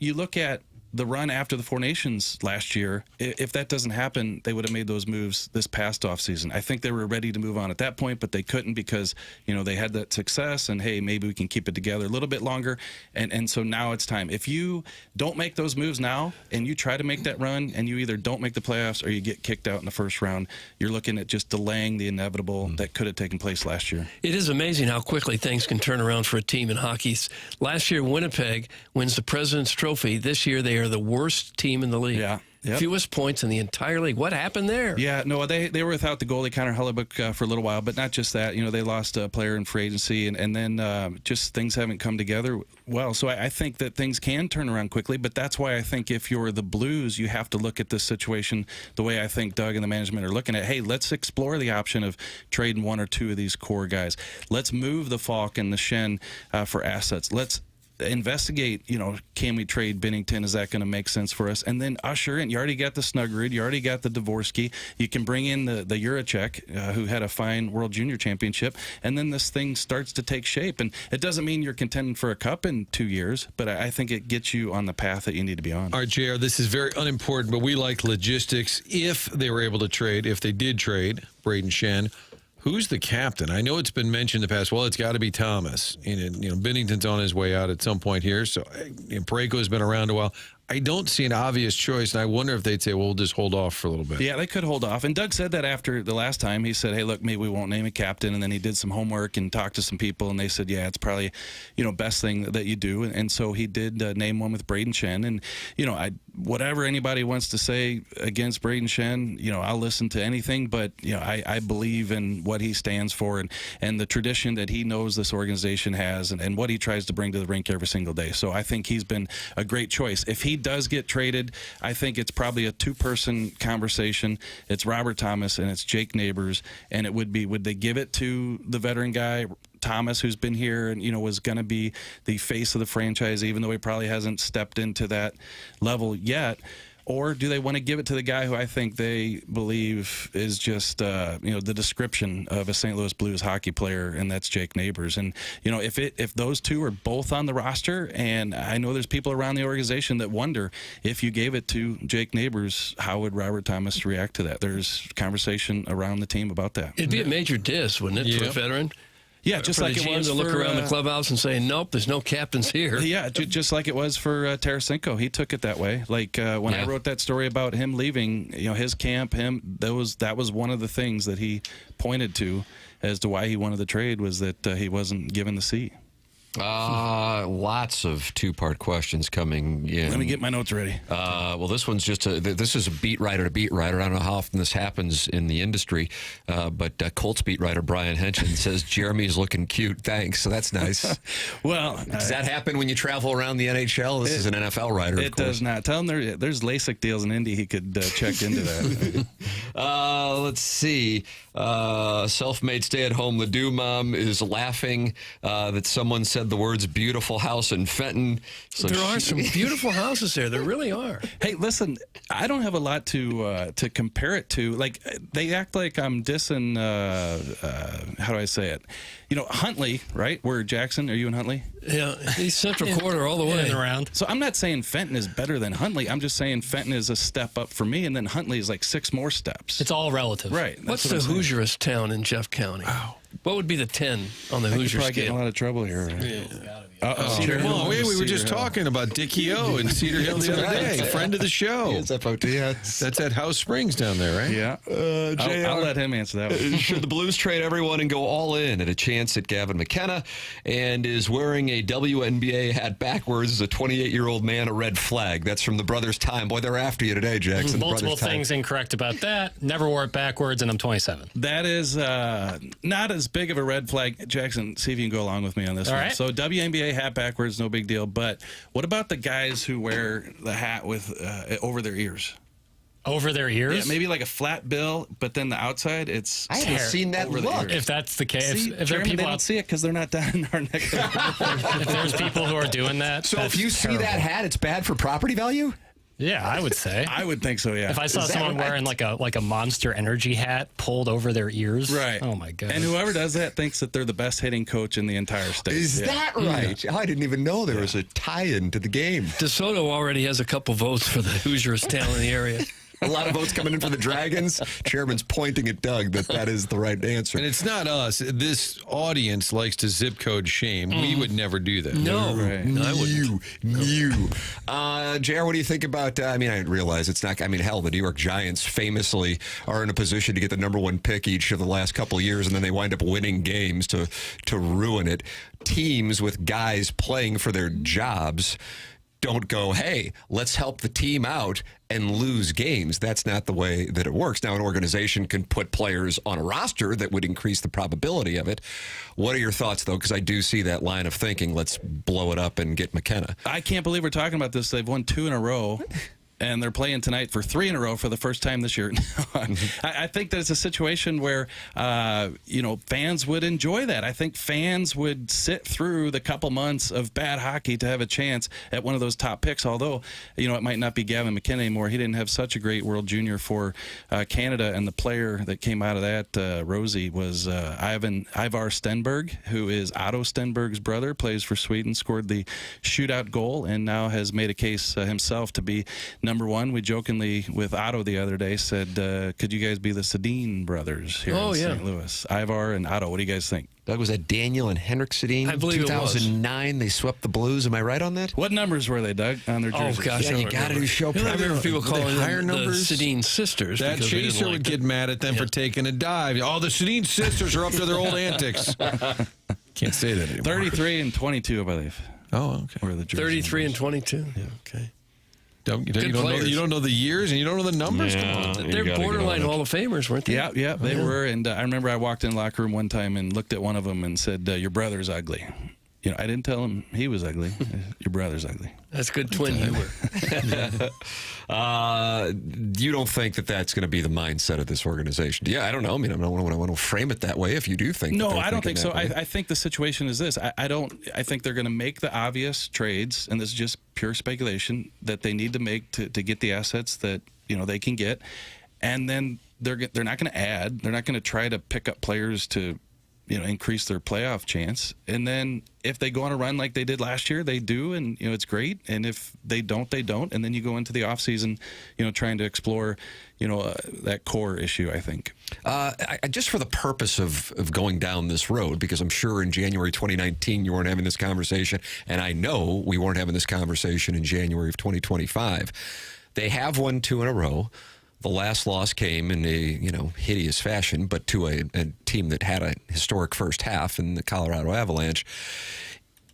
You look at the run after the Four Nations last year, if that doesn't happen, they would have made those moves this past offseason. I think they were ready to move on at that point, but they couldn't because, they had that success and, hey, maybe we can keep it together a little bit longer. And so now it's time. If you don't make those moves now and you try to make that run and you either don't make the playoffs or you get kicked out in the first round, you're looking at just delaying the inevitable that could have taken place last year. It is amazing how quickly things can turn around for a team in hockey. Last year, Winnipeg wins the President's Trophy. This year, they are the worst team in the league. Yeah. Yep. Fewest points in the entire league. What happened there? Yeah, no, they were without the goalie, Connor Hellebuck, for a little while, but not just that. They lost a player in free agency, and then just things haven't come together well. So I think that things can turn around quickly, but that's why I think if you're the Blues, you have to look at this situation the way I think Doug and the management are looking at. Hey, let's explore the option of trading one or two of these core guys. Let's move the Falk and the Shen for assets. Let's investigate, can we trade Binnington? Is that going to make sense for us? And then usher in. You already got the Snuggerud. You already got the Dvorsky. You can bring in the Juracek, who had a fine World Junior Championship. And then this thing starts to take shape. And it doesn't mean you're contending for a cup in 2 years, but I think it gets you on the path that you need to be on. All right, JR, this is very unimportant, but we like logistics. If they were able to trade, if they did trade Braden Shen, who's the captain? I know it's been mentioned in the past. Well, it's got to be Thomas. Binnington's on his way out at some point here. So Parayko's been around a while. I don't see an obvious choice, and I wonder if they'd say, well, we'll just hold off for a little bit. Yeah, they could hold off. And Doug said that after the last time. He said, hey, look, maybe we won't name a captain. And then he did some homework and talked to some people, and they said, yeah, it's probably, best thing that you do. And so he did name one with Braden Shen. And, whatever anybody wants to say against Braden Shen, I'll listen to anything. But, I believe in what he stands for and the tradition that he knows this organization has and what he tries to bring to the rink every single day. So I think he's been a great choice. If he does get traded, I think it's probably a two-person conversation. It's Robert Thomas and it's Jake Neighbors, and it would they give it to the veteran guy, Thomas, who's been here and was going to be the face of the franchise, even though he probably hasn't stepped into that level yet? Or do they want to give it to the guy who I think they believe is just, the description of a St. Louis Blues hockey player, and that's Jake Neighbors. And, if those two are both on the roster, and I know there's people around the organization that wonder if you gave it to Jake Neighbors, how would Robert Thomas react to that? There's conversation around the team about that. It'd be a major diss, wouldn't it, for a veteran? Yeah, just like it was to look around the clubhouse and say, nope, there's no captains here. Yeah, just like it was for Tarasenko. He took it that way. Like when I wrote that story about him leaving, his camp, that was one of the things that he pointed to as to why he wanted the trade, was that he wasn't given the seat. Lots of two-part questions coming in. Let me get my notes ready. Well, this one's this is a beat writer to beat writer. I don't know how often this happens in the industry, but Colts beat writer Brian Henson says Jeremy's looking cute. Thanks. So that's nice. Well, does that happen when you travel around the NHL? This is an NFL writer. It does not. Tell him there's LASIK deals in Indy. He could check into that. Let's see. Self-made stay-at-home Ledoux mom is laughing that someone said the words beautiful house in Fenton. So there are some beautiful houses there. There really are. Hey, listen, I don't have a lot to compare it to. Like, they act like I'm dissing, how do I say it? Huntley, right? Where Jackson, are you in Huntley? Yeah, he's Central Quarter all the way around. So I'm not saying Fenton is better than Huntley. I'm just saying Fenton is a step up for me, and then Huntley is like 6 more steps. It's all relative. Right. What's the Hoosierest town in Jeff County? Wow. What would be the 10 on the Hoosier probably scale? Get in a lot of trouble here. Right? Yeah. Cedar Hill. We were just talking about Dickie O in Cedar Hill the other day. Friend of the show. That's at House Springs down there, right? Yeah. I'll let him answer that one. Should the Blues trade everyone and go all in at a chance at Gavin McKenna? And is wearing a WNBA hat backwards as a 28-year-old man a red flag? That's from the Brothers Time. Boy, they're after you today, Jackson. Multiple things incorrect about that. Never wore it backwards, and I'm 27. That is not as big of a red flag. Jackson, see if you can go along with me on this one. Right. So WNBA hat backwards, no big deal. But what about the guys who wear the hat with over their ears? Over their ears? Yeah, maybe like a flat bill, but then the outside, it's I haven't seen that look. If that's the case, See, if there are Jeremy, people they don't see it because they're not down in our neck. if there's people who are doing that, So if you see that hat, it's bad for property value? Yeah, I would say. I would think so, yeah. If I saw someone wearing like a Monster Energy hat pulled over their ears. Right. Oh, my God. And whoever does that thinks that they're the best hitting coach in the entire state. Is that right? I didn't even know there was a tie-in to the game. DeSoto already has a couple votes for the Hoosiers talent in the area. A lot of votes coming in for the Dragons. Chairman's pointing at Doug that is the right answer. And it's not us. This audience likes to zip code shame. We would never do that. No, Right. no, I wouldn't. JR, what do you think about, I realize it's not, hell, the New York Giants famously are in a position to get the number one pick each of the last couple of years, and then they wind up winning games to ruin it. Teams with guys playing for their jobs don't go, hey, let's help the team out and lose games. That's not the way that it works. Now, an organization can put players on a roster that would increase the probability of it. What are your thoughts, though? Because I do see that line of thinking, let's blow it up and get McKenna. I can't believe we're talking about this. They've won 2 in a row. And they're playing tonight for 3 in a row for the first time this year. I think that it's a situation where, fans would enjoy that. I think fans would sit through the couple months of bad hockey to have a chance at one of those top picks. Although, it might not be Gavin McKernan anymore. He didn't have such a great World Junior for Canada. And the player that came out of that, Rosie, was Ivar Stenberg, who is Otto Stenberg's brother, plays for Sweden, scored the shootout goal, and now has made a case himself to be number one. We jokingly with Otto the other day said, could you guys be the Sedin brothers here in St. Louis? Ivar and Otto, what do you guys think? Doug, was that Daniel and Henrik Sedin? I believe 2009, they swept the Blues. Am I right on that? What numbers were they, Doug, on their jerseys? Oh, gosh. Yeah, you got to do show I remember people calling higher them numbers. the Sedin sisters. That because they didn't chaser like would them. get mad at them for taking a dive. Oh, the Sedin sisters are up to their old antics. Can't say that anymore. 33 and 22, I believe. Oh, okay. Were the jersey 33 and numbers. 22. Yeah, okay. You don't know the years and you don't know the numbers? Yeah. Come on. They're borderline Hall of Famers, weren't they? Yeah, they were. And I remember I walked in the locker room one time and looked at one of them and said, your brother's ugly. I didn't tell him he was ugly. Your brother's ugly. That's good twin humor. You don't think that that's going to be the mindset of this organization? Yeah, I don't know. I don't want to frame it that way if you do think No, that they're I don't thinking think so. that way. I think the situation is this. I think they're going to make the obvious trades, and this is just pure speculation, that they need to make to get the assets that they can get. And then they're not going to add. They're not going to try to pick up players to increase their playoff chance. And then if they go on a run like they did last year, they do, and it's great. And if they don't, they don't. And then you go into the offseason, trying to explore, that core issue, I think. Just for the purpose of going down this road, because I'm sure in January 2019 you weren't having this conversation, and I know we weren't having this conversation in January of 2025. They have won 2 in a row. The last loss came in a hideous fashion, but to a team that had a historic first half in the Colorado Avalanche.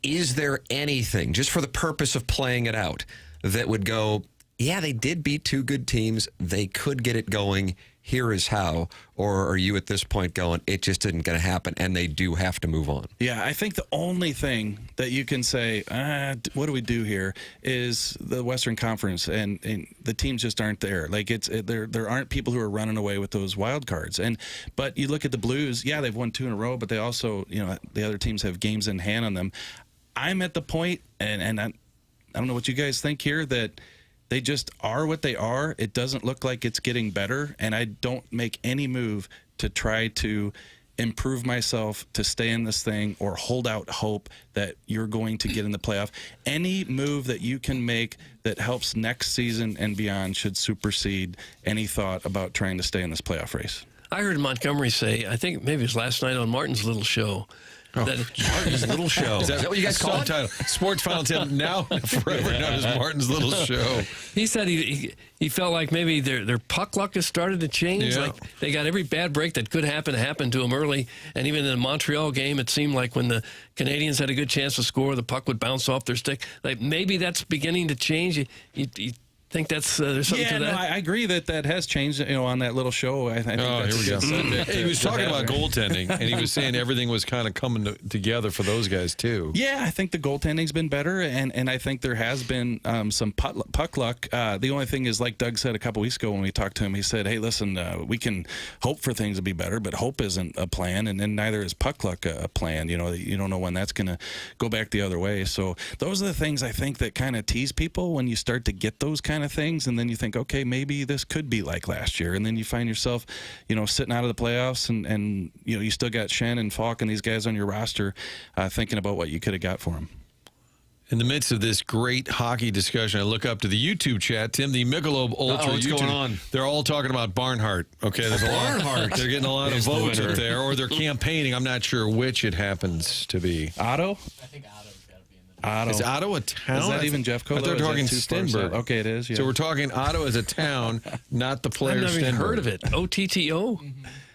Is there anything, just for the purpose of playing it out, that would go, yeah, they did beat 2 good teams, they could get it going, here is how? Or are you at this point going, it just isn't going to happen, and they do have to move on? Yeah, I think the only thing that you can say, what do we do here, is the Western Conference, and the teams just aren't there. Like there aren't people who are running away with those wild cards. But you look at the Blues, yeah, they've won 2 in a row, but they also, the other teams have games in hand on them. I'm at the point, and I don't know what you guys think here, that they just are what they are. It doesn't look like it's getting better, and I don't make any move to try to improve myself to stay in this thing or hold out hope that you're going to get in the playoff. Any move that you can make that helps next season and beyond should supersede any thought about trying to stay in this playoff race. I heard Montgomery say, I think maybe it was last night on Martin's Little Show, that Martin's Little Show. Is that what you guys call it? Subtitle. Sports Final 10 now forever known as Martin's Little Show. he said he felt like maybe their puck luck has started to change. Yeah. Like they got every bad break that could happen to them early. And even in the Montreal game, it seemed like when the Canadians had a good chance to score, the puck would bounce off their stick. Like maybe that's beginning to change. You think that's there's something to that? No, I agree that has changed. On that little show, I think that's here we a good subject. He was to talking have about there. goaltending, and he was saying everything was kind of coming together for those guys, too. Yeah, I think the goaltending's been better, and I think there has been some puck luck. The only thing is, like Doug said a couple weeks ago when we talked to him, he said, hey, listen, we can hope for things to be better, but hope isn't a plan, and neither is puck luck a plan. You don't know when that's going to go back the other way. So those are the things I think that kind of tease people when you start to get those kind kind of things, and then you think, okay, maybe this could be like last year, and then you find yourself, sitting out of the playoffs, and you still got Shen and Falk and these guys on your roster, thinking about what you could have got for them. In the midst of this great hockey discussion, I look up to the YouTube chat. Tim, the Michelob Ultra. What's YouTube, going on? They're all talking about Barnhart. Okay, there's a lot. They're getting a lot of votes up there, or they're campaigning. I'm not sure which it happens to be. Otto? I think Otto's got to be in the Otto. Is Otto a town? Is that even Jeff Colo? I thought they were talking Stenberg. Okay, it is. Yeah. So we're talking Otto as a town, not the player I've never even Stenberg. heard of it. OTTO?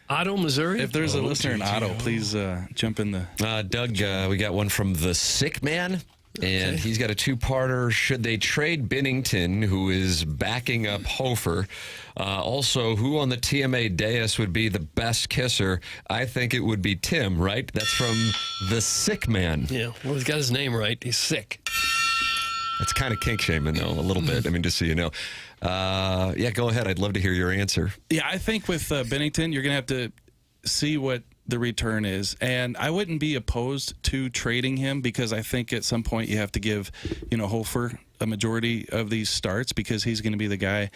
Otto, Missouri? If there's a listener in Otto, please jump in the... Doug, we got one from the Sick Man. And he's got a two-parter. Should they trade Binnington, who is backing up Hofer? Also, who on the TMA dais would be the best kisser? I think it would be Tim, right? That's from the Sick Man. Yeah, well, he's got his name right. He's sick. It's kind of kink shaming, though, a little bit. I mean, just so you know. Yeah, go ahead. I'd love to hear your answer. Yeah, I think with Binnington, you're going to have to see what the return is, and I wouldn't be opposed to trading him, because I think at some point you have to give Hofer a majority of these starts, because he's going to be the guy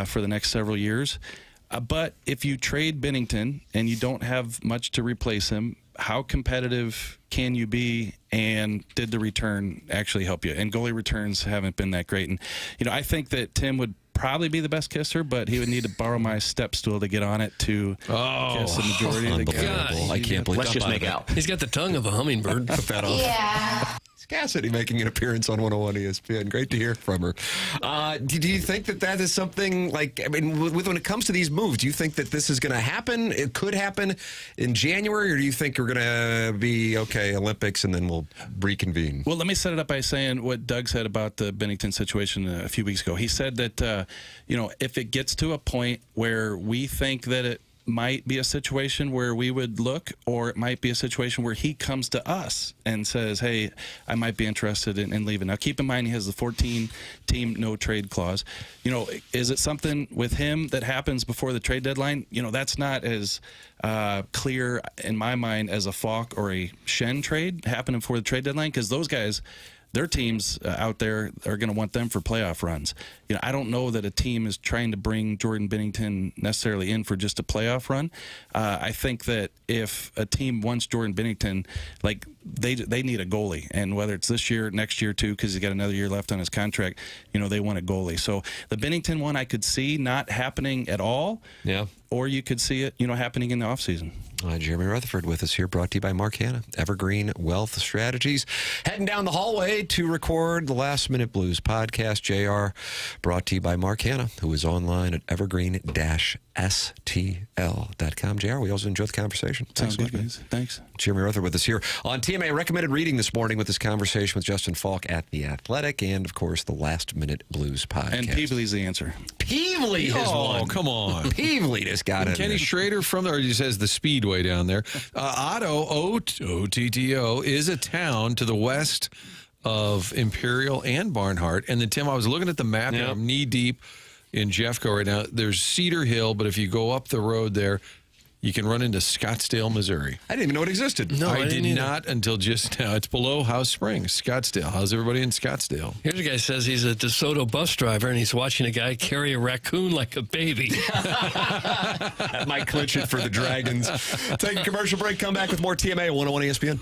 for the next several years. But if you trade Binnington and you don't have much to replace him, how competitive can you be, and did the return actually help you? And goalie returns haven't been that great, and I think that Tim would probably be the best kisser, but he would need to borrow my step stool to get on it to kiss the majority of the guys. Unbelievable. I can't believe. Let's just make out. He's got the tongue of a hummingbird. Put that on. Yeah. It's Cassidy making an appearance on 101 ESPN. Great to hear from her. Do you think that is something like, I mean, when it comes to these moves, do you think that this is going to happen? It could happen in January, or do you think we're going to be, okay, Olympics, and then we'll reconvene? Well, let me set it up by saying what Doug said about the Binnington situation a few weeks ago. He said that, if it gets to a point where we think that it might be a situation where we would look, or it might be a situation where he comes to us and says, hey, I might be interested in leaving. Now, keep in mind, he has the 14-team no-trade clause. Is it something with him that happens before the trade deadline? That's not as clear in my mind as a Falk or a Shen trade happening before the trade deadline, because those guys, their teams out there are going to want them for playoff runs. I don't know that a team is trying to bring Jordan Binnington necessarily in for just a playoff run. I think that if a team wants Jordan Binnington, like they need a goalie, and whether it's this year, next year too, because he's got another year left on his contract, they want a goalie. So the Binnington one, I could see not happening at all. Yeah. Or you could see it, happening in the offseason. Jeremy Rutherford with us here, brought to you by Mark Hanna, Evergreen Wealth Strategies. Heading down the hallway to record the Last Minute Blues podcast, JR, brought to you by Mark Hanna, who is online at evergreen-stl.com. JR, we always enjoy the conversation. Sounds good, guys. Thanks. Jeremy Rutherford with us here on TMA Recommended Reading this morning with this conversation with Justin Falk at The Athletic, and, of course, the Last Minute Blues podcast. And Peevely's the answer. Peevely has won. Oh, come on. Peevely just got it. Kenny Schrader from there, or he says the Speedway down there. Otto, OTTO, is a town to the west of Imperial and Barnhart. And then, Tim, I was looking at the map, and I'm knee-deep in Jeffco right now. There's Cedar Hill, but if you go up the road there, you can run into Scottsdale, Missouri. I didn't even know it existed. No, I didn't did either. not until just now. It's below House Springs, Scottsdale. How's everybody in Scottsdale? Here's a guy says he's a DeSoto bus driver, and he's watching a guy carry a raccoon like a baby. That might clinch it for the Dragons. Take a commercial break. Come back with more TMA 101 ESPN.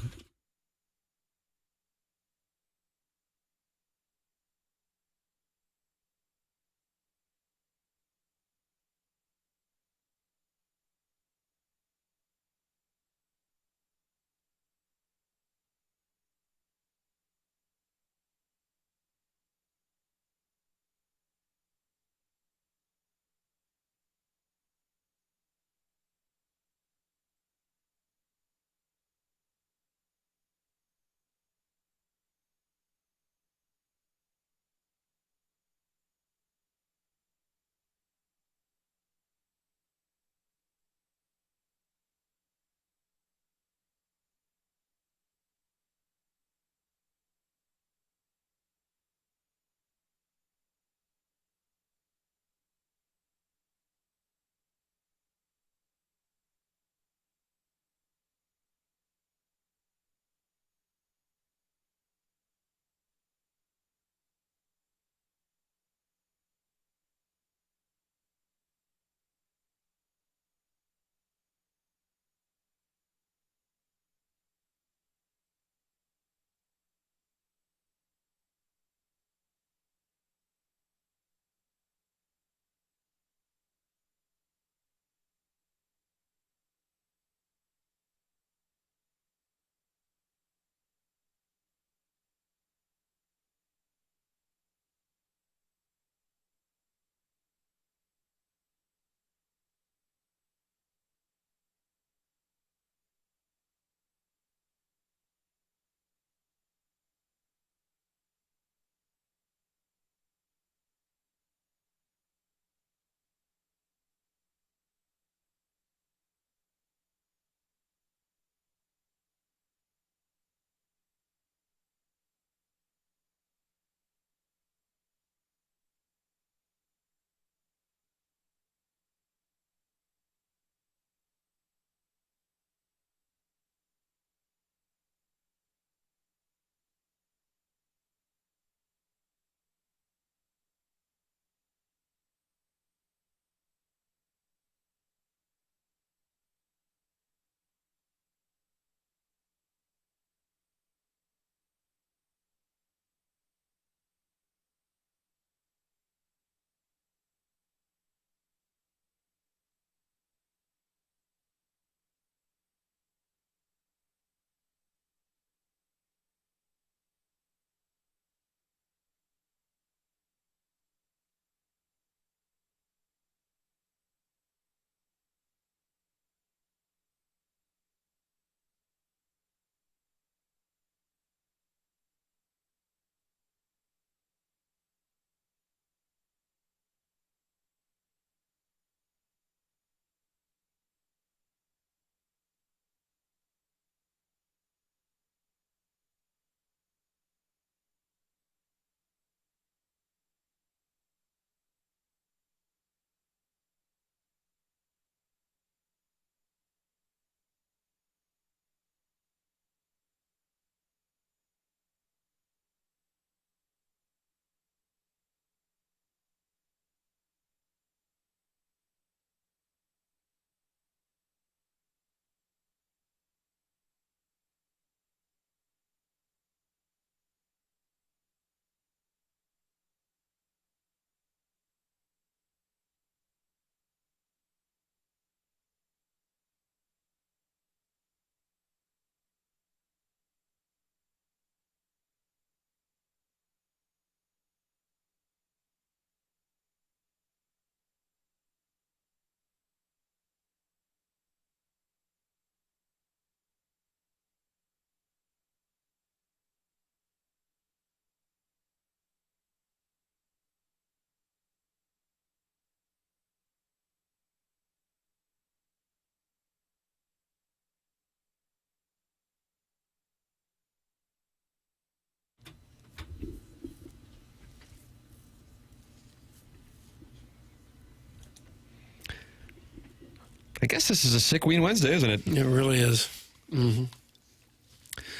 I guess this is a sick Ween Wednesday, isn't it? It really is. Mm-hmm.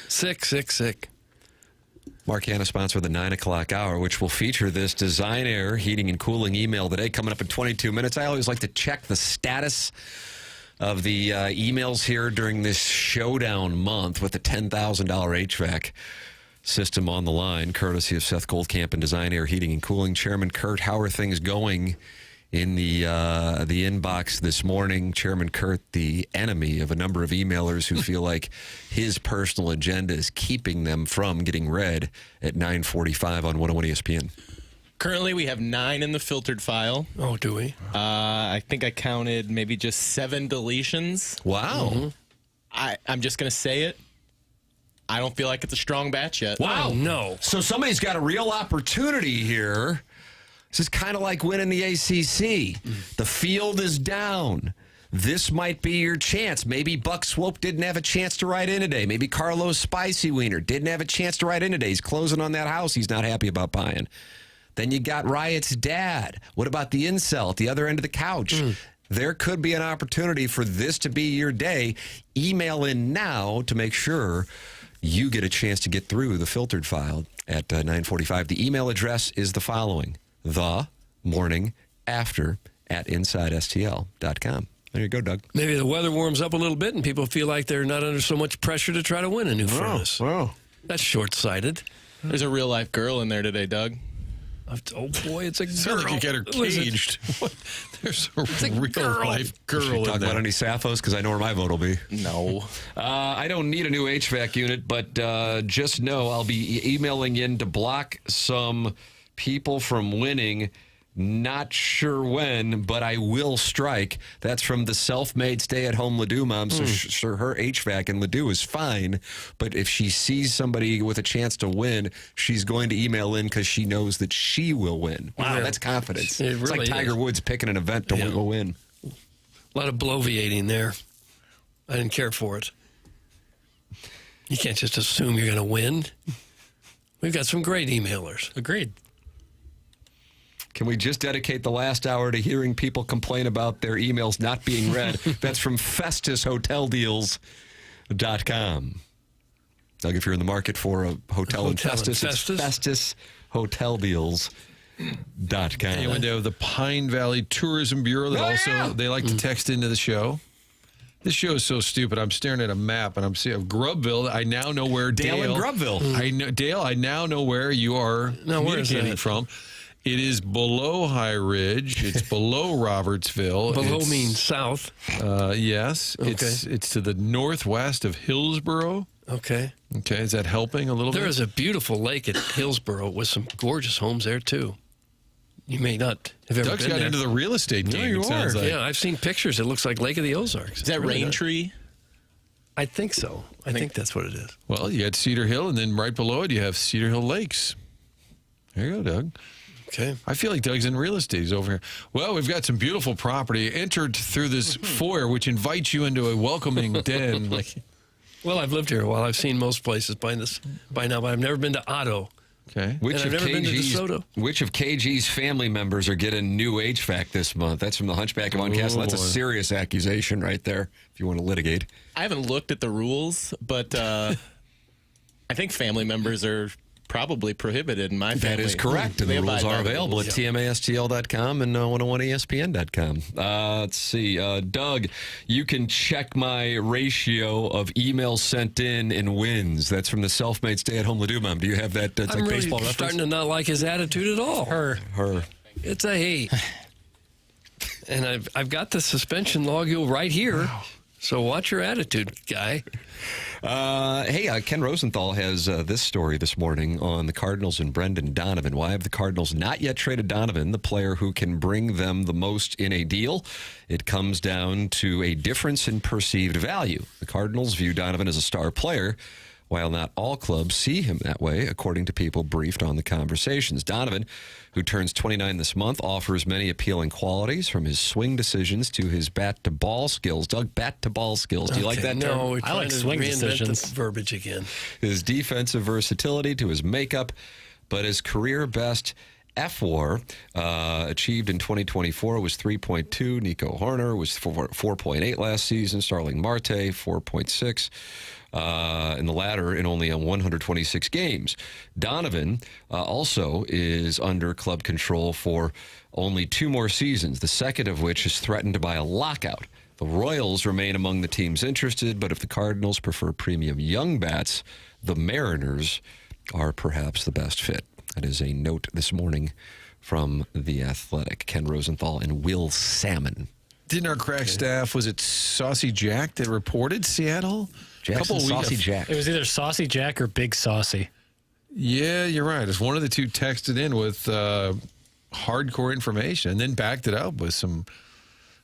Sick. Mark Hanna sponsor the 9 o'clock hour, which will feature this Design Air heating and cooling email today, coming up in 22 minutes. I always like to check the status of the emails here during this showdown month with the $10,000 HVAC system on the line, courtesy of Seth Goldcamp and Design Air Heating and Cooling. Chairman Kurt, how are things going in the inbox this morning? Chairman Kurt, the enemy of a number of emailers who feel like his personal agenda is keeping them from getting read at 9:45 on 101 ESPN. Currently, we have 9 in the filtered file. Oh, do we? I think I counted maybe just 7 deletions. Wow. Mm-hmm. I'm just going to say it. I don't feel like it's a strong batch yet. Wow. Oh, no. So somebody's got a real opportunity here. This is kind of like winning the ACC. The field is down. This might be your chance. Maybe Buck Swope didn't have a chance to ride in today. Maybe Carlos Spicy Wiener didn't have a chance to ride in today. He's closing on that house he's not happy about buying. Then you got Riot's dad. What about the incel at the other end of the couch? There could be an opportunity for this to be your day. Email in now to make sure you get a chance to get through the filtered file at 9:45. The email address is the following: themorningafter@InsideSTL.com. There you go, Doug. Maybe the weather warms up a little bit and people feel like they're not under so much pressure to try to win a new furnace. Wow. That's short-sighted. There's a real life girl in there today, Doug. Oh, boy, it's a girl. Sounds like you get her caged. What? There's a real life girl Should we in talk there. about any Sappos? Because I know where my vote will be. No. I don't need a new HVAC unit, but just know I'll be emailing in to block some people from winning. Not sure when, but I will strike. That's from the self-made stay-at-home Ledoux mom. So sure, her HVAC in Ledoux is fine. But if she sees somebody with a chance to win, she's going to email in because she knows that she will win. Wow, that's confidence. It It's like really Tiger is. Woods picking an event to go win. A lot of bloviating there. I didn't care for it. You can't just assume you're going to win. We've got some great emailers. Agreed. Can we just dedicate the last hour to hearing people complain about their emails not being read? That's from FestusHotelDeals.com. Doug, if you're in the market for a hotel in Festus, it's FestusHotelDeals.com. You went to the Pine Valley Tourism Bureau that they like to text into the show. This show is so stupid. I'm staring at a map and I'm seeing Grubville. I now know where Dale in Grubville. I know Dale. I now know where you are communicating from. It is below High Ridge. It's below Robertsville. Below means south. Yes. Okay. It's to the northwest of Hillsboro. Okay. Okay. Is that helping a little bit? There is a beautiful lake at Hillsboro with some gorgeous homes there, too. You may not have ever Doug's been got there. into the real estate game, you it sounds like. Yeah, I've seen pictures. It looks like Lake of the Ozarks. Is that Raintree? I think so. I think that's what it is. Well, you got Cedar Hill, and then right below it, you have Cedar Hill Lakes. There you go, Doug. Okay. I feel like Doug's in real estate. He's over here. Well, we've got some beautiful property entered through this foyer, which invites you into a welcoming den. Well, I've lived here a while. I've seen most places by now, but I've never been to Otto. Okay. And I've never been to DeSoto. Which of KG's family members are getting new HVAC this month? That's from the Hunchback of Von Castle. That's a serious accusation right there, if you want to litigate. I haven't looked at the rules, but I think family members are probably prohibited in my family. That is correct. And the rules are available at tmastl.com and 101espn.com. Let's see. Doug, you can check my ratio of emails sent in and wins. That's from the self-made stay-at-home Ledoux mom. Do you have that? It's I'm like really baseball reference? starting to not like his attitude at all. Her. It's a he. And I've got the suspension log right here. Wow. So watch your attitude, guy. Ken Rosenthal has this story this morning on the Cardinals and Brendan Donovan. Why have the Cardinals not yet traded Donovan, the player who can bring them the most in a deal? It comes down to a difference in perceived value. The Cardinals view Donovan as a star player, while not all clubs see him that way, according to people briefed on the conversations. Donovan, who turns 29 this month, offers many appealing qualities, from his swing decisions to his bat-to-ball skills. Doug, bat-to-ball skills. Do you like that term? No, I like swing decisions. Verbiage again. His defensive versatility to his makeup, but his career best F WAR achieved in 2024 was 3.2. Nico Horner was 4.8 last season. Starling Marte, 4.6. In the latter, in only 126 games. Donovan also is under club control for only 2 more seasons, the second of which is threatened by a lockout. The Royals remain among the teams interested, but if the Cardinals prefer premium young bats, the Mariners are perhaps the best fit. That is a note this morning from The Athletic. Ken Rosenthal and Will Salmon. Didn't our crack staff, was it Saucy Jack that reported Seattle? Jackson Saucy Jack. It was either Saucy Jack or Big Saucy. Yeah, you're right. It's one of the two texted in with hardcore information and then backed it up with some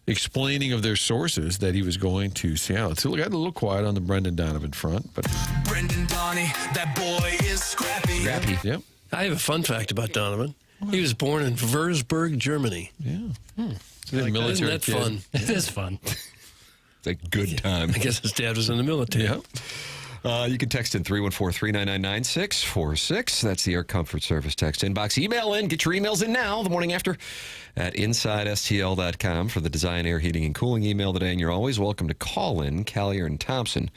explaining of their sources that he was going to Seattle. So it got a little quiet on the Brendan Donovan front. But Brendan Donnie, that boy is scrappy. Yep. I have a fun fact about Donovan. He was born in Würzburg, Germany. Yeah. Like military Isn't that kid. fun? It is fun. It's a good time. I guess his dad was in the military. Yeah. You can text in 314-399-9646. That's the Air Comfort Service text inbox. Email in. Get your emails in now. The morning after at InsideSTL.com for the design, air, heating, and cooling email today. And you're always welcome to call in. Callier and Thompson,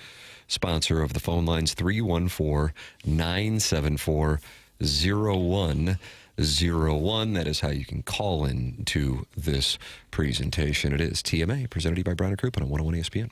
sponsor of the phone lines, 314-974-0101. That is how you can call in to this presentation. It is TMA, presented to you by Brown & Crouppen on 101 ESPN.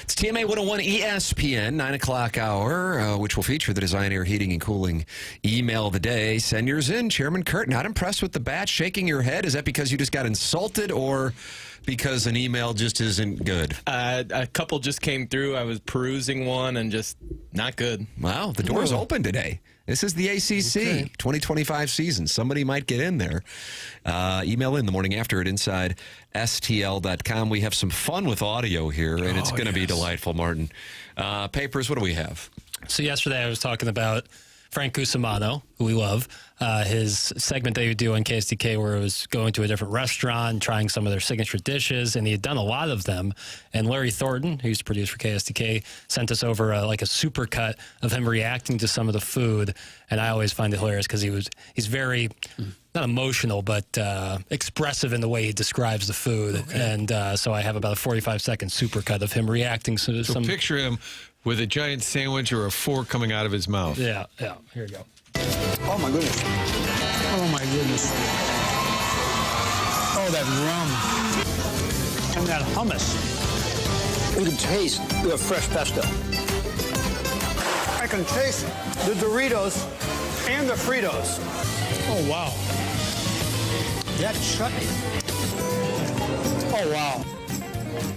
It's TMA 101 ESPN, 9 o'clock hour, which will feature the Design Air Heating and Cooling email of the day. Send yours in. Chairman Kurt, not impressed with the batch, shaking your head. Is that because you just got insulted or because an email just isn't good? A couple just came through. I was perusing one and just not good. Wow, the door's open today. This is the ACC 2025 season. Somebody might get in there. Email in the morning after at InsideSTL.com. We have some fun with audio here, and it's going to be delightful, Martin. Papers, what do we have? So yesterday I was talking about Frank Cusimano, who we love, his segment that he would do on KSDK where it was going to a different restaurant, trying some of their signature dishes, and he had done a lot of them. And Larry Thornton, who used to produce for KSDK, sent us over a supercut of him reacting to some of the food. And I always find it hilarious because he's very, not emotional, but expressive in the way he describes the food. Okay. And so I have about a 45-second supercut of him reacting to some... picture him with a giant sandwich or a fork coming out of his mouth. Yeah. Here we go. Oh, my goodness. Oh, my goodness. Oh, that rum. And that hummus. You can taste the fresh pesto. I can taste the Doritos and the Fritos. Oh, wow. That chutney. Oh, wow.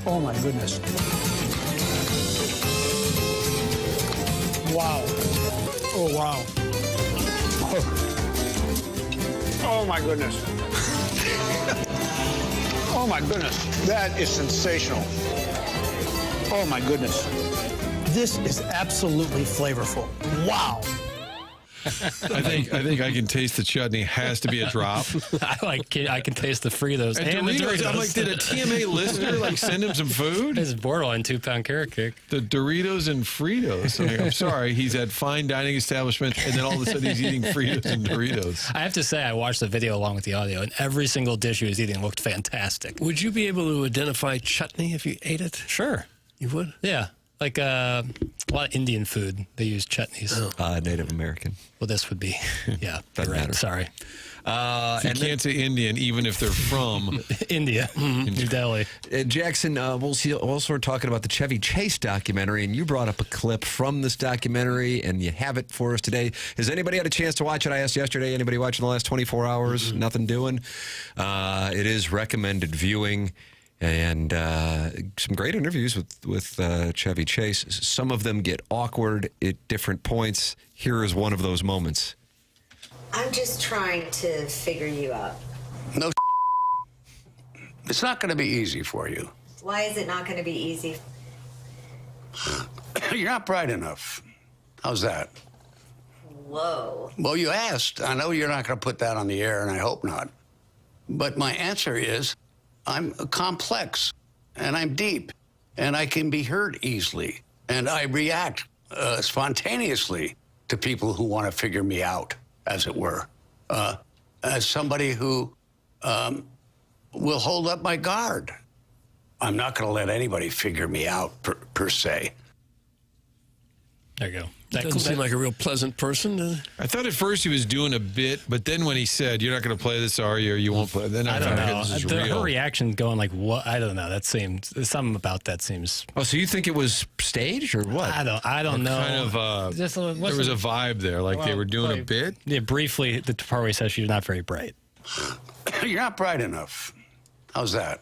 Oh, my goodness. Wow. Oh, wow. Oh my goodness. Oh, my goodness. That is sensational. Oh, my goodness. This is absolutely flavorful. Wow. I think I can taste the chutney. Has to be a drop. I can taste the Fritos and the Doritos. I'm like, did a TMA listener send him some food? It's borderline 2-pound carrot cake. The Doritos and Fritos. I'm sorry, he's at fine dining establishments, and then all of a sudden he's eating Fritos and Doritos. I have to say, I watched the video along with the audio, and every single dish he was eating looked fantastic. Would you be able to identify chutney if you ate it? Sure. You would? Yeah. Like a lot of Indian food, they use chutneys. Native American. Well, this would be, yeah. Doesn't matter. Sorry. You can't say Indian, even if they're from India, New Delhi. Jackson, we'll also talking about the Chevy Chase documentary, and you brought up a clip from this documentary, and you have it for us today. Has anybody had a chance to watch it? I asked yesterday. Anybody watching the last 24 hours? Nothing doing? It is recommended viewing. And some great interviews with Chevy Chase. Some of them get awkward at different points. Here is one of those moments. I'm just trying to figure you out. No, it's not going to be easy for you. Why is it not going to be easy? You're not bright enough. How's that? Whoa. Well, you asked. I know you're not going to put that on the air, and I hope not. But my answer is, I'm complex, and I'm deep, and I can be hurt easily, and I react spontaneously to people who want to figure me out, as it were, as somebody who will hold up my guard. I'm not going to let anybody figure me out, per se. There you go. That doesn't seem like a real pleasant person. I thought at first he was doing a bit, but then when he said, "You're not going to play this, are you? Or you won't play," then I don't know. This is real. Her reaction going like, "What?" I don't know. That seems something about that seems. Oh, so you think it was staged or what? I don't know. Kind of. Just there was a vibe there, like they were doing a bit. Yeah, briefly, the part where he says she's not very bright. You're not bright enough. How's that?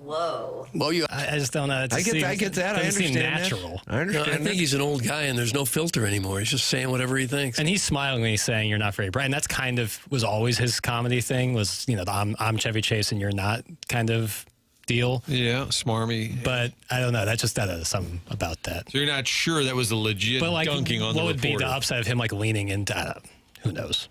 Whoa. Well, I just don't know. I get that. I understand seem natural. I understand. I think he's an old guy, and there's no filter anymore. He's just saying whatever he thinks. And he's smiling when he's saying you're not very bright. And that's kind of was always his comedy thing was, the I'm Chevy Chase and you're not kind of deal. Yeah, smarmy. But I don't know. That is something about that. So you're not sure that was a legit dunking on the reporter. What would be the upside of him leaning into? Who knows?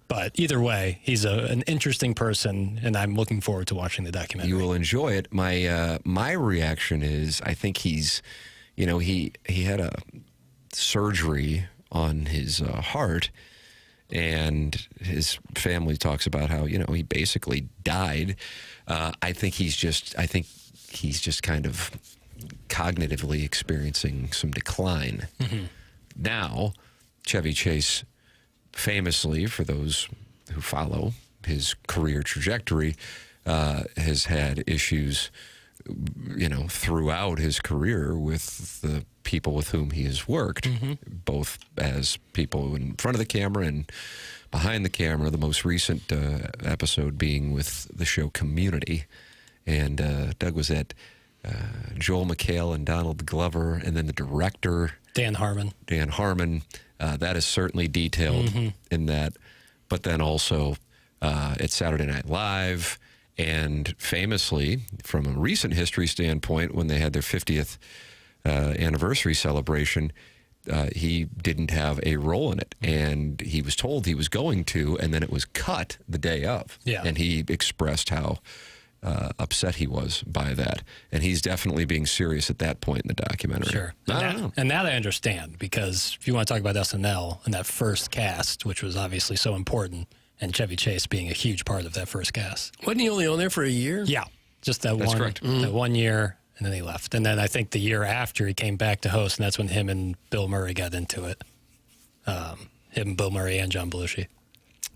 But either way, he's an interesting person, and I'm looking forward to watching the documentary. You will enjoy it. My reaction is I think he's, he had a surgery on his heart, and his family talks about how he basically died. I think he's just kind of cognitively experiencing some decline. Mm-hmm. Now, Chevy Chase, famously, for those who follow his career trajectory, has had issues throughout his career with the people with whom he has worked, both as people in front of the camera and behind the camera. The most recent episode being with the show Community. And Doug was at Joel McHale and Donald Glover, and then the director, Dan Harmon. That is certainly detailed in that. But then also at Saturday Night Live, and famously, from a recent history standpoint, when they had their 50th anniversary celebration, he didn't have a role in it. And he was told he was going to, and then it was cut the day of. Yeah. And he expressed how upset he was by that. And he's definitely being serious at that point in the documentary. Sure. And that I understand, because if you want to talk about SNL and that first cast, which was obviously so important, and Chevy Chase being a huge part of that first cast. Wasn't he only on there for a year? Yeah. Just that That's one. correct. That 1 year, and then he left. And then I think the year after he came back to host, and that's when him and Bill Murray got into it. Him, Bill Murray, and John Belushi.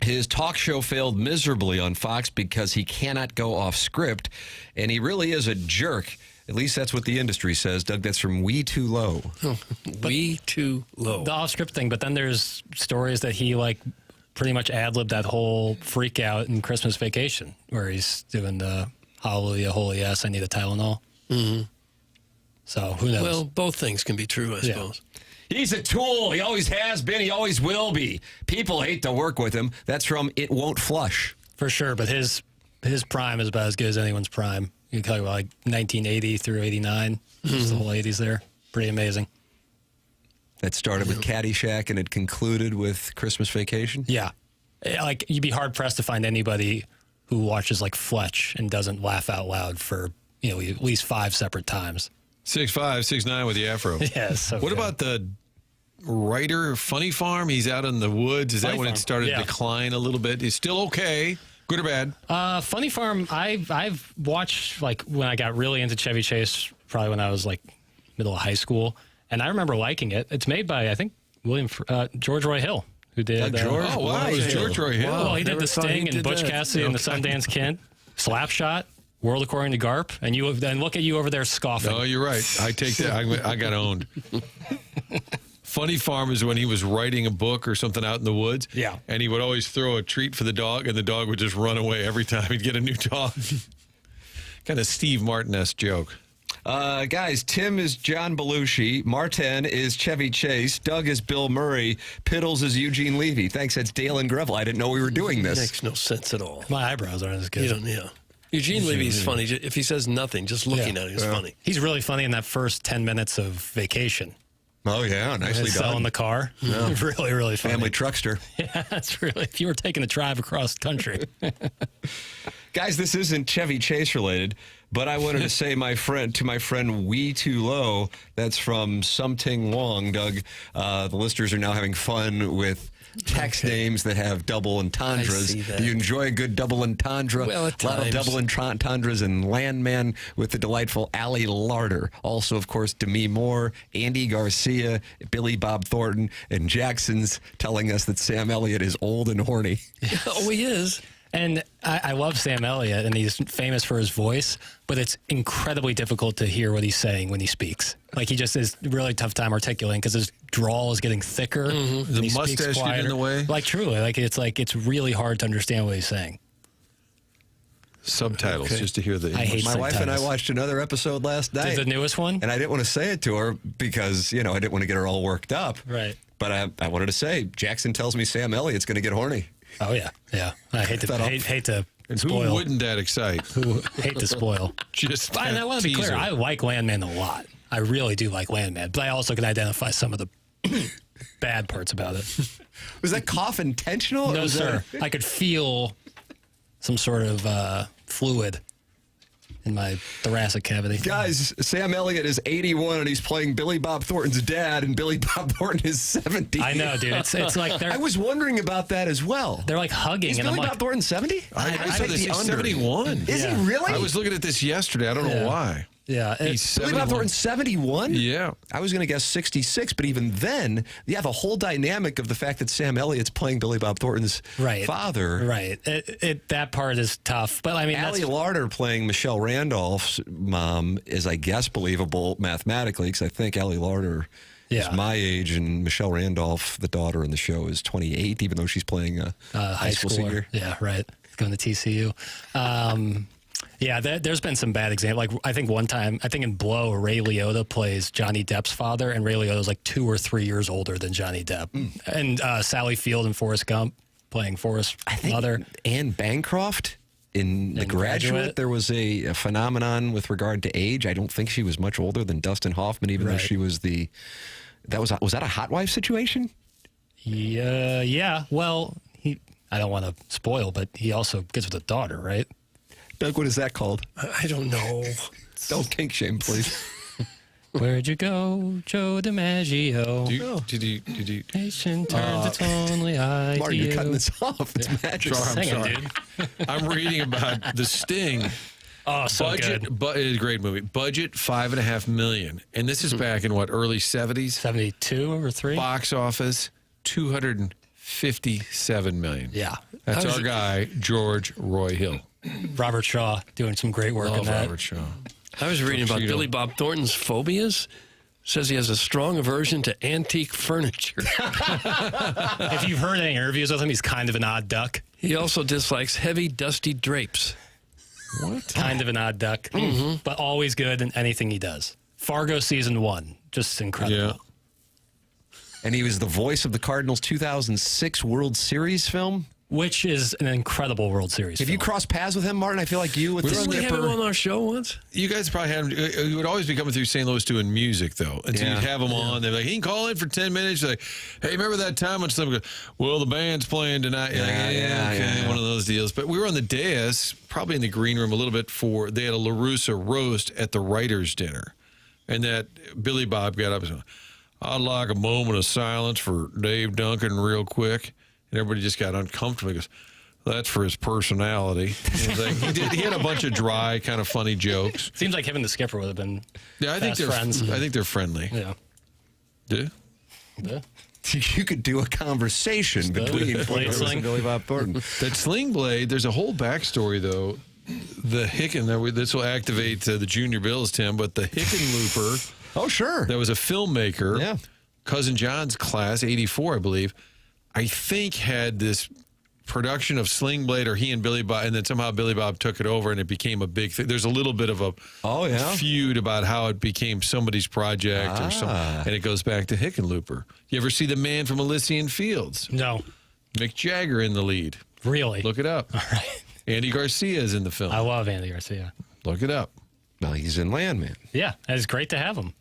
His talk show failed miserably on Fox because he cannot go off script, and he really is a jerk. At least that's what the industry says. Doug, that's from We Too Low. We Too Low. The off-script thing, but then there's stories that he, pretty much ad-libbed that whole freak out in Christmas Vacation, where he's doing the Hallelujah, Holy Yes, I Need a Tylenol. Mm-hmm. So, who knows? Well, both things can be true, I suppose. He's a tool. He always has been. He always will be. People hate to work with him. That's from It Won't Flush. For sure, but his prime is about as good as anyone's prime. You can talk about 1980 through 89. Just the whole 80s there. Pretty amazing. That started with Caddyshack and it concluded with Christmas Vacation? Yeah. You'd be hard-pressed to find anybody who watches, Fletch and doesn't laugh out loud for, at least 5 separate times. 6'5", 6'9" with the afro. Yeah, so what about the writer Funny Farm? He's out in the woods. Is that when it started to decline a little bit? He's still okay, good or bad? Funny Farm, I've watched when I got really into Chevy Chase, probably when I was middle of high school, and I remember liking it. It's made by, I think, George Roy Hill, who did. George? Oh wow, it was George Roy Hill. Well, he did The Sting and Butch Cassidy and the Sundance Kid, Slapshot, World According to Garp, and then look at you over there scoffing. No, you're right. I take that. I got owned. Funny Farm is when he was writing a book or something out in the woods. Yeah. And he would always throw a treat for the dog, and the dog would just run away every time he'd get a new dog. Kind of Steve Martin-esque joke. Guys, Tim is John Belushi. Martin is Chevy Chase. Doug is Bill Murray. Piddles is Eugene Levy. Thanks, that's Dale and Greville. I didn't know we were doing this. Makes no sense at all. My eyebrows aren't as good. You don't, yeah. Eugene Levy's funny. If he says nothing, just looking at him, he's funny. He's really funny in that first 10 minutes of Vacation. Oh, yeah. Nicely done. Selling the car. Yeah. Really, really funny. Family truckster. Yeah, that's really, if you were taking a drive across the country. Guys, this isn't Chevy Chase related, but I wanted to say to my friend We Too Low, that's from Something Wong, Doug. The listeners are now having fun with text names that have double entendres. Do you enjoy a good double entendre? Well, at a lot of times. double entendres and Landman with the delightful Allie Larder. Also, of course, Demi Moore, Andy Garcia, Billy Bob Thornton, and Jackson's telling us that Sam Elliott is old and horny. Oh, he is. And I love Sam Elliott, and he's famous for his voice, but it's incredibly difficult to hear what he's saying when he speaks. He just is really tough time articulating because his drawl is getting thicker. Mm-hmm. And the mustache get in the way? Truly. It's really hard to understand what he's saying. Subtitles, just to hear the English. I hate My wife and I watched another episode last night. The newest one? And I didn't want to say it to her because, I didn't want to get her all worked up. Right. But I wanted to say, Jackson tells me Sam Elliott's going to get horny. Oh, yeah. Yeah. I hate to and spoil. Who wouldn't that excite? Hate to spoil. Just and I want to be clear, I like Landman a lot. I really do like Landman, but I also can identify some of the bad parts about it. Was that cough intentional? No, sir. I could feel some sort of fluid in my thoracic cavity. Guys, Sam Elliott is 81 and he's playing Billy Bob Thornton's dad, and Billy Bob Thornton is 70. I know, dude. It's like I was wondering about that as well. They're hugging. Is and Billy I'm Bob Thornton 70? I saw this. He's 71. Is he really? I was looking at this yesterday. I don't know why. Yeah. He's Billy Bob 71. Thornton's 71? Yeah. I was going to guess 66, but even then, the whole dynamic of the fact that Sam Elliott's playing Billy Bob Thornton's father. Right. That part is tough. But I mean, Allie Larder playing Michelle Randolph's mom is, I guess, believable mathematically, because I think Allie Larder is my age, and Michelle Randolph, the daughter in the show, is 28, even though she's playing a high school senior. Yeah, right. Going to TCU. Yeah, there's been some bad examples. Like, I think one time, in Blow, Ray Liotta plays Johnny Depp's father, and Ray Liotta's like 2 or 3 years older than Johnny Depp. And Sally Field and Forrest Gump playing Forrest's mother. Anne Bancroft in The Graduate, there was a phenomenon with regard to age. I don't think she was much older than Dustin Hoffman, even though she was was that a hot wife situation? Yeah. Well, I don't want to spoil, but he also gets with a daughter, right? Doug, what is that called? I don't know. Don't kink shame, please. Where'd you go, Joe DiMaggio? Did you? Nation turns its only eye Martin, to you're you. cutting this off. It's magic. Sorry, I'm sorry. Dude. I'm reading about The Sting. Oh, so budget, good. It's a great movie. Budget $5.5 million, and this is back in what, early 70s? 72 or 3. Box office $257 million. Yeah, that's our guy George Roy Hill. Robert Shaw doing some great work in that. Robert Shaw. I was reading about Billy Bob Thornton's phobias. Says he has a strong aversion to antique furniture. If you've heard any interviews with him, he's kind of an odd duck. He also dislikes heavy, dusty drapes. What? Kind of an odd duck, but always good in anything he does. Fargo season 1, just incredible. Yeah. And he was the voice of the Cardinals' 2006 World Series film, which is an incredible World Series Have film. you crossed paths with him, Martin? I feel like you with the Didn't we have him skipper. on our show once? You guys probably had him. He would always be coming through St. Louis doing music, though. And so you'd have him on. They're like, he can call in for 10 minutes. You're like, hey, remember that time when someone goes, well, the band's playing tonight. You're like, okay, one of those deals. But we were on the dais, probably in the green room a little bit they had a LaRussa roast at the writer's dinner. And that Billy Bob got up and said, I'd like a moment of silence for Dave Duncan real quick. And everybody just got uncomfortable. He goes, that's for his personality. He had a bunch of dry, kind of funny jokes. Seems like him and the skipper would have been I think they're friends. I think they're friendly. Yeah. You could do a conversation between Blade Thornton Sling. and Billy Bob Thornton. That Sling Blade, there's a whole backstory, though. The this will activate the junior bills, Tim, but the Hickenlooper. Oh, sure. That was a filmmaker. Yeah. Cousin John's class, 84, I believe. I think had this production of Sling Blade, or he and Billy Bob, and then somehow Billy Bob took it over and it became a big thing. There's a little bit of a feud about how it became somebody's project or something. And it goes back to Hickenlooper. You ever see The Man from Elysian Fields? No. Mick Jagger in the lead. Really? Look it up. All right. Andy Garcia is in the film. I love Andy Garcia. Look it up. Well, he's in Landman. Yeah, it's great to have him.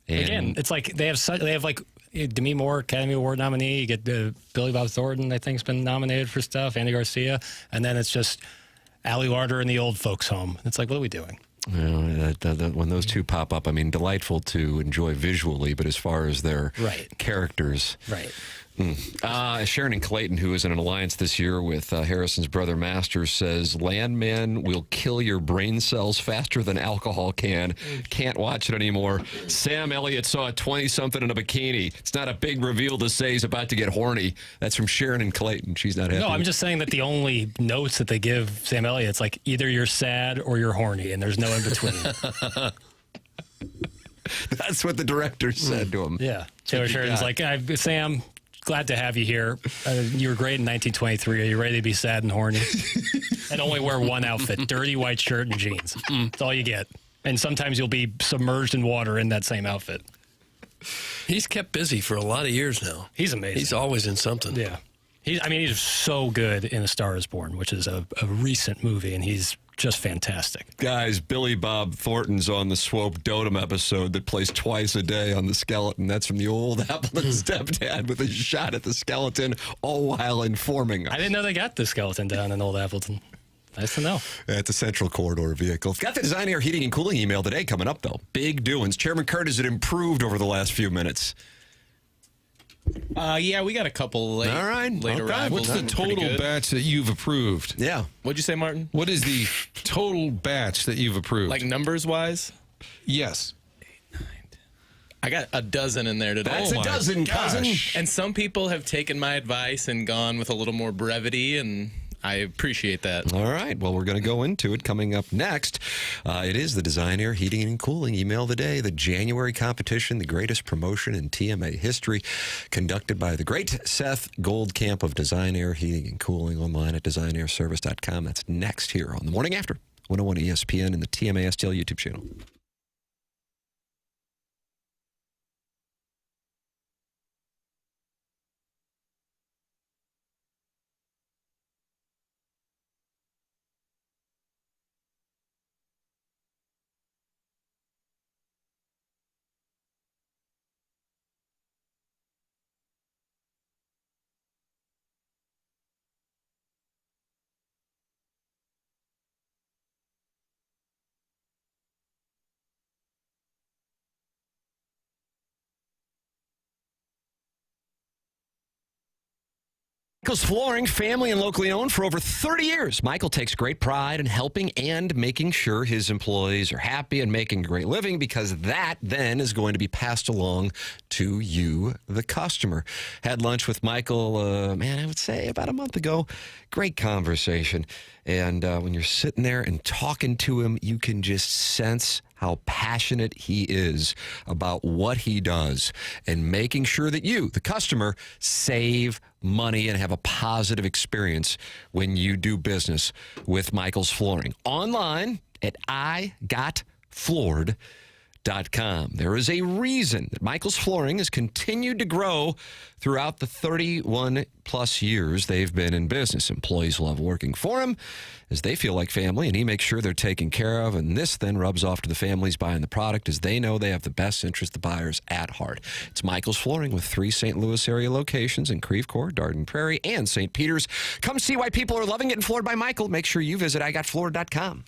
And Again, it's like they have like Demi Moore, Academy Award nominee. You get Billy Bob Thornton, I think, has been nominated for stuff. Andy Garcia, and then it's just Allie Larder in the old folks' home. It's like, what are we doing? When those two pop up, I mean, delightful to enjoy visually, but as far as their characters. Right. Sharon and Clayton, who is in an alliance this year with Harrison's brother Masters, says Landman will kill your brain cells faster than alcohol can. Can't watch it anymore. Sam Elliott saw a 20-something in a bikini. It's not a big reveal to say he's about to get horny. That's from Sharon and Clayton. She's not happy. No, I'm just saying that the only notes that they give Sam Elliott, it's like either you're sad or you're horny, and there's no in between. That's what the director said to him. Yeah. Taylor Sheridan's like, Sam, glad to have you here. You were great in 1923. Are you ready to be sad and horny? And only wear one outfit, dirty white shirt and jeans. That's all you get. And sometimes you'll be submerged in water in that same outfit. He's kept busy for a lot of years now. He's amazing. He's always in something. Yeah. He's so good in A Star is Born, which is a recent movie, and he's just fantastic. Guys, Billy Bob Thornton's on the Swope Dotem episode that plays twice a day on the skeleton. That's from the old Appleton stepdad with a shot at the skeleton, all while informing us. I didn't know they got the skeleton down in old Appleton. Nice to know. It's a Central Corridor vehicle. Got the Design Air Heating and Cooling email today coming up, though. Big doings. Chairman Kurt, has it improved over the last few minutes? Yeah, we got a couple late arrivals. What's the total batch that you've approved? Yeah. What'd you say, Martin? What is the total batch that you've approved? Like numbers wise? Yes. I got a dozen in there today. That's a dozen, cousin. And some people have taken my advice and gone with a little more brevity, and I appreciate that. All right. Well, we're going to go into it coming up next. It is the Design Air Heating and Cooling Email of the Day, the January competition, the greatest promotion in TMA history, conducted by the great Seth Goldcamp of Design Air Heating and Cooling, online at designairservice.com. That's next here on the Morning After, 101 ESPN and the TMA STL YouTube channel. Michael's Flooring, family and locally owned for over 30 years. Michael takes great pride in helping and making sure his employees are happy and making a great living, because that then is going to be passed along to you, the customer. Had lunch with Michael, I would say about a month ago. Great conversation. And when you're sitting there and talking to him, you can just sense how passionate he is about what he does and making sure that you, the customer, save money and have a positive experience when you do business with Michael's Flooring. Online at igotfloored.com. There is a reason that Michael's Flooring has continued to grow throughout the 31 plus years they've been in business. Employees love working for him as they feel like family, and he makes sure they're taken care of. And this then rubs off to the families buying the product, as they know they have the best interest of the buyers at heart. It's Michael's Flooring with 3 St. Louis area locations in Creve Coeur, Darden Prairie, and St. Peters. Come see why people are loving it and floored by Michael. Make sure you visit igotfloored.com.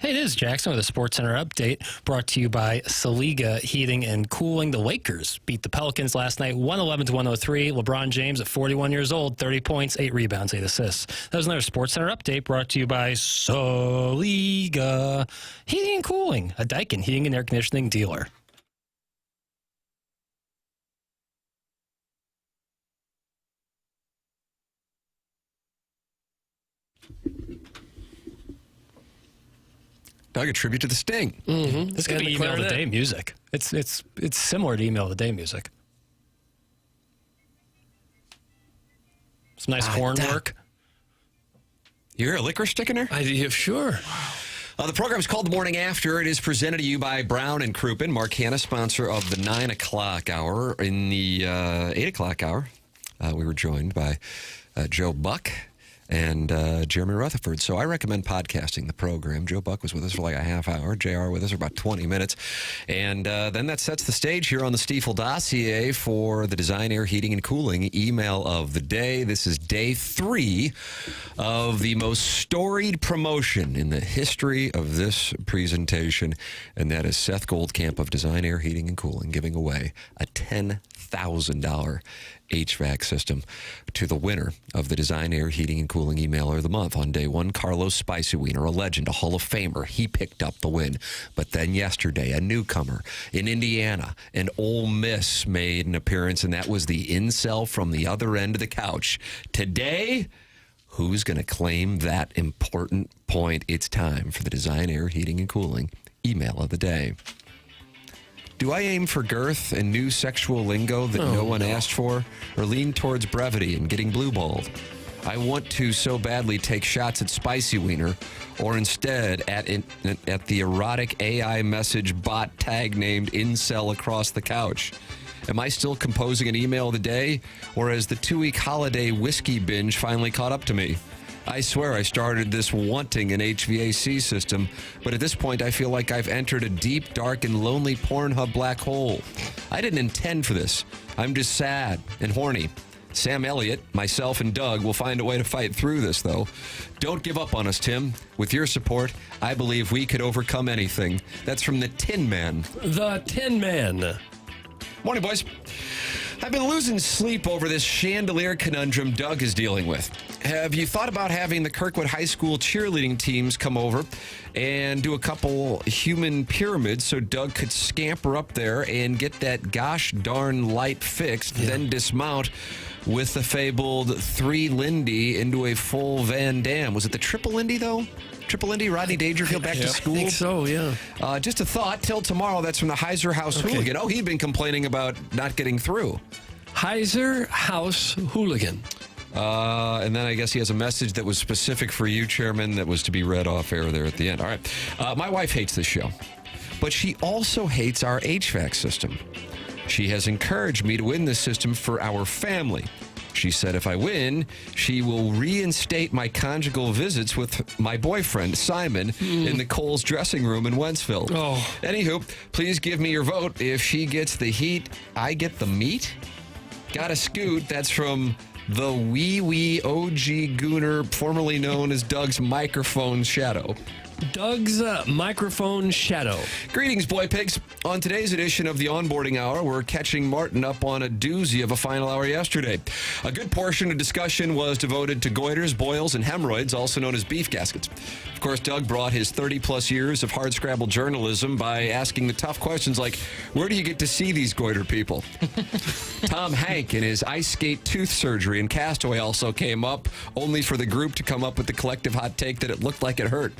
Hey, it is Jackson with a Sports Center update brought to you by Saliga Heating and Cooling. The Lakers beat the Pelicans last night, 111-103. LeBron James at 41 years old, 30 points, 8 rebounds, 8 assists. That was another Sports Center update brought to you by Saliga Heating and Cooling, a Daikin heating and air conditioning dealer. Doug, a tribute to the Sting. Mm-hmm. This could be email of the day music. It's similar to email of the day music. Some nice horn work. You hear a licorice stick in there? Sure. The program is called The Morning After. It is presented to you by Brown and Crouppen, Marcana, sponsor of the 9 o'clock hour. In the 8 o'clock hour, we were joined by Joe Buck and Jeremy Rutherford. So I recommend podcasting the program. Joe Buck was with us for like a half hour. JR with us for about 20 minutes. And then that sets the stage here on the Stiefel dossier for the Design Air Heating and Cooling email of the day. This is day 3 of the most storied promotion in the history of this presentation. And that is Seth Goldcamp of Design Air Heating and Cooling giving away a $10,000 HVAC system to the winner of the Design Air Heating and Cooling Emailer of the Month. On day 1, Carlos Spicy Wiener, a legend, a Hall of Famer. He picked up the win. But then yesterday, a newcomer in Indiana, and Ole Miss made an appearance, and that was the incel from the other end of the couch. Today, who's going to claim that important point? It's time for the Design Air Heating and Cooling Email of the Day. Do I aim for girth and new sexual lingo that no one asked for, or lean towards brevity and getting blue-balled? I want to so badly take shots at Spicy Wiener, or instead at the erotic AI message bot tag named Incel across the couch. Am I still composing an email of the day, or has the 2-week holiday whiskey binge finally caught up to me? I swear I started this wanting an HVAC system, but at this point I feel like I've entered a deep, dark, and lonely Pornhub black hole. I didn't intend for this. I'm just sad and horny. Sam Elliott, myself, and Doug will find a way to fight through this, though. Don't give up on us, Tim. With your support, I believe we could overcome anything. That's from the Tin Man. The Tin Man. Morning, boys. I've been losing sleep over this chandelier conundrum Doug is dealing with. Have you thought about having the Kirkwood High School cheerleading teams come over and do a couple human pyramids so Doug could scamper up there and get that gosh darn light fixed, then dismount with the fabled 3 Lindy into a full Van Dam? Was it the Triple Lindy, though? Triple Lindy, Rodney Dangerfield back to school? I think so, yeah. Just a thought. Till tomorrow, that's from the Heiser House Hooligan. Oh, he'd been complaining about not getting through. Heiser House Hooligan. And then I guess he has a message that was specific for you, Chairman, that was to be read off air there at the end. All right. My wife hates this show, but she also hates our HVAC system. She has encouraged me to win this system for our family. She said if I win, she will reinstate my conjugal visits with my boyfriend, Simon, in the Coles dressing room in Wentzville. Anywho, please give me your vote. If she gets the heat, I get the meat. Gotta scoot. That's from the wee OG Gooner, formerly known as Doug's Microphone Shadow. Doug's Microphone Shadow. Greetings, boy pigs. On today's edition of the Onboarding Hour, we're catching Martin up on a doozy of a final hour yesterday. A good portion of discussion was devoted to goiters, boils, and hemorrhoids, also known as beef gaskets. Of course, Doug brought his 30-plus years of hardscrabble journalism by asking the tough questions like, where do you get to see these goiter people? Tom Hank and his ice skate tooth surgery in Castaway also came up, only for the group to come up with the collective hot take that it looked like it hurt.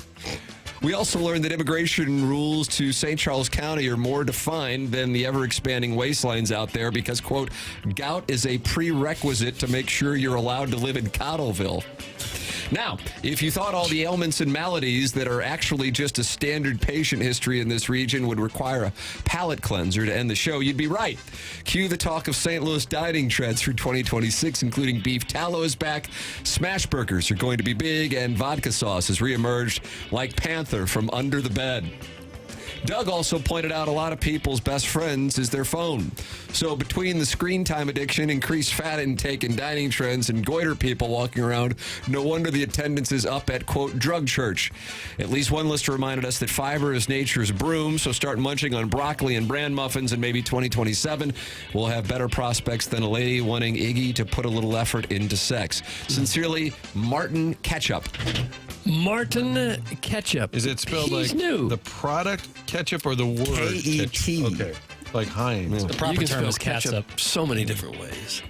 We also learned that immigration rules to St. Charles County are more defined than the ever-expanding waistlines out there because, quote, gout is a prerequisite to make sure you're allowed to live in Cottleville. Now, if you thought all the ailments and maladies that are actually just a standard patient history in this region would require a palate cleanser to end the show, you'd be right. Cue the talk of St. Louis dining trends for 2026, including beef tallow is back, smash burgers are going to be big, and vodka sauce has reemerged like Panther from under the bed. Doug also pointed out a lot of people's best friends is their phone. So between the screen time addiction, increased fat intake, and dining trends, and goiter people walking around, no wonder the attendance is up at, quote, drug church. At least one listener reminded us that fiber is nature's broom, so start munching on broccoli and bran muffins, and maybe 2027 we'll have better prospects than a lady wanting Iggy to put a little effort into sex. Sincerely, Martin Ketchup. Martin Ketchup. Is it spelled He's like new. the product ketchup or the word K-E-T. ketchup? Okay, like Heinz. The proper You can term spell is ketchup catsup. so many different ways.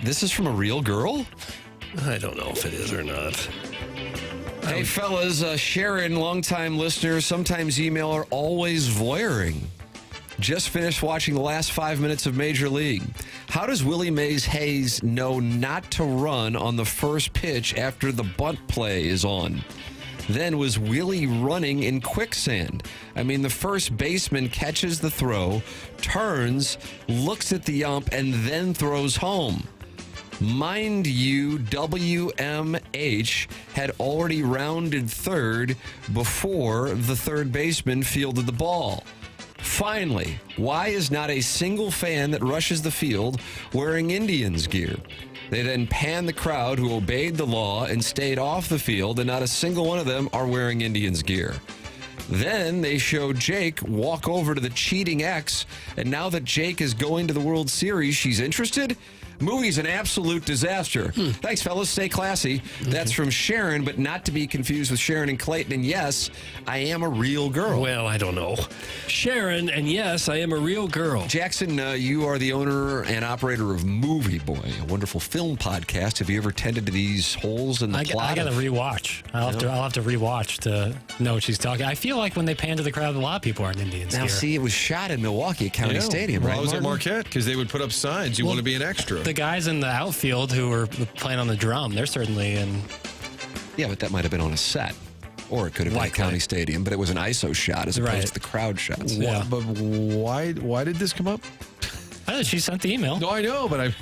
This is from a real girl? I don't know if it is or not. Hey, fellas, Sharon, longtime listener, sometimes emailer, always voyeuring. Just finished watching the last 5 minutes of Major League. How does Willie Mays Hayes know not to run on the first pitch after the bunt play is on? Then was Willie running in quicksand? I mean, the first baseman catches the throw, turns, looks at the ump, and then throws home. Mind you, WMH had already rounded third before the third baseman fielded the ball. Finally, why is not a single fan that rushes the field wearing Indians gear? They then pan the crowd who obeyed the law and stayed off the field, and not a single one of them are wearing Indians gear. Then they show Jake walk over to the cheating ex, and now that Jake is going to the World Series, she's interested? Movie's an absolute disaster. Thanks, fellas. Stay classy. That's from Sharon, but not to be confused with Sharon and Clayton. And yes, I am a real girl. Well, I don't know. Sharon, and yes, I am a real girl. Jackson, you are the owner and operator of Movie Boy, a wonderful film podcast. Have you ever tended to these holes in the plot? I got to rewatch. I'll have to rewatch to know what she's talking. I feel like when they pan to the crowd, a lot of people are in Indians Now, gear. see, it was shot in Milwaukee at County Stadium, Well, right? I was at Martin? Marquette because they would put up signs. You want to be an extra. The guys in the outfield who were playing on the drum, they're certainly in. Yeah, but that might have been on a set. Or it could have been at Likely. County Stadium, but it was an ISO shot as opposed Right. to the crowd shots. Yeah. But why did this come up? She sent the email. No, I know, but I.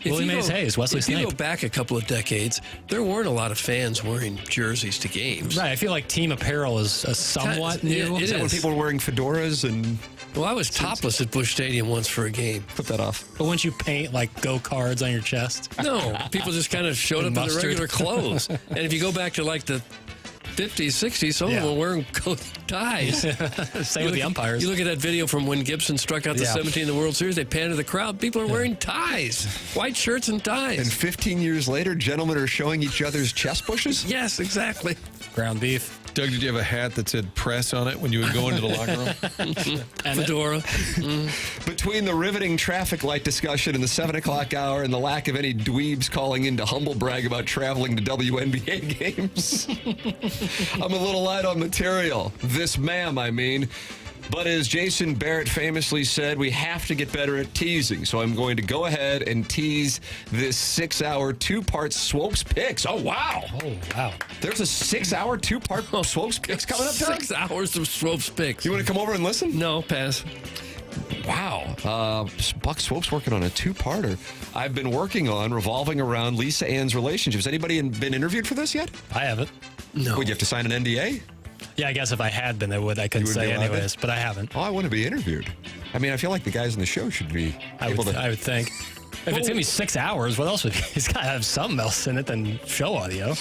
Willie Mays Hayes, Wesley If you Snipes. go back a couple of decades, there weren't a lot of fans wearing jerseys to games. Right, I feel like team apparel is somewhat new. It Is that when is. people were wearing fedoras and Well, I was topless at Busch Stadium once for a game. put that off? But once you paint like go cards on your chest. No, people just kind of showed up in their Mustard. regular clothes. And if you go back to like the 50s, 60s, some of them were wearing coat ties. Same with the umpires. You look at that video from when Gibson struck out the 17 in the World Series. They panned to the crowd. People are wearing ties, white shirts and ties. And 15 years later, gentlemen are showing each other's chest bushes? Yes, exactly. Ground beef. Doug, did you have a hat that said press on it when you would go into the locker room? Fedora. Between the riveting traffic light discussion in the 7 o'clock hour and the lack of any dweebs calling in to humble brag about traveling to WNBA games, I'm a little light on material. This ma'am, I mean. But as Jason Barrett famously said, we have to get better at teasing. So I'm going to go ahead and tease this 6-hour, 2-part Swopes Picks. Oh, wow. Oh, wow. There's a 6-hour, 2-part Swopes Picks coming up, Doug? 6 hours of Swopes picks. You want to come over and listen? No, pass. Wow. Buck Swope's working on a 2-parter. I've been working on revolving around Lisa Ann's relationship. Has anybody been interviewed for this yet? I haven't. No. Would you have to sign an NDA? Yeah, I guess if I had been, I couldn't You wouldn't say be allowed anyways, to? but I haven't. Oh, I want to be interviewed. I mean, I feel like the guys on the show should be I able would, to. I would think. If it's going to be 6 hours, what else would he's got to have something else in it than show audio.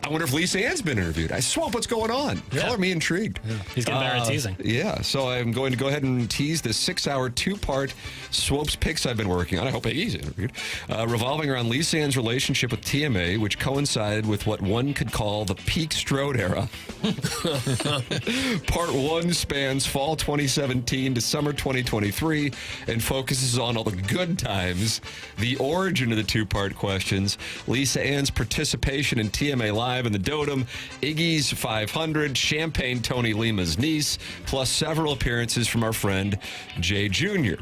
I wonder if Lisa Ann's been interviewed. I Swope, what's going on? Yeah. Color me intrigued. Yeah. He's getting better at teasing. Yeah, so I'm going to go ahead and tease the 6-hour, 2-part Swopes Picks I've been working on. I hope he's interviewed. Revolving around Lisa Ann's relationship with TMA, which coincided with what one could call the peak Strode era. Part 1 spans fall 2017 to summer 2023 and focuses on all the good times, the origin of the 2-part questions, Lisa Ann's participation in TMA Live in the Dotem, Iggy's 500, Champagne Tony Lima's niece, plus several appearances from our friend Jay Jr.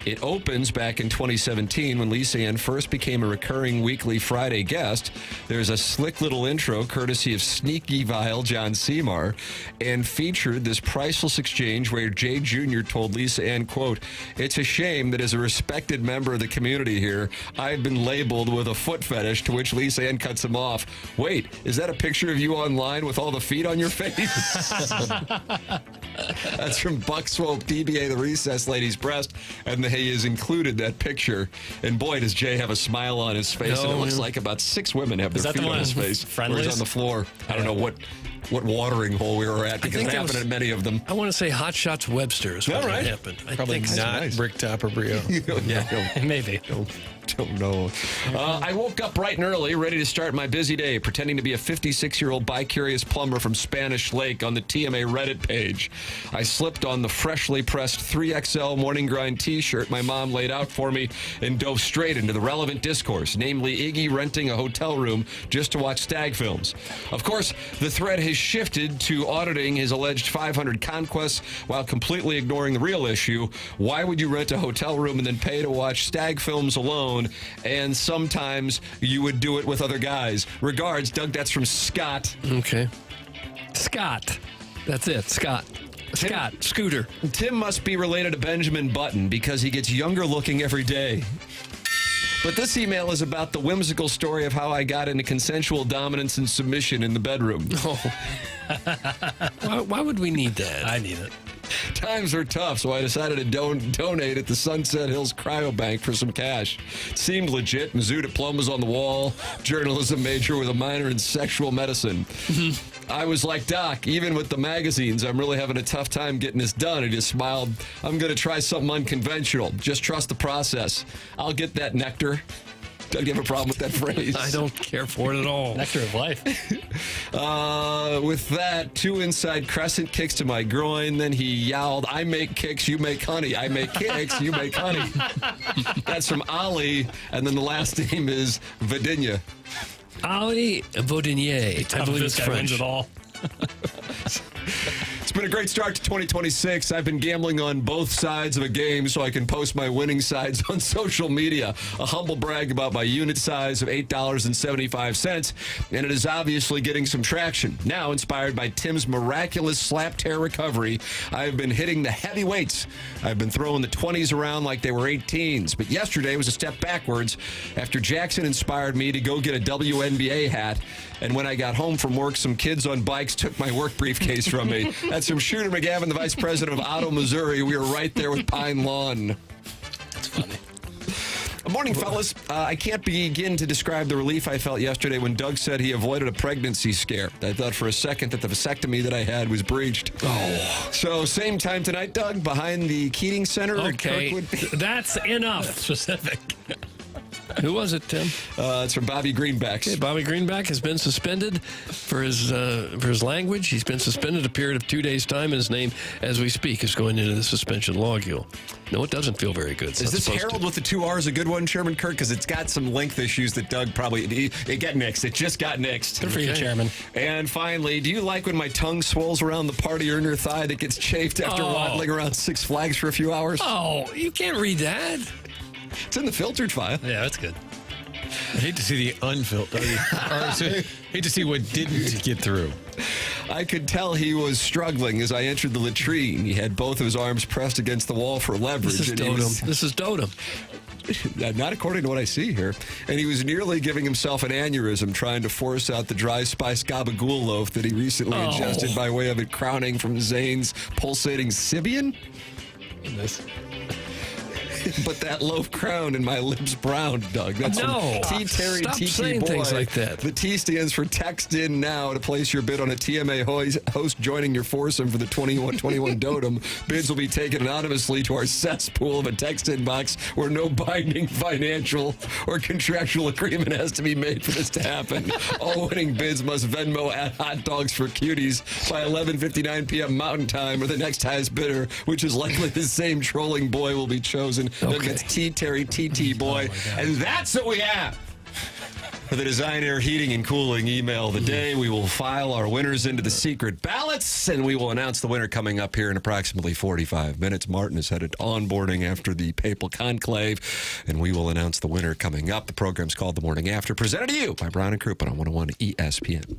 It opens back in 2017 when Lisa Ann first became a recurring weekly Friday guest. There's a slick little intro courtesy of Sneaky Vile John Seymour and featured this priceless exchange where Jay Jr. told Lisa Ann, quote, "It's a shame that as a respected member of the community here, I've been labeled with a foot fetish," to which Lisa Ann cuts him off. "Wait, is that a picture of you online with all the feet on your face?" That's from Buck Swope, DBA The Recess Lady's Breast, and he has included that picture. And boy, does Jay have a smile on his face, and it looks like about 6 women have their feet on his face. Where he's on the floor. I don't know what watering hole we were at, because it happened at many of them. I want to say Hot Shots Webster is what happened. Probably not Bricktop or Brio. Maybe. Don't know. I woke up bright and early, ready to start my busy day, pretending to be a 56-year-old bi-curious plumber from Spanish Lake on the TMA Reddit page. I slipped on the freshly pressed 3XL morning grind t-shirt my mom laid out for me and dove straight into the relevant discourse, namely Iggy renting a hotel room just to watch stag films. Of course, the thread has shifted to auditing his alleged 500 conquests while completely ignoring the real issue. Why would you rent a hotel room and then pay to watch stag films alone? And sometimes you would do it with other guys. Regards, Doug. That's from Scott. Okay. Scott. That's it. Scott. Scooter. Tim must be related to Benjamin Button because he gets younger looking every day. But this email is about the whimsical story of how I got into consensual dominance and submission in the bedroom. Why would we need that? I need it. Times are tough, so I decided to donate at the Sunset Hills Cryobank for some cash. It seemed legit. Mizzou diplomas on the wall, journalism major with a minor in sexual medicine. I was like, "Doc, even with the magazines, I'm really having a tough time getting this done." He just smiled. "I'm going to try something unconventional. Just trust the process. I'll get that nectar." Doug, do you have a problem with that phrase? I don't care for it at all. Nectar of life. With that, 2 inside crescent kicks to my groin. Then he yelled, "I make kicks, you make honey. I make kicks, you make honey." That's from Ali. And then the last name is Vadinia. Ali Vaudinier. I believe it's French. Wins it all. It's been a great start to 2026. I've been gambling on both sides of a game so I can post my winning sides on social media. A humble brag about my unit size of $8.75, and it is obviously getting some traction. Now, inspired by Tim's miraculous slap tear recovery, I've been hitting the heavy weights. I've been throwing the 20s around like they were 18s, but yesterday was a step backwards after Jackson inspired me to go get a WNBA hat, and when I got home from work, some kids on bikes took my work briefcase from me. That's from Shooter McGavin, the vice president of Otto, Missouri. We were right there with Pine Lawn. That's funny. Good morning, fellas. I can't begin to describe the relief I felt yesterday when Doug said he avoided a pregnancy scare. I thought for a second that the vasectomy that I had was breached. Oh. So same time tonight, Doug, behind the Keating Center at Okay, Kirkwood. that's enough. Specific. Who was it, Tim? It's from Bobby Greenbacks. Okay, Bobby Greenback has been suspended for his language. He's been suspended a period of 2 days' time, and his name, as we speak, is going into the suspension logule. No, it doesn't feel very good. Is this Harold with the 2 R's a good one, Chairman Kirk? Because it's got some length issues that Doug probably... It got nixed. It just got nixed. Good for you, Chairman. And finally, do you like when my tongue swells around the part of your inner thigh that gets chafed after waddling around Six Flags for a few hours? Oh, you can't read that. It's in the filtered file. Yeah, that's good. I hate to see the unfiltered. Hate to see what didn't get through. I could tell he was struggling as I entered the latrine. He had both of his arms pressed against the wall for leverage. This is dotem. Not according to what I see here. And he was nearly giving himself an aneurysm trying to force out the dry spice gabagool loaf that he recently ingested by way of it crowning from Zane's pulsating Sibian. But that loaf crowned and my lips browned, Doug. That's T. Terry Stop TT saying Boy. things like that. The T stands for text in now to place your bid on a TMA host joining your foursome for the 21-21 Dotem. Bids will be taken anonymously to our cesspool of a text inbox where no binding financial or contractual agreement has to be made for this to happen. All winning bids must Venmo at Hot Dogs for Cuties by 11:59 p.m. Mountain Time, or the next highest bidder, which is likely the same trolling boy, will be chosen. Okay. That's T. Terry TT Boy. And that's what we have. For the Design Air Heating and Cooling email of the day, we will file our winners into the secret ballots, and we will announce the winner coming up here in approximately 45 minutes. Martin is headed onboarding after the Papal Conclave, and we will announce the winner coming up. The program's called The Morning After, presented to you by Brown and Crouppen on 101 ESPN.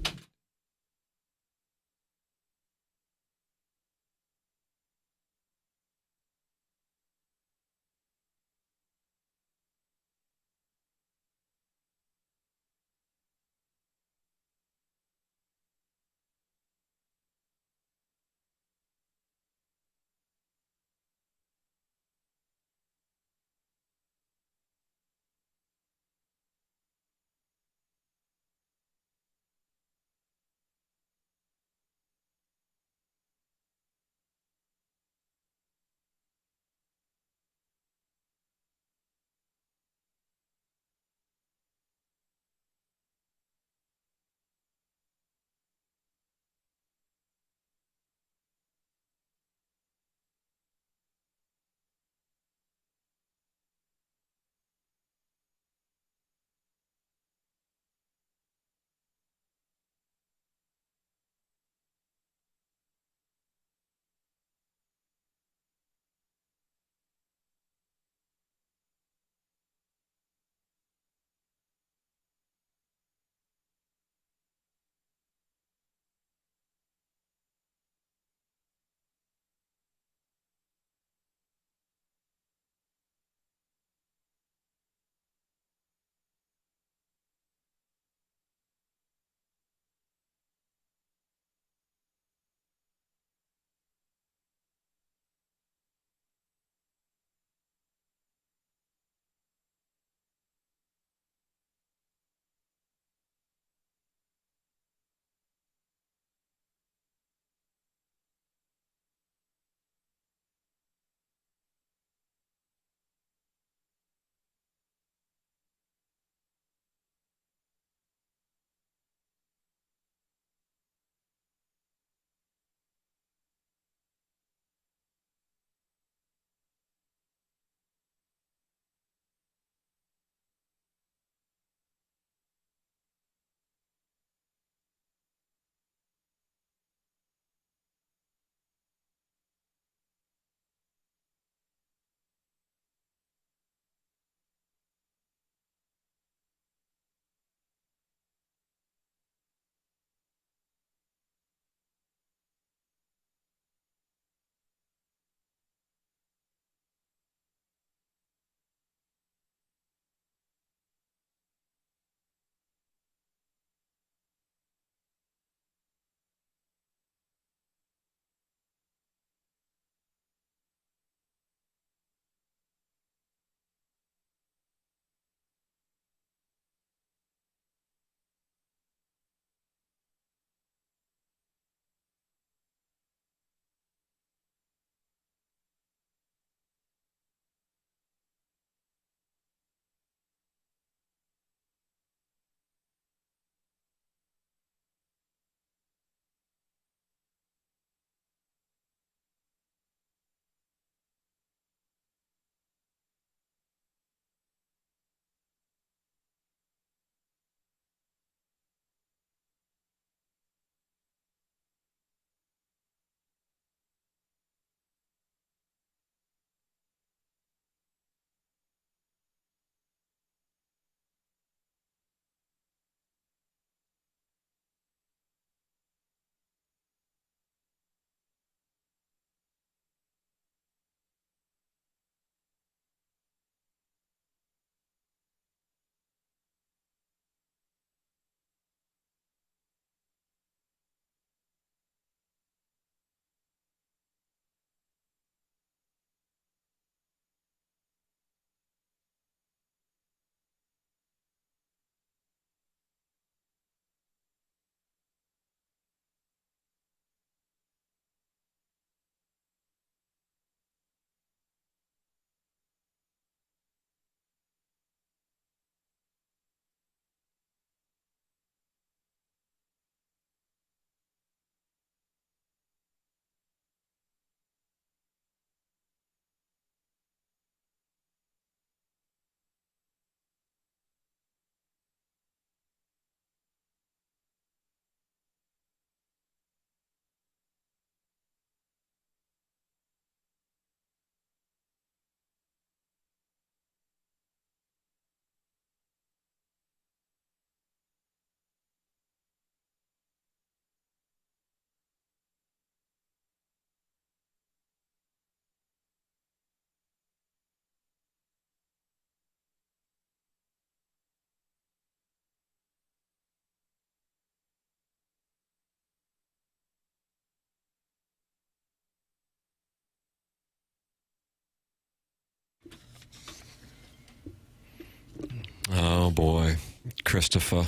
boy. Christopher.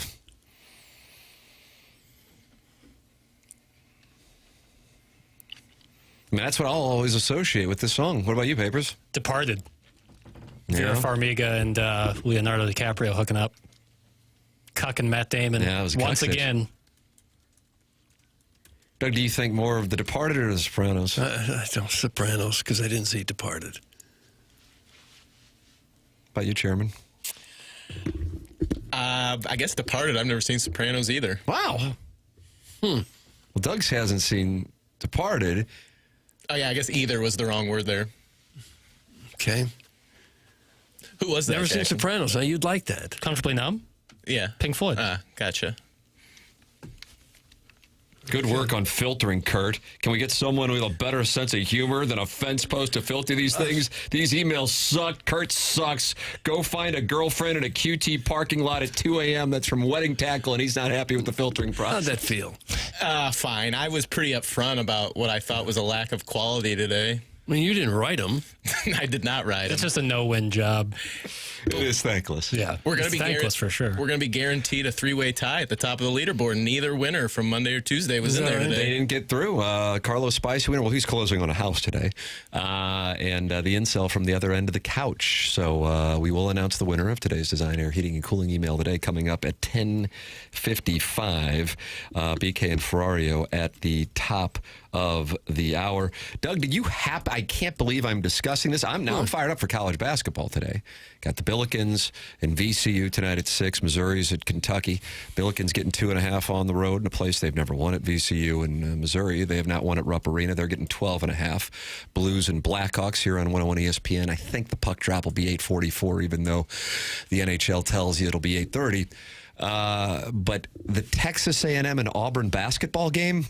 I mean, that's what I'll always associate with this song. What about you, Papers? Departed. Yeah. Vera Farmiga and Leonardo DiCaprio hooking up. Cucking Matt Damon once again. Doug, do you think more of The Departed or The Sopranos? I don't Sopranos because I didn't see Departed. About you, Chairman? I guess Departed. I've never seen Sopranos either. Wow. Well, Doug's hasn't seen Departed. Oh, yeah, I guess either was the wrong word there. Okay. Who was that? Never seen Jackson? Sopranos. Now you'd like that. Comfortably Numb? Yeah. Pink Floyd. Gotcha. Good work on filtering, Kurt. Can we get someone with a better sense of humor than a fence post to filter these things? These emails suck. Kurt sucks. Go find a girlfriend in a QT parking lot at 2 a.m. That's from Wedding Tackle, and he's not happy with the filtering process. How'd that feel? Fine. I was pretty upfront about what I thought was a lack of quality today. I mean, you didn't write them. I did not write them. It's just a no-win job. It is thankless. Yeah, We're going to be thankless for sure. We're going to be guaranteed a 3-way tie at the top of the leaderboard. Neither winner from Monday or Tuesday was in there today. They didn't get through. Carlos Spicy winner. Well, he's closing on a house today. And the incel from the other end of the couch. So we will announce the winner of today's Design, Air, Heating, and Cooling email today, coming up at 10:55. BK and Ferrario at the top of the hour. Doug, did you I can't believe I'm discussing this. I'm fired up for college basketball today. Got the Billikens and VCU tonight at 6. Missouri's at Kentucky. Billikens getting 2.5 on the road in a place they've never won at VCU and Missouri. They have not won at Rupp Arena. They're getting 12.5. Blues and Blackhawks here on 101 ESPN. I think the puck drop will be 8:44, even though the NHL tells you it'll be 8:30. But the Texas A&M and Auburn basketball game,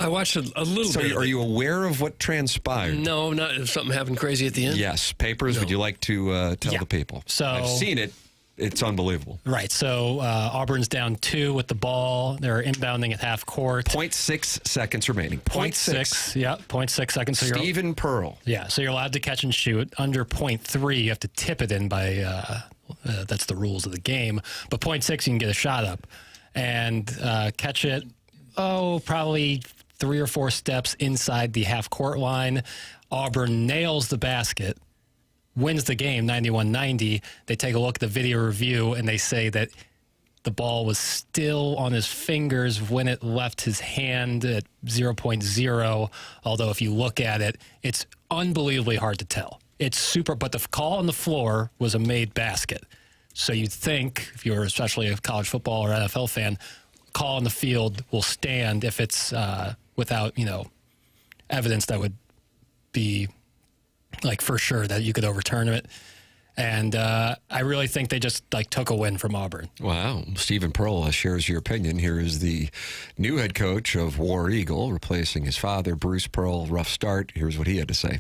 I watched a little bit. So are you aware of what transpired? No, not if something happened crazy at the end. Yes. Papers, would you like to tell the people? So I've seen it. It's unbelievable. Right. So Auburn's down 2 with the ball. They're inbounding at half court. 0.6 seconds remaining. 0.6. Yeah, 0.6 seconds. So Stephen Pearl. Yeah, so you're allowed to catch and shoot. Under 0.3, you have to tip it in by, that's the rules of the game. But 0.6, you can get a shot up and catch it, probably 3 or 4 steps inside the half-court line. Auburn nails the basket, wins the game 91-90. They take a look at the video review, and they say that the ball was still on his fingers when it left his hand at 0.0, although if you look at it, it's unbelievably hard to tell. It's super, but the call on the floor was a made basket. So you'd think, if you're especially a college football or NFL fan, call on the field will stand if it's without, evidence that would be like for sure that you could overturn it. And I really think they just took a win from Auburn. Wow. Stephen Pearl shares your opinion. Here is the new head coach of War Eagle, replacing his father, Bruce Pearl. Rough start. Here's what he had to say.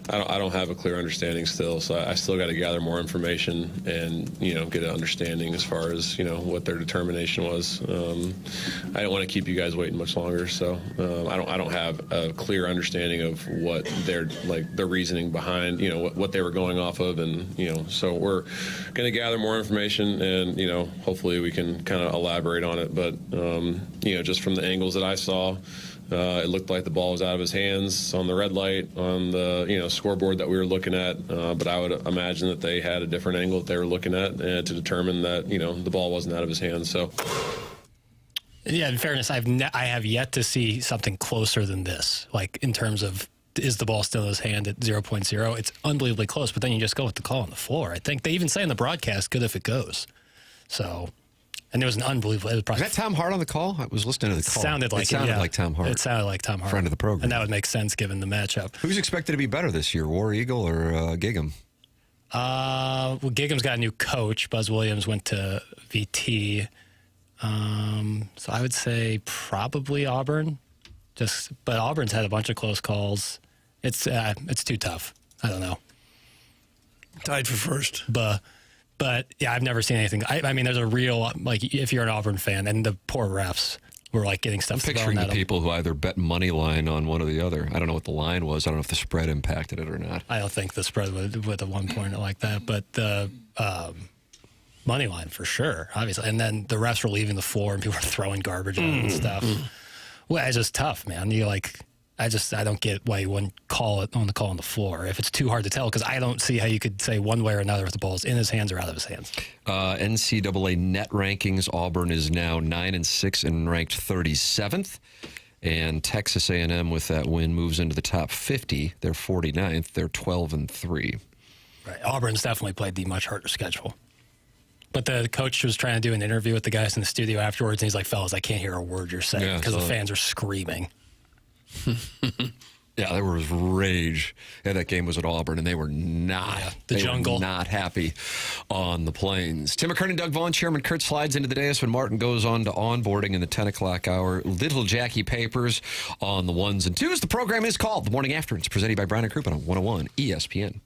I don't have a clear understanding still, so I still got to gather more information and get an understanding as far as what their determination was. I don't want to keep you guys waiting much longer, so I don't have a clear understanding of what their reasoning behind what they were going off of. And, so we're going to gather more information and, hopefully we can kind of elaborate on it. But, just from the angles that I saw, it looked like the ball was out of his hands on the red light on the, scoreboard that we were looking at. But I would imagine that they had a different angle that they were looking at to determine that, the ball wasn't out of his hands. So. Yeah, in fairness, I have yet to see something closer than this, in terms of, is the ball still in his hand at 0.0? It's unbelievably close, but then you just go with the call on the floor. I think they even say in the broadcast, good if it goes. So, and it was an unbelievable. It was probably, is that Tom Hart on the call? I was listening to the call. It sounded like Tom Hart. It sounded like Tom Hart. Friend of the program. And that would make sense given the matchup. Who's expected to be better this year, War Eagle or Gig'em? Well, Gig'em's got a new coach. Buzz Williams went to VT. So I would say probably Auburn. But Auburn's had a bunch of close calls. It's too tough. I don't know. Tied for first. But yeah, I've never seen anything. I mean, there's a real, if you're an Auburn fan, and the poor refs were getting stuff I'm picturing the people who either bet money line on one or the other. I don't know what the line was. I don't know if the spread impacted it or not. I don't think the spread would at one point like that. But money line for sure, obviously. And then the refs were leaving the floor and people were throwing garbage at it and stuff. Well, it's just tough, man. I don't get why you wouldn't call it on the floor if it's too hard to tell, because I don't see how you could say one way or another if the ball's in his hands or out of his hands. NCAA net rankings, Auburn is now 9-6 and ranked 37th. And Texas A&M with that win moves into the top 50. They're 49th. They're 12-3. Right. Auburn's definitely played the much harder schedule. But the coach was trying to do an interview with the guys in the studio afterwards, and he's like, fellas, I can't hear a word you're saying because the fans are screaming. Yeah, there was rage. Yeah, that game was at Auburn, and they were not. The jungle. Were not happy on the plains. Tim McKernan, Doug Vaughn, Chairman Kurt slides into the dais when Martin goes on to onboarding in the 10 o'clock hour. Little Jackie Papers on the ones and twos. The program is called The Morning After. It's presented by Brown & Crouppen on 101 ESPN.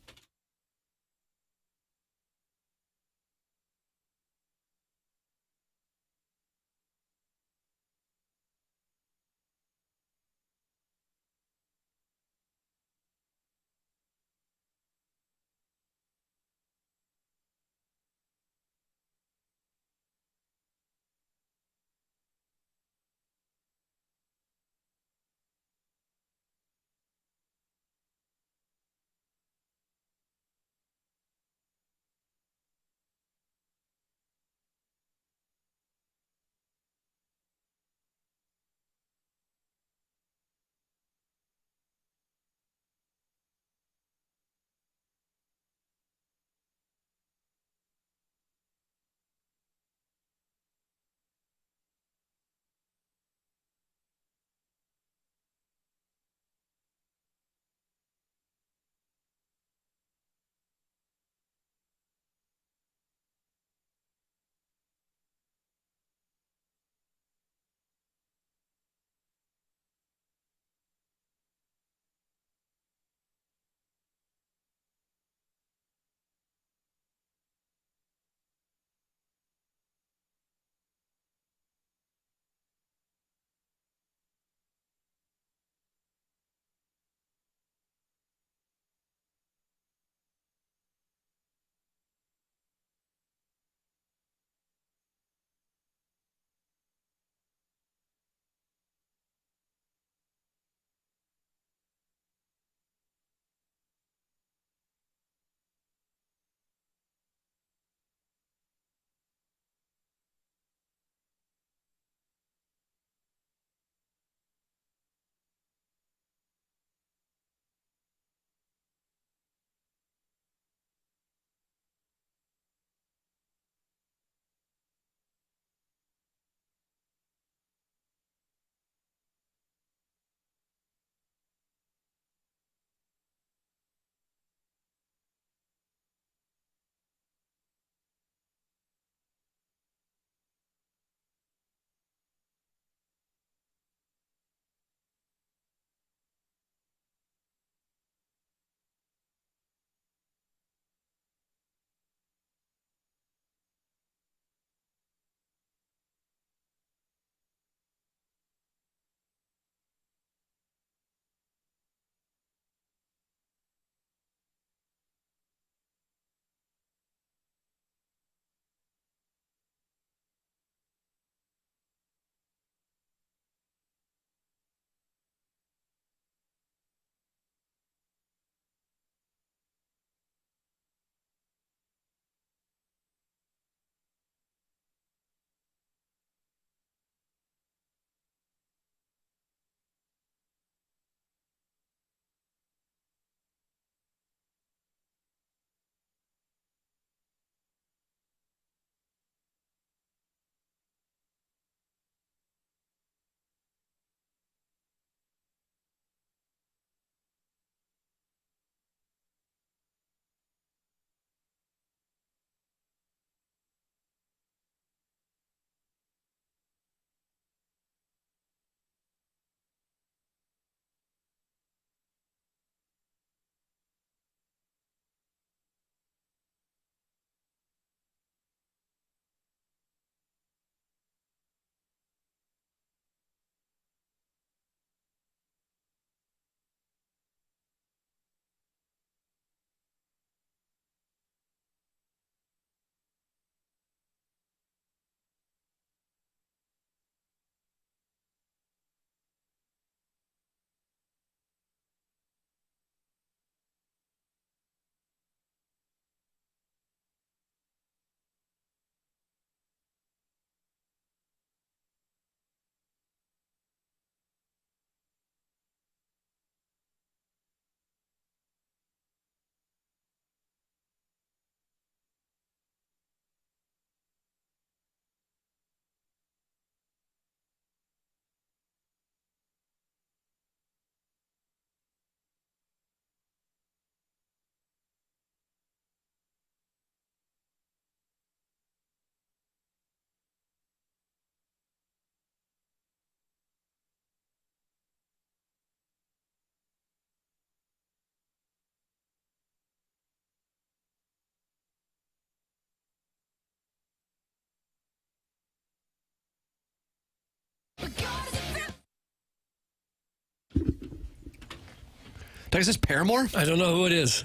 Is this Paramore? I don't know who it is.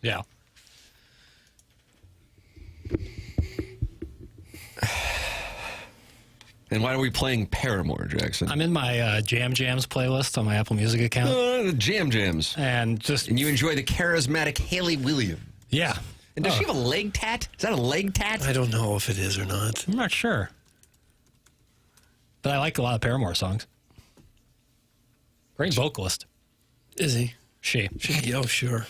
Yeah. And why are we playing Paramore, Jackson? I'm in my Jam Jams playlist on my Apple Music account. The Jam Jams. And you enjoy the charismatic Haley Williams. Yeah. And does she have a leg tat? Is that a leg tat? I don't know if it is or not. I'm not sure. But I like a lot of Paramore songs. Great vocalist. Is he? She. Oh, sure.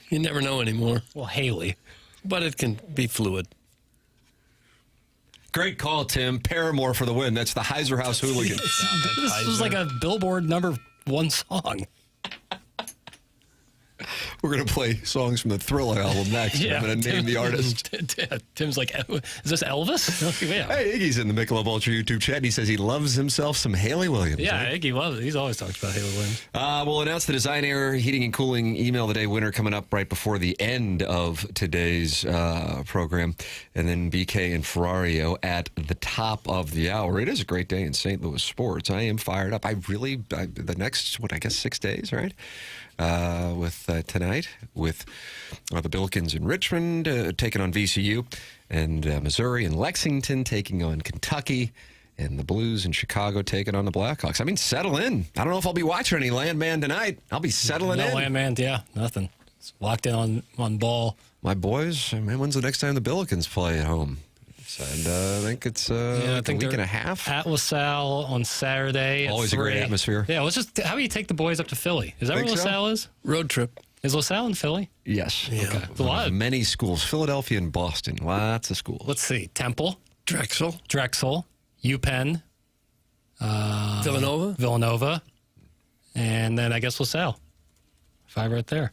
You never know anymore. Well, Haley. But it can be fluid. Great call, Tim. Paramore for the win. That's the Heiser House Hooligans. This was like a Billboard #1 song. We're going to play songs from the Thriller album next. Yeah, I'm going to name the artist. Tim's like, is this Elvis? Yeah. Hey, Iggy's in the Michelob Ultra YouTube chat, and he says he loves himself some Haley Williams. Yeah, right? Iggy loves it. He's always talked about Haley Williams. We'll announce the Design Air Heating and Cooling Email of the Day winner coming up right before the end of today's program. And then BK and Ferrario at the top of the hour. It is a great day in St. Louis sports. I am fired up. The next, 6 days, right? With tonight, with the Billikens in Richmond taking on VCU, and Missouri and Lexington taking on Kentucky, and the Blues in Chicago taking on the Blackhawks. I mean, settle in. I don't know if I'll be watching any Landman tonight. I'll be settling in. No Landman, yeah, nothing. It's locked in on ball. My boys, man, when's the next time the Billikens play at home? And I think it's a week and a half. At LaSalle on Saturday. Always a great atmosphere. Yeah, how do you take the boys up to Philly? Is that where LaSalle is? Road trip. Is LaSalle in Philly? Yes. Yeah. Okay. A lot of many schools. Philadelphia and Boston. Lots of schools. Let's see. Temple. Drexel. UPenn. Villanova. And then I guess LaSalle. 5 right there.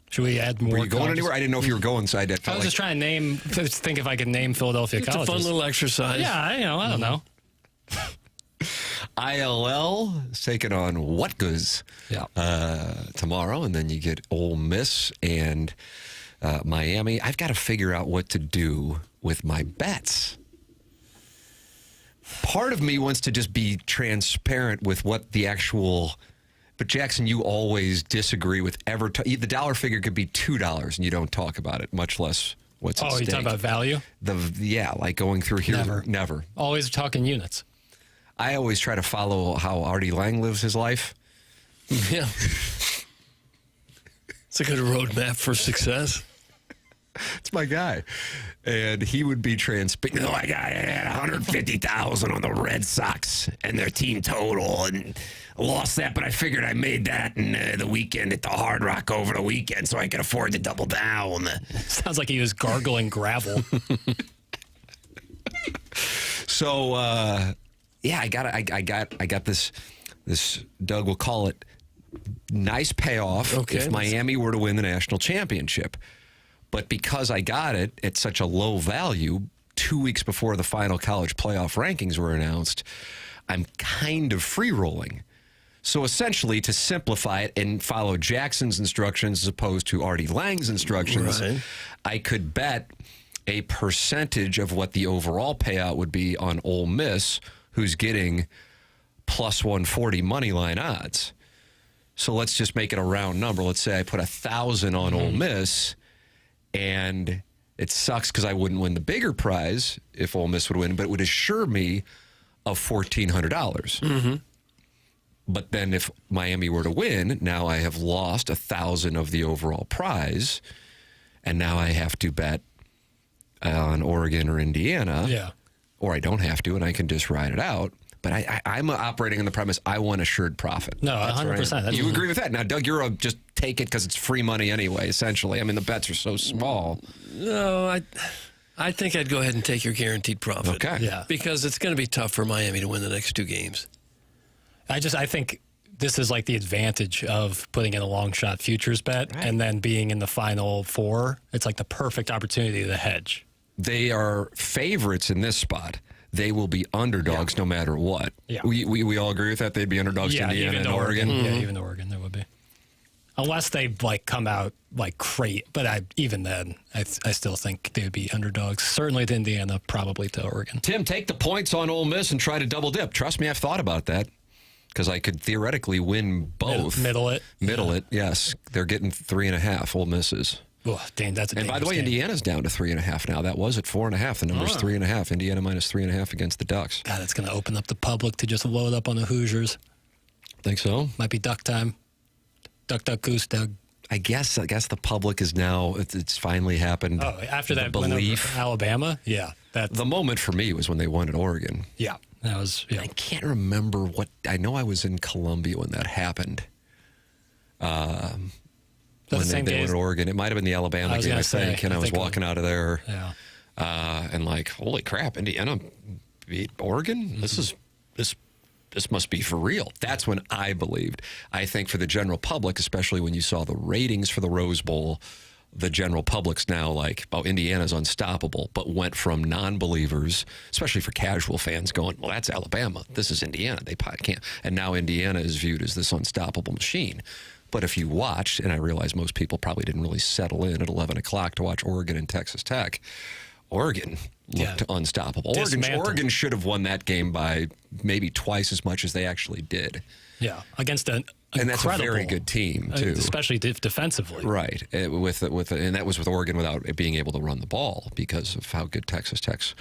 Should we add more? Were you going anywhere? I didn't know if you were going, so I was just trying to think if I could name Philadelphia colleges. It's a fun little exercise. Yeah, I don't know. ILL is taking on Whatgoes tomorrow, and then you get Ole Miss and Miami. I've got to figure out what to do with my bets. Part of me wants to just be transparent with what the actual... But, Jackson, you always disagree with the dollar figure could be $2, and you don't talk about it, much less what's at stake. You talking about value? Like going through here. Never. Always talking units. I always try to follow how Artie Lang lives his life. Yeah. It's a good roadmap for success. It's my guy. And he would be transparent. I had 150,000 on the Red Sox and their team total, and lost that, but I figured I made that in the weekend at the Hard Rock over the weekend, so I could afford to double down. Sounds like he was gargling gravel. So, I got this. Doug will call it nice payoff if Miami were to win the national championship. But because I got it at such a low value, 2 weeks before the final college playoff rankings were announced, I'm kind of free rolling. So essentially, to simplify it and follow Jackson's instructions as opposed to Artie Lang's instructions, I could bet a percentage of what the overall payout would be on Ole Miss, who's getting plus 140 money line odds. So let's just make it a round number. Let's say I put 1,000 on Ole Miss, and it sucks because I wouldn't win the bigger prize if Ole Miss would win, but it would assure me of $1,400. But then if Miami were to win, now I have lost 1,000 of the overall prize, and now I have to bet on Oregon or Indiana. Yeah. Or I don't have to, and I can just ride it out. But I'm operating on the premise I want assured profit. No, 100%. You agree with that? Now, Doug, you're just take it because it's free money anyway, essentially. I mean, the bets are so small. No, I think I'd go ahead and take your guaranteed profit. Okay. Yeah. Because it's going to be tough for Miami to win the next 2 games. I think this is like the advantage of putting in a long shot futures bet and then being in the final 4. It's like the perfect opportunity to hedge. They are favorites in this spot. They will be underdogs no matter what. Yeah. We all agree with that? They'd be underdogs to Indiana and Oregon? Yeah, even Oregon, there would be. Unless they come out great, but even then, I still think they would be underdogs. Certainly to Indiana, probably to Oregon. Tim, take the points on Ole Miss and try to double dip. Trust me, I've thought about that. because I could theoretically win both. Middle it. Yes. They're getting 3.5. Ole Miss is. Oh, dang, that's a And by the way, game. Indiana's down to 3.5 now. That was at 4.5. The number's 3.5. Indiana minus 3.5 against the Ducks. God, it's going to open up the public to just load up on the Hoosiers. Think so? Might be duck time. Duck, goose, Doug. I guess the public is now, it's finally happened. Oh, after The that win over belief. Alabama? Yeah. The moment for me was when they won at Oregon. Yeah. That was, yeah. I can't remember what, I know I was in Columbia when that happened. When the same they won days? at Oregon. It might have been the Alabama game, I think. And I was walking out of there. Yeah. And like, holy crap, Indiana beat Oregon? This must be for real. That's when I believed. I think for the general public, especially when you saw the ratings for the Rose Bowl, the general public's now like, oh, Indiana's unstoppable, but went from non-believers, especially for casual fans, going, well, that's Alabama. This is Indiana. They can't. And now Indiana is viewed as this unstoppable machine. But if you watched, and I realize most people probably didn't really settle in at 11 o'clock to watch Oregon and Texas Tech, Oregon looked unstoppable. Oregon should have won that game by maybe twice as much as they actually did. Yeah, against an And that's a incredible, very good team, too. especially defensively. Right. And that was with Oregon without being able to run the ball because of how good Texas Tech's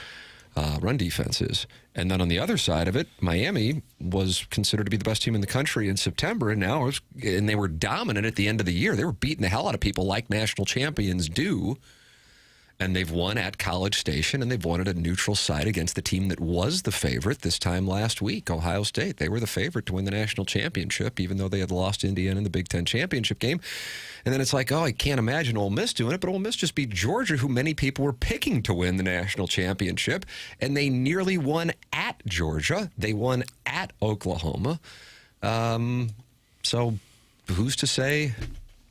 run defense is. And then on the other side of it, Miami was considered to be the best team in the country in September, and and they were dominant at the end of the year. They were beating the hell out of people like national champions do. And they've won at College Station, and they've won at a neutral site against the team that was the favorite this time last week, Ohio State. They were the favorite to win the national championship, even though they had lost to Indiana in the Big Ten championship game. And then it's like, oh, I can't imagine Ole Miss doing it, but Ole Miss just beat Georgia, who many people were picking to win the national championship, and they nearly won at Georgia. They won at Oklahoma. So who's to say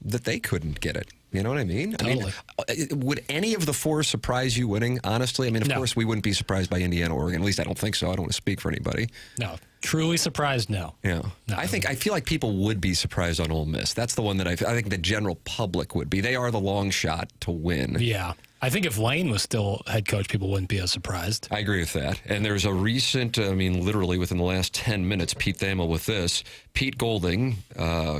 that they couldn't get it? You know what I mean? Totally. I mean, would any of the four surprise you winning, honestly? I mean, of course, we wouldn't be surprised by Indiana, Oregon. At least I don't think so. I don't want to speak for anybody. No. Truly surprised, no. Yeah. No. I feel like people would be surprised on Ole Miss. That's the one that I think the general public would be. They are the long shot to win. Yeah. I think if Lane was still head coach, people wouldn't be as surprised. I agree with that. And there's a recent, literally within the last 10 minutes, Pete Thamel with this. Pete Golding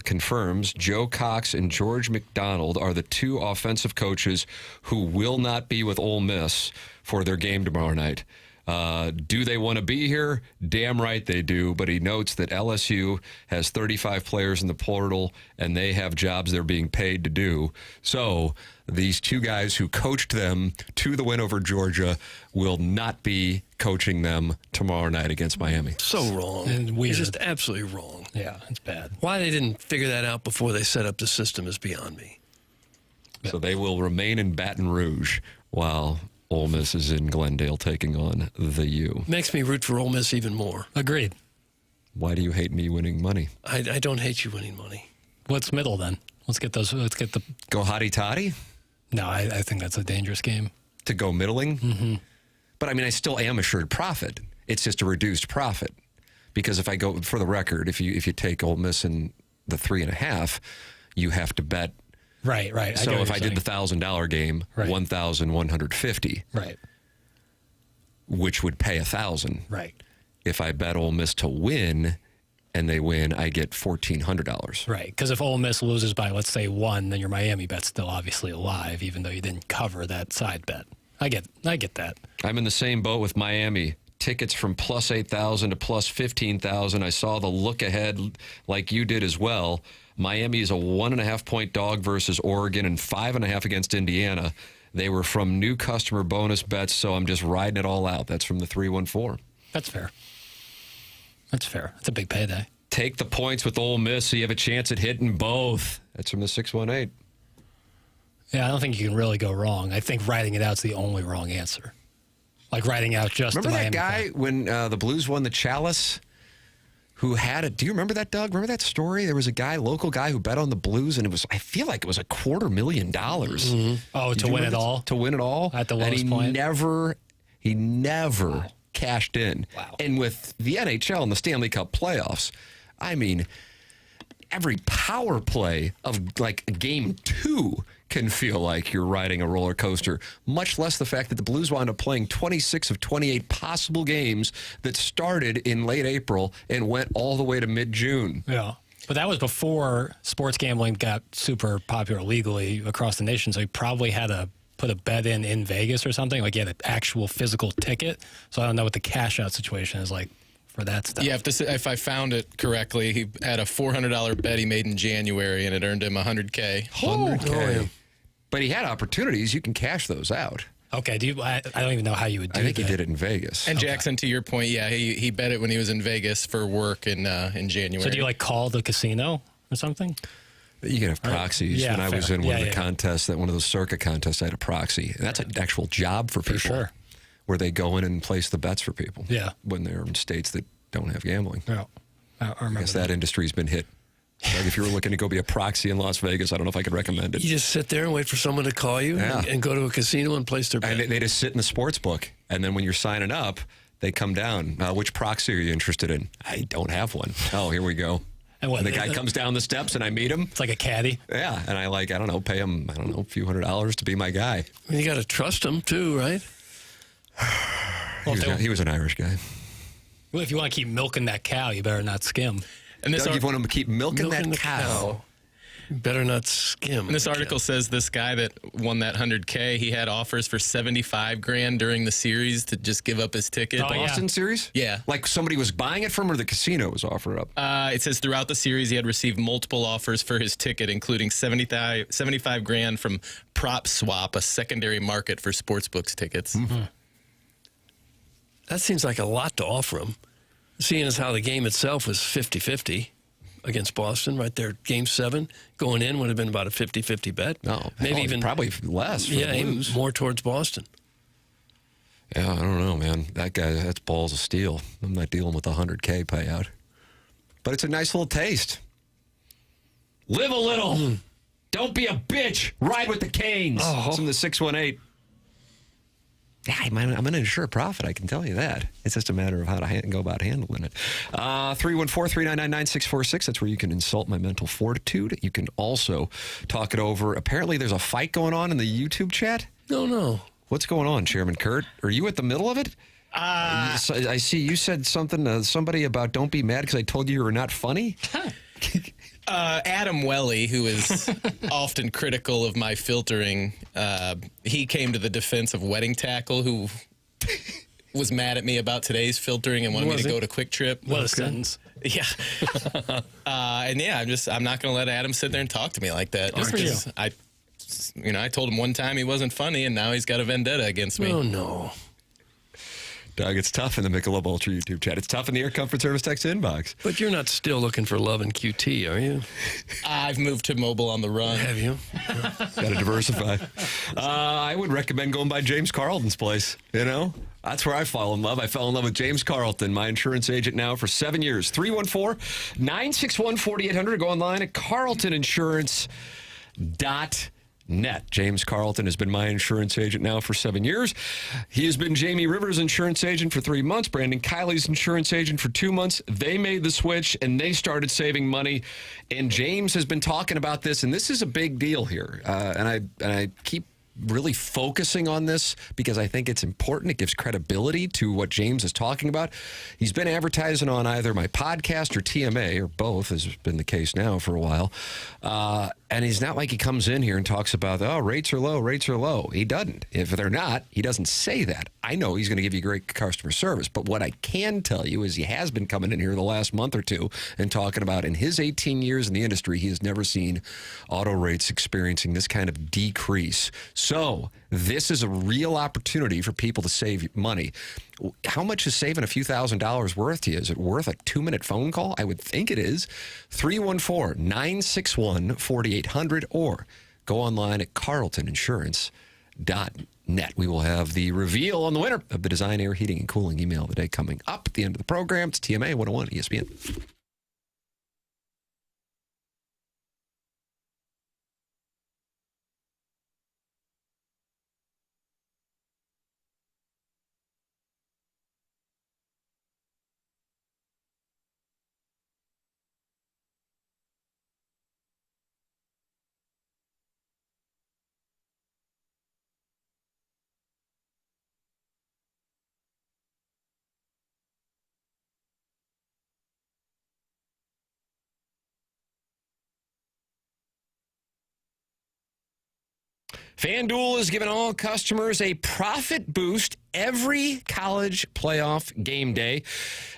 confirms Joe Cox and George McDonald are the two offensive coaches who will not be with Ole Miss for their game tomorrow night. Do they want to be here? Damn right they do. But he notes that LSU has 35 players in the portal, and they have jobs they're being paid to do. So these two guys who coached them to the win over Georgia will not be coaching them tomorrow night against Miami. So wrong. And weird. It's just absolutely wrong. Yeah, it's bad. Why they didn't figure that out before they set up the system is beyond me. So they will remain in Baton Rouge while Ole Miss is in Glendale taking on the U. Makes me root for Ole Miss even more. Agreed. Why do you hate me winning money? I don't hate you winning money. What's middle then? Let's get the... Go hotty toddy? No, I think that's a dangerous game. To go middling? Mm-hmm. But I mean, I still am assured profit. It's just a reduced profit. Because if I go, for the record, if you take Ole Miss in the 3.5, you have to bet. Right. So if I did the $1,000 game, Right. $1,150. Right. Which would pay $1,000. Right. If I bet Ole Miss to win, and they win, I get $1,400. Right, because if Ole Miss loses by, let's say, 1, then your Miami bet's still obviously alive, even though you didn't cover that side bet. I get that. I'm in the same boat with Miami. Tickets from plus 8,000 to plus 15,000. I saw the look ahead like you did as well. Miami is a 1.5-point dog versus Oregon and 5.5 against Indiana. They were from new customer bonus bets, so I'm just riding it all out. That's from the 314. That's fair. That's fair. It's a big payday. Take the points with Ole Miss so you have a chance at hitting both. That's from the 618. Yeah, I don't think you can really go wrong. I think writing it out's the only wrong answer. Like writing out just remember the Miami that guy bet. when the Blues won the Chalice who had it? Do you remember that, Doug? Remember that story? There was a guy, local guy, who bet on the Blues, and I feel like it was $250,000. Mm-hmm. Oh, to win it all? To win it all. At the lowest point? He never cashed in. Wow. And with the NHL and the Stanley Cup playoffs, I mean, every power play of like game 2 can feel like you're riding a roller coaster, much less the fact that the Blues wound up playing 26 of 28 possible games that started in late April and went all the way to mid-June. Yeah. But that was before sports gambling got super popular legally across the nation, so he probably had to put a bet in Vegas or something. Like, he had an actual physical ticket. So I don't know what the cash-out situation is like for that stuff. Yeah, if I found it correctly, he had a $400 bet he made in January, and it earned him $100K. $100K. But he had opportunities. You can cash those out. Okay. I don't even know how you would do that. I think he did it in Vegas. And Jackson, to your point, yeah, he bet it when he was in Vegas for work in January. So do you call the casino or something? You can have proxies. Yeah, when I was fair. in one of the contests, one of those circuit contests, I had a proxy. And that's an actual job for people. For sure. Where they go in and place the bets for people. Yeah. When they're in states that don't have gambling. Yeah. I remember guess that industry's been hit. Like, if you were looking to go be a proxy in Las Vegas, I don't know if I could recommend it. You just sit there and wait for someone to call you and go to a casino and place their bet. And they just sit in the sports book. And then when you're signing up, they come down. Which proxy are you interested in? I don't have one. Oh, here we go. And the guy comes down the steps and I meet him. It's like a caddy. Yeah. And I don't know, pay him, a few $100s to be my guy. You got to trust him too, right? He was an Irish guy. Well, if you want to keep milking that cow, you better not skim. And this Doug, you want him to keep milking that cow. Better not skim. And this article says this guy that won that $100K, he had offers for $75,000 during the series to just give up his ticket. The Boston series? Yeah. Like somebody was buying it from, or the casino was offering up? It says throughout the series he had received multiple offers for his ticket, including $75,000 from Prop Swap, a secondary market for sportsbooks tickets. Mm-hmm. That seems like a lot to offer him, seeing as how the game itself was 50-50 against Boston right there. Game 7 going in would have been about a 50-50 bet. No, maybe even probably less. For the Blues. Even more towards Boston. Yeah, I don't know, man. That guy, that's balls of steel. I'm not dealing with a $100K payout. But it's a nice little taste. Live a little. Don't be a bitch. Ride with the Canes. It's in the 618. Yeah, I'm going to ensure a profit, I can tell you that. It's just a matter of how to go about handling it. 314-399-9646. That's where you can insult my mental fortitude. You can also talk it over. Apparently, there's a fight going on in the YouTube chat. No. What's going on, Chairman Kurt? Are you at the middle of it? I see you said something to somebody about don't be mad because I told you were not funny. Adam Welly, who is often critical of my filtering, he came to the defense of Wedding Tackle, who was mad at me about today's filtering and wanted me to go to Quick Trip. What a sentence. Yeah. I'm not going to let Adam sit there and talk to me like that. Good for you. I told him one time he wasn't funny, and now he's got a vendetta against me. Oh, no. Doug, it's tough in the Michelob Ultra YouTube chat. It's tough in the Air Comfort Service text inbox. But you're not still looking for love in QT, are you? I've moved to mobile on the run. Have you? Got to diversify. I would recommend going by James Carlton's place. That's where I fall in love. I fell in love with James Carlton, my insurance agent now for 7 years. 314-961-4800. Go online at carltoninsurance.net. James Carlton has been my insurance agent now for 7 years. He has been Jamie Rivers' insurance agent for 3 months, Brandon Kiley's insurance agent for 2 months. They made the switch and they started saving money. And James has been talking about this, and this is a big deal here. And I keep really focusing on this because I think it's important. It gives credibility to what James is talking about. He's been advertising on either my podcast or TMA, or both, has been the case now for a while. And he's not like he comes in here and talks about, rates are low, rates are low. He doesn't. If they're not, he doesn't say that. I know he's going to give you great customer service. But what I can tell you is he has been coming in here the last month or two and talking about in his 18 years in the industry, he has never seen auto rates experiencing this kind of decrease. So this is a real opportunity for people to save money. How much is saving a few $1,000s worth to you? Is it worth a 2-minute phone call? I would think it is. 314-961-4800 or go online at carltoninsurance.net. We will have the reveal on the winner of the Design Air Heating and Cooling email of the day coming up at the end of the program. It's TMA 101 ESPN. FanDuel is giving all customers a profit boost every college playoff game day.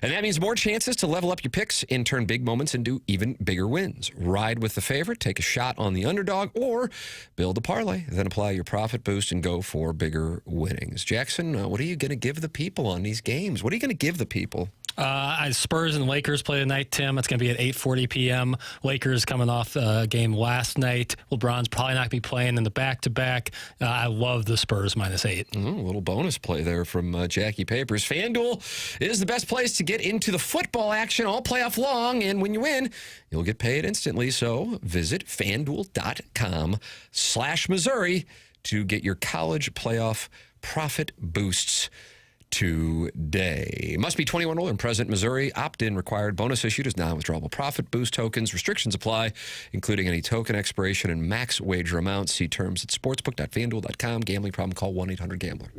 And that means more chances to level up your picks and turn big moments into even bigger wins. Ride with the favorite, take a shot on the underdog, or build a parlay. Then apply your profit boost and go for bigger winnings. Jackson, what are you going to give the people on these games? What are you going to give the people? Spurs and Lakers play tonight, Tim. It's going to be at 8:40 p.m. Lakers coming off a game last night. LeBron's probably not going to be playing in the back-to-back. I love the Spurs -8. A little bonus play there from Jackie Papers. FanDuel is the best place to get into the football action all playoff long, and when you win, you'll get paid instantly. So visit FanDuel.com/Missouri to get your college playoff profit boosts today. Must be 21 or older and present. Missouri opt-in required. Bonus issued as non-withdrawable profit boost tokens. Restrictions apply, including any token expiration and max wager amounts. See terms at sportsbook.fanduel.com. Gambling problem? Call 1-800-GAMBLER.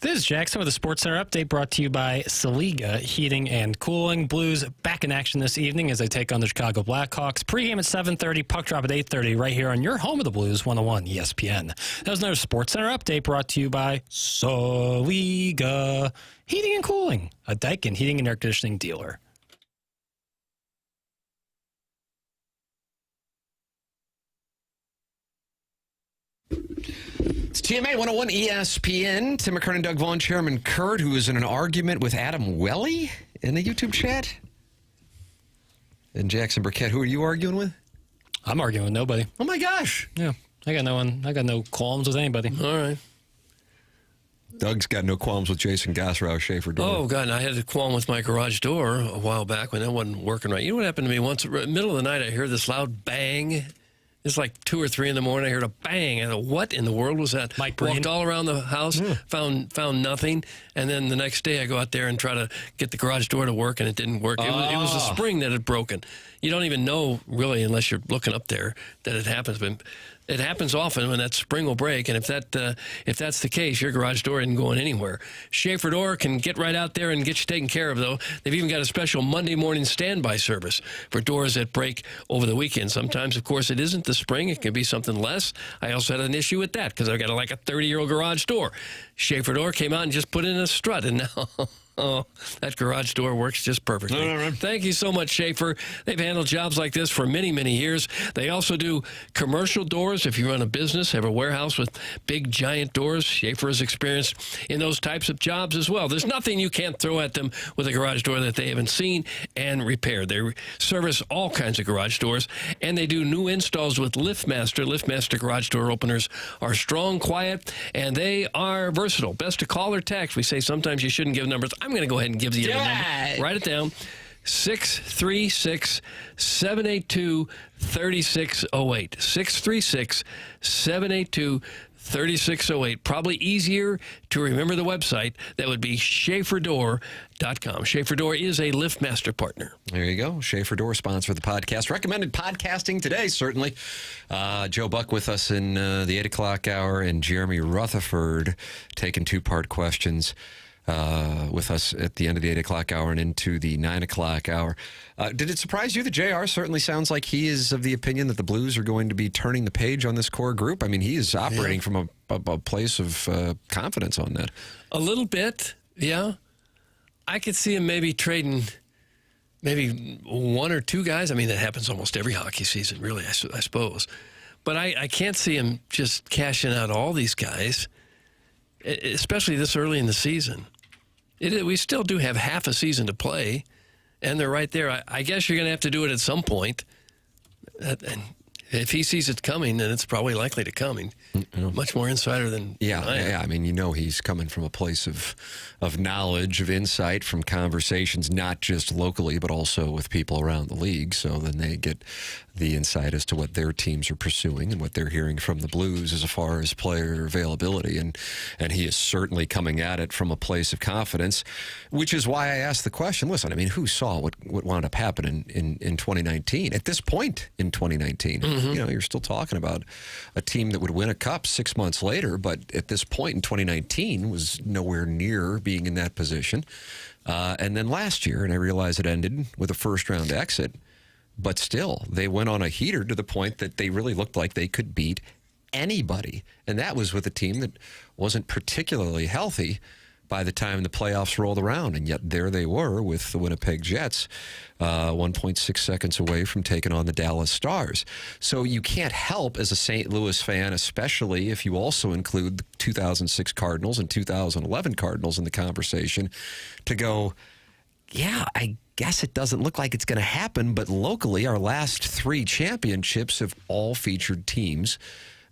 This is Jackson with a Sports Center update brought to you by Saliga Heating and Cooling. Blues back in action this evening as they take on the Chicago Blackhawks. Pre-game at 7:30, puck drop at 8:30 right here on your home of the Blues, 101 ESPN. That was another Sports Center update brought to you by Saliga Heating and Cooling, a Daikin heating and air conditioning dealer. It's TMA 101 ESPN. Tim McKernan, Doug Vaughn, Chairman Kurt, who is in an argument with Adam Welly in the YouTube chat. And Jackson Burkett, who are you arguing with? I'm arguing with nobody. Oh, my gosh. Yeah, I got no one. I got no qualms with anybody. All right. Doug's got no qualms with Jason Gosrow, Schaefer door. Oh, God, I had a qualm with my garage door a while back when that wasn't working right. You know what happened to me once? Middle of the night, I heard this loud bang. It's like 2 or 3 in the morning. I heard a bang. I thought, what in the world was that? Mike Walked Breen. all around the house, found nothing. And then the next day I go out there and try to get the garage door to work, and it didn't work. It was a spring that had broken. You don't even know, really, unless you're looking up there, that it happens. But it happens often when that spring will break, and if that's the case, your garage door isn't going anywhere. Schaefer Door can get right out there and get you taken care of, though. They've even got a special Monday morning standby service for doors that break over the weekend. Sometimes, of course, it isn't the spring. It can be something less. I also had an issue with that because I've got like a 30-year-old garage door. Schaefer Door came out and just put in a strut, and now... Oh, that garage door works just perfectly. Thank you so much, Schaefer. They've handled jobs like this for many, many years. They also do commercial doors. If you run a business, have a warehouse with big, giant doors, Schaefer is experienced in those types of jobs as well. There's nothing you can't throw at them with a garage door that they haven't seen and repaired. They service all kinds of garage doors, and they do new installs with LiftMaster. LiftMaster garage door openers are strong, quiet, and they are versatile. Best to call or text. We say sometimes you shouldn't give numbers. I'm going to go ahead and give you the number. Write it down. 636-782-3608. 636-782-3608. Probably easier to remember the website. That would be SchaeferDoor.com. Schaefer Door is a LiftMaster partner. There you go. Schaefer Door, sponsor of the podcast. Recommended podcasting today, certainly. Joe Buck with us in the 8 o'clock hour, and Jeremy Rutherford taking 2-part questions with us at the end of the 8 o'clock hour and into the 9 o'clock hour. Did it surprise you that JR certainly sounds like he is of the opinion that the Blues are going to be turning the page on this core group? I mean, he is operating from a place of confidence on that. A little bit, yeah. I could see him maybe trading maybe 1 or 2 guys. I mean, that happens almost every hockey season, really, I suppose. But I can't see him just cashing out all these guys, especially this early in the season. We still do have half a season to play, and they're right there. I guess you're going to have to do it at some point. And if he sees it coming, then it's probably likely to come. Much more insider than I am. Yeah. I mean, he's coming from a place of knowledge, of insight, from conversations, not just locally, but also with people around the league. So then they get the insight as to what their teams are pursuing and what they're hearing from the Blues as far as player availability. And he is certainly coming at it from a place of confidence, which is why I asked the question, listen, I mean, who saw what wound up happening in 2019? At this point in 2019, you're still talking about a team that would win a cup 6 months later, but at this point in 2019 was nowhere near being in that position. And then last year, and I realize it ended with a first-round exit, but still, they went on a heater to the point that they really looked like they could beat anybody. And that was with a team that wasn't particularly healthy by the time the playoffs rolled around. And yet there they were with the Winnipeg Jets, 1.6 seconds away from taking on the Dallas Stars. So you can't help as a St. Louis fan, especially if you also include the 2006 Cardinals and 2011 Cardinals in the conversation, to go, yeah, I guess it doesn't look like it's going to happen, but locally our last 3 championships have all featured teams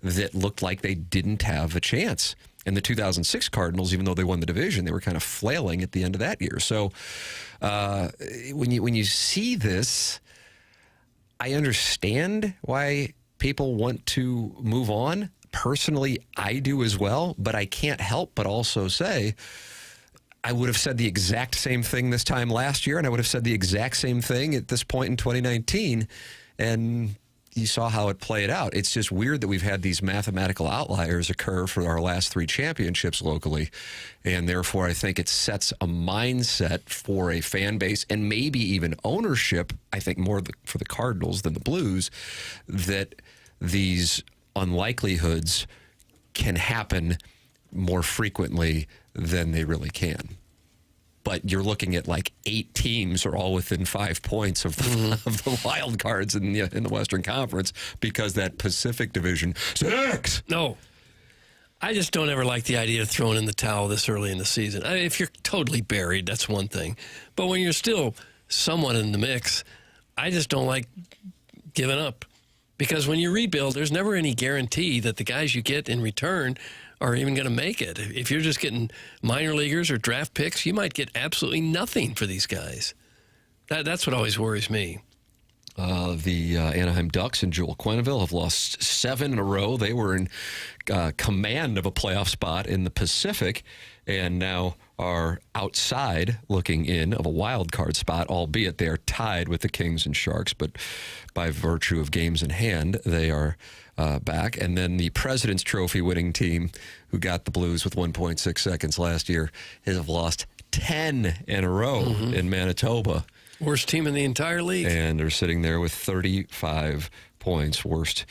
that looked like they didn't have a chance. And the 2006 Cardinals, even though they won the division, they were kind of flailing at the end of that year. So when you see this, I understand why people want to move on. Personally, I do as well, but I can't help but also say I would have said the exact same thing this time last year, and I would have said the exact same thing at this point in 2019. And you saw how it played out. It's just weird that we've had these mathematical outliers occur for our last 3 championships locally. And therefore, I think it sets a mindset for a fan base and maybe even ownership, I think more for the Cardinals than the Blues, that these unlikelihoods can happen more frequently than they really can. But you're looking at like 8 teams are all within 5 points of the wild cards in the Western Conference because that Pacific Division sucks. No. I just don't ever like the idea of throwing in the towel this early in the season. I mean, if you're totally buried, that's one thing. But when you're still somewhat in the mix, I just don't like giving up. Because when you rebuild, there's never any guarantee that the guys you get in return are even going to make it. If you're just getting minor leaguers or draft picks, you might get absolutely nothing for these guys. That's what always worries me. The Anaheim Ducks and Joel Quenneville have lost 7 in a row. They were in command of a playoff spot in the Pacific and now are outside looking in of a wild card spot, albeit they are tied with the Kings and Sharks. But by virtue of games in hand, they are back. And then the President's Trophy winning team, who got the Blues with 1.6 seconds last year, have lost 10 in a row in Manitoba. Worst team in the entire league. And they're sitting there with 35 points, worst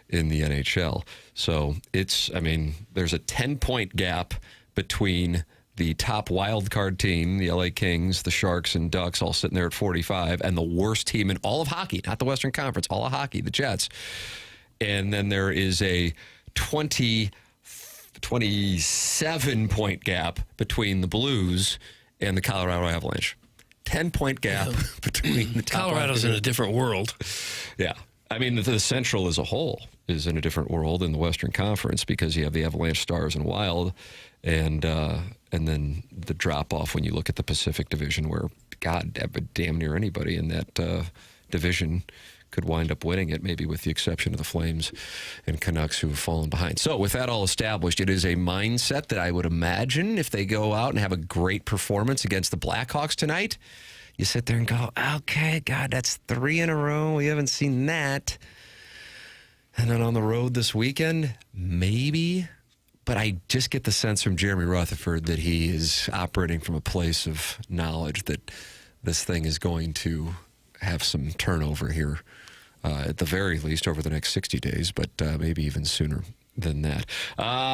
in the NHL. So there's a 10-point gap between the top wild card team, the LA Kings, the Sharks, and Ducks, all sitting there at 45, and the worst team in all of hockey, not the Western Conference, all of hockey, the Jets. And then there is a 27-point gap between the Blues and the Colorado Avalanche. 10-point gap between the top. Colorado's in a different world. Yeah. I mean, the Central as a whole is in a different world than the Western Conference because you have the Avalanche, Stars, and Wild, and then the drop-off when you look at the Pacific Division where, God, damn near anybody in that division could wind up winning it, maybe with the exception of the Flames and Canucks who have fallen behind. So with that all established, it is a mindset that I would imagine if they go out and have a great performance against the Blackhawks tonight, you sit there and go, okay, God, that's 3 in a row. We haven't seen that. And then on the road this weekend, maybe. But I just get the sense from Jeremy Rutherford that he is operating from a place of knowledge that this thing is going to have some turnover here, at the very least over the next 60 days, but maybe even sooner than that.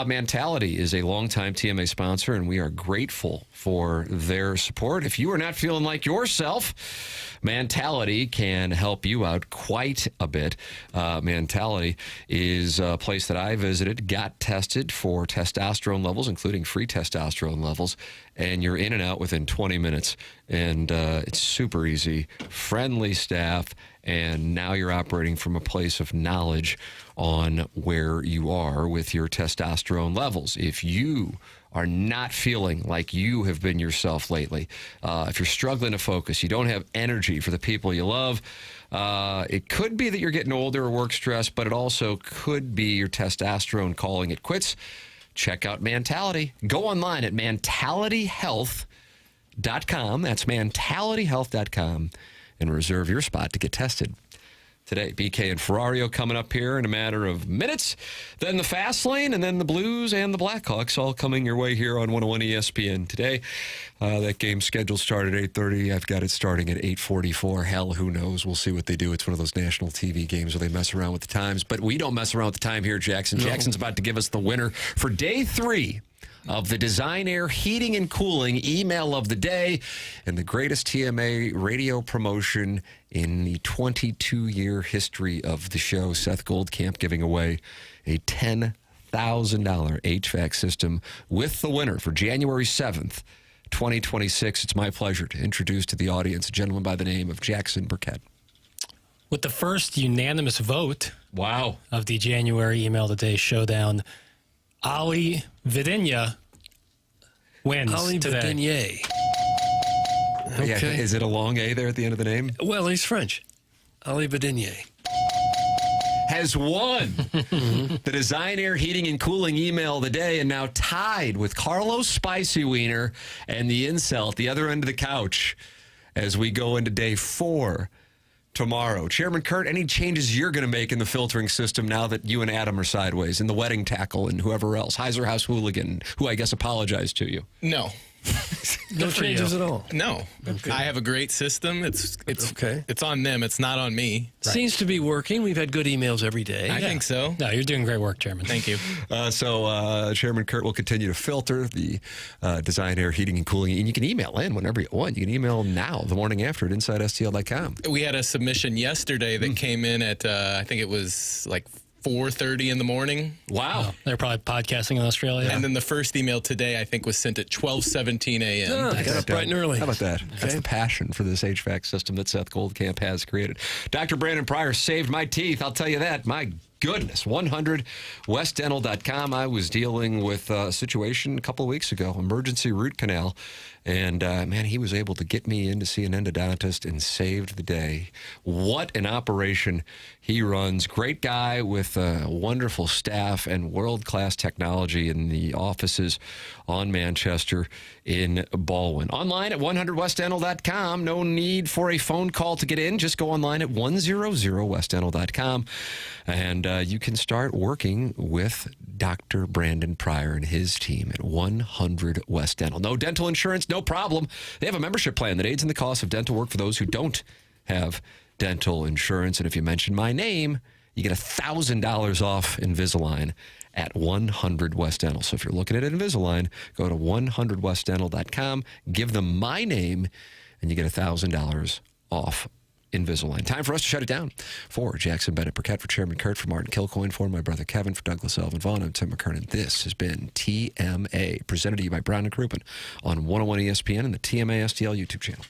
Mentality is a longtime TMA sponsor, and we are grateful for their support. If you are not feeling like yourself, Mentality can help you out quite a bit. Mentality is a place that I visited, got tested for testosterone levels, including free testosterone levels, and you're in and out within 20 minutes. And it's super easy, friendly staff, and now you're operating from a place of knowledge on where you are with your testosterone levels. If you are not feeling like you have been yourself lately, if you're struggling to focus, you don't have energy for the people you love, it could be that you're getting older or work stress, but it also could be your testosterone calling it quits. Check out Mentality. Go online at mentalityhealth.com. That's mentalityhealth.com and reserve your spot to get tested today. BK and Ferrario coming up here in a matter of minutes. Then the Fast Lane, and then the Blues and the Blackhawks all coming your way here on 101 ESPN today. That game scheduled started at 8:30. I've got it starting at 8:44. Hell, who knows? We'll see what they do. It's one of those national TV games where they mess around with the times. But we don't mess around with the time here, Jackson. No. Jackson's about to give us the winner for day 3 of the Design Air Heating and Cooling email of the day, and the greatest TMA radio promotion in the 22-year history of the show. Seth Goldcamp giving away a $10,000 HVAC system with the winner for January 7th, 2026. It's my pleasure to introduce to the audience a gentleman by the name of Jackson Burkett. With the first unanimous vote of the January Email Today showdown, Ali Videnya wins today. Videnya. Okay. Yeah, is it a long A there at the end of the name? Well, he's French. Ali Videnya has won the Design Air Heating and Cooling email of the day, and now tied with Carlos Spicy Wiener and the incel at the other end of the couch as we go into day 4. tomorrow. Chairman Kurt, any changes you're going to make in the filtering system now that you and Adam are sideways, and the wedding tackle and whoever else, Heiser House Hooligan, who I guess apologized to you? No. No changes at all. No. Okay. I have a great system. It's okay. It's on them. It's not on me. Seems to be working. We've had good emails every day. I think so. No, you're doing great work, Chairman. Thank you. So Chairman Kurt will continue to filter the design, air, heating, and cooling. And you can email in whenever you want. You can email now, the morning after at InsideSTL.com. We had a submission yesterday that came in at, I think it was like 4:30 in the morning. Wow. They're probably podcasting in Australia. And then the first email today, I think, was sent at 12:17 a.m. Oh, got up bright and early. How about that? That's the passion for this HVAC system that Seth Goldcamp has created. Dr. Brandon Pryor saved my teeth. I'll tell you that. My goodness. 100westdental.com. I was dealing with a situation a couple of weeks ago, emergency root canal. And, man, he was able to get me in to see an endodontist and saved the day. What an operation he runs. Great guy with a wonderful staff and world-class technology in the offices on Manchester in Baldwin. Online at 100westdental.com. No need for a phone call to get in. Just go online at 100westdental.com. And you can start working with Dr. Brandon Pryor and his team at 100 West Dental. No dental insurance, no problem. They have a membership plan that aids in the cost of dental work for those who don't have dental insurance. And if you mention my name, you get $1,000 off Invisalign at 100 West Dental. So if you're looking at Invisalign, go to 100westdental.com, give them my name, and you get $1,000 off Invisalign. Time for us to shut it down. For Jackson Burkett, for Chairman Kurt, for Martin Kilcoyne, for my brother Kevin, for Douglas Elvin Vaughn, I'm Tim McKernan. This has been TMA, presented to you by Brown & Crouppen on 101 ESPN and the TMA STL YouTube channel.